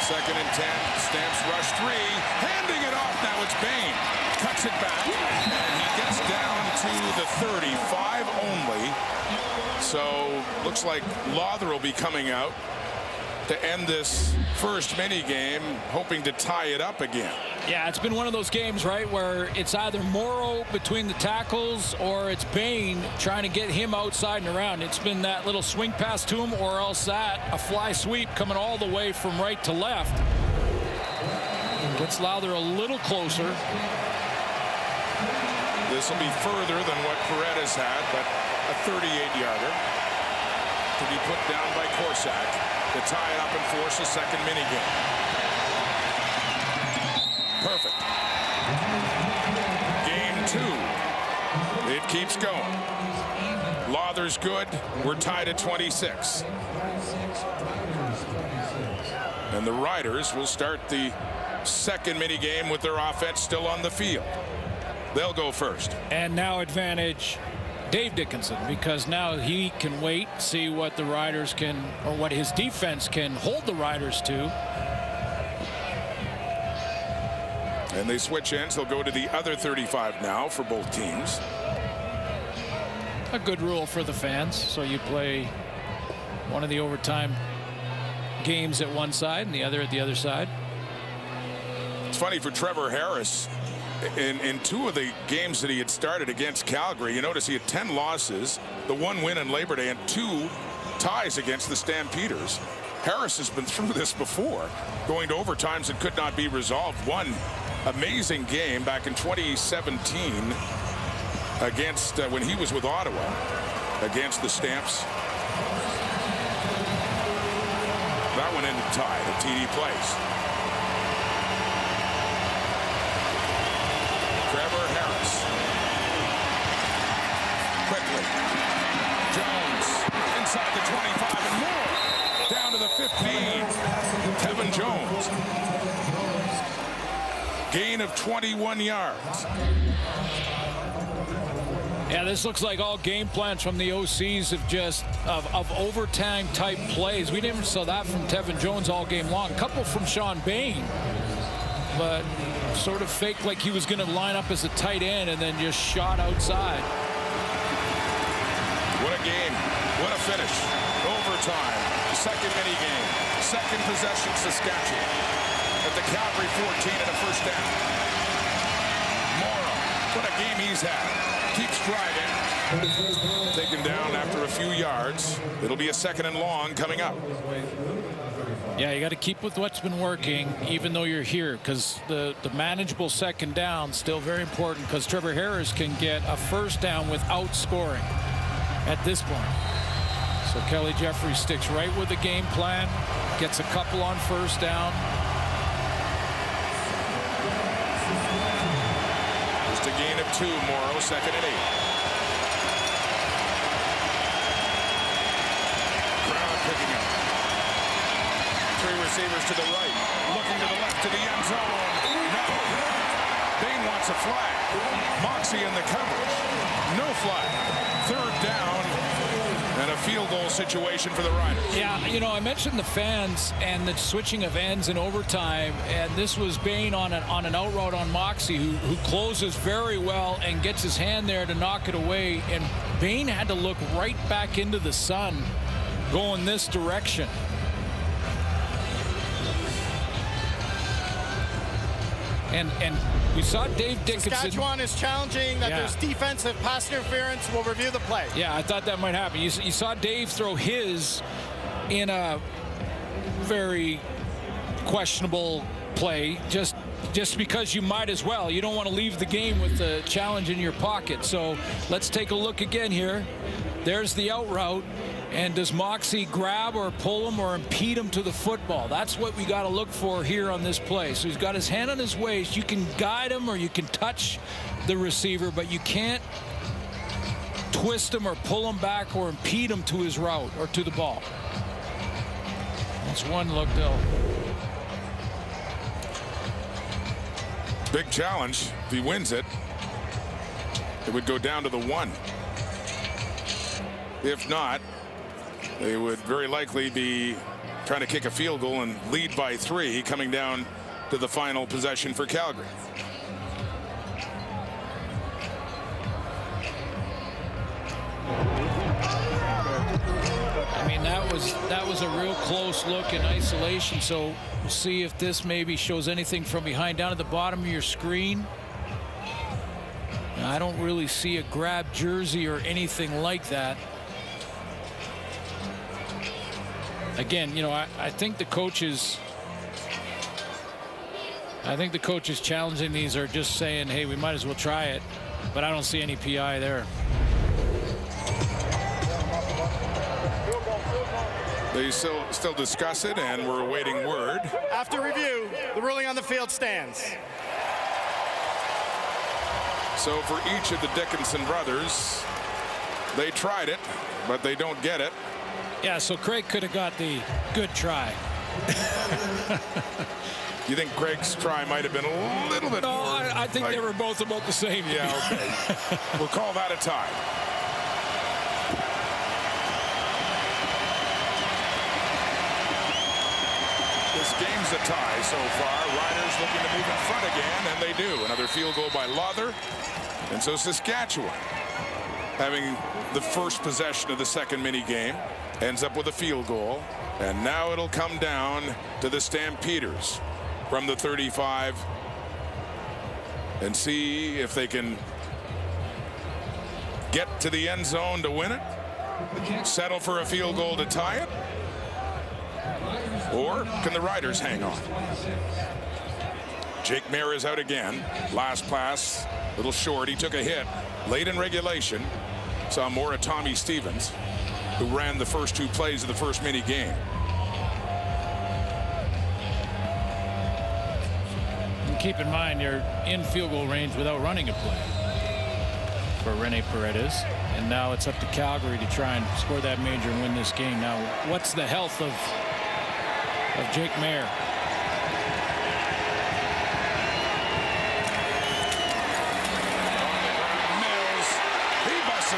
Second and 10. Stamps rush 3. Handing it off. Now it's Bain. Cuts it back. And he gets down to the 35 only. So looks like Lawther will be coming out. to end this first mini game, hoping to tie it up again. Yeah, it's been one of those games, right, where it's either Morrow between the tackles or it's Bain trying to get him outside and around. It's been that little swing pass to him or else that, a fly sweep coming all the way from right to left. Gets Lowther a little closer. This will be further than what Paredes had, but a 38-yarder to be put down by Corsack to tie it up and force a second mini game. Perfect. Game 2. It keeps going. Lowther's good. We're tied at 26. And the Riders will start the second mini game with their offense still on the field. They'll go first. And now advantage Dave Dickinson, because now he can wait, see what the Riders can, or what his defense can hold the Riders to. And they switch ends. They'll go to the other 35 now for both teams. A good rule for the fans. So you play one of the overtime games at one side and the other at the other side. It's funny for Trevor Harris. In 2 of the games that he had started against Calgary, you notice he had 10 losses, the 1 win on Labor Day, and 2 ties against the Stampeders. Harris has been through this before, going to overtimes that could not be resolved. One amazing game back in 2017 against when he was with Ottawa against the Stamps. That one ended tied at TD Place. Trevor Harris. Quickly. Jones inside the 25 and more. Down to the 15. Tevin Jones. Gain of 21 yards. Yeah, this looks like all game plans from the OCs of just of overtime type plays. We never saw that from Tevin Jones all game long. A couple from Sean Bain, but sort of faked like he was going to line up as a tight end and then just shot outside. What a game. What a finish. Overtime. Second mini game. Second possession Saskatchewan. At the Calgary 14 and a first down. Morrow. What a game he's had. Keeps driving. Taken down after a few yards. It'll be a second and long coming up. Yeah, you got to keep with what's been working, even though you're here, because the manageable second down still very important, because Trevor Harris can get a first down without scoring at this point. So Kelly Jeffrey sticks right with the game plan, gets a couple on first down. Just a gain of 2, Morrow, second and 8. Crowd picking up. 3 receivers to the right, looking to the left to the end zone. No. Bain wants a flag. Moxie in the coverage. No flag. Third down and a field goal situation for the Riders. Yeah, you know, I mentioned the fans and the switching of ends in overtime, and this was Bain on an out route on Moxie, who closes very well and gets his hand there to knock it away, and Bain had to look right back into the sun going this direction. And we saw Dave Dickinson. Saskatchewan is challenging that there's defensive pass interference. We'll review the play. Yeah, I thought that might happen. You saw Dave throw his in a very questionable play, just because you might as well. You don't want to leave the game with the challenge in your pocket. So let's take a look again here. There's the out route. And does Moxie grab or pull him or impede him to the football? That's what we got to look for here on this play. So he's got his hand on his waist. You can guide him or you can touch the receiver, but you can't twist him or pull him back or impede him to his route or to the ball. That's one look, though. Big challenge. If he wins it, it would go down to the 1. If not, they would very likely be trying to kick a field goal and lead by 3 coming down to the final possession for Calgary. I mean, saying, that was a real close look in isolation. So we'll see if this maybe shows anything from behind. Down at the bottom of your screen, I don't really see a grab jersey or anything like that. Again, you know, I think the coaches challenging these are just saying, hey, we might as well try it, but I don't see any PI there. They still discuss it, and we're awaiting word. After review, the ruling on the field stands. So for each of the Dickinson brothers, they tried it, but they don't get it. Yeah, so Craig could have got the good try. You think Craig's try might have been a little bit more? I think they were both about the same. Yeah, okay. We'll call that a tie. This game's a tie so far. Riders looking to move in front again, and they do. Another field goal by Lawther. And so Saskatchewan, having the first possession of the second mini game, ends up with a field goal. And now it'll come down to the Stampeders from the 35 and see if they can get to the end zone to win it, settle for a field goal to tie it, or can the Riders hang on? Jake Mayer is out again. Last pass, a little short. He took a hit late in regulation. Saw more of Tommy Stevens, who ran the first two plays of the first mini game. And keep in mind, you're in field goal range without running a play for Rene Paredes. And now it's up to Calgary to try and score that major and win this game. Now, what's the health of Jake Mayer?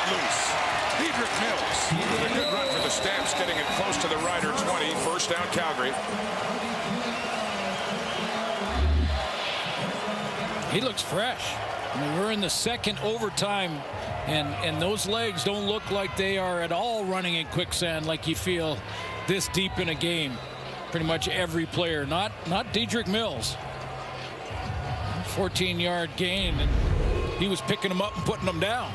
Loose. Diedrich Mills with a good run for the Stamps, getting it close to the Rider 20. First down, Calgary. He looks fresh. I mean, we're in the second overtime, and those legs don't look like they are at all running in quicksand like you feel this deep in a game. Pretty much every player, not Diedrich Mills. 14-yard gain, and he was picking them up and putting them down.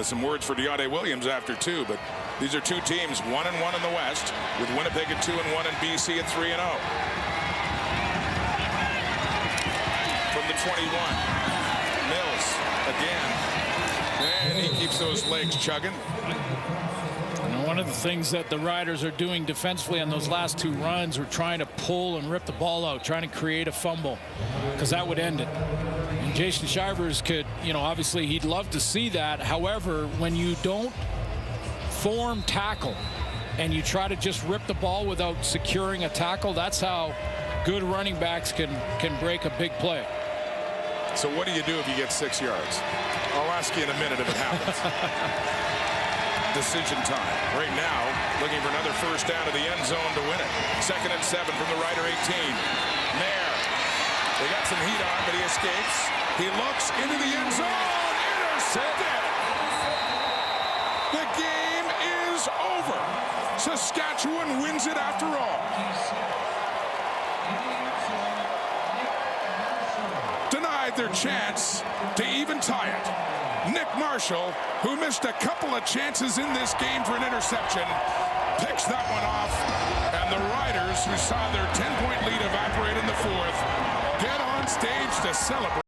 Some words for Deontay Williams after two, but these are two teams 1-1 in the West, with Winnipeg at 2-1 and BC at 3-0. From the 21, Mills again, and he keeps those legs chugging. And one of the things that the Riders are doing defensively on those last two runs were trying to pull and rip the ball out, trying to create a fumble, because that would end it. Jason Shivers could, you know, obviously he'd love to see that. However, when you don't form tackle and you try to just rip the ball without securing a tackle, that's how good running backs can break a big play. So what do you do if you get 6 yards? I'll ask you in a minute if it happens. Decision time. Right now, looking for another first down to the end zone to win it. 2nd and 7 from the Rider 18. Mayer. They got some heat on, but he escapes. He looks into the end zone. Intercepted. The game is over. Saskatchewan wins it after all. Denied their chance to even tie it. Nick Marshall, who missed a couple of chances in this game for an interception, picks that one off. And the Riders, who saw their 10-point lead evaporate in the fourth, get on stage to celebrate.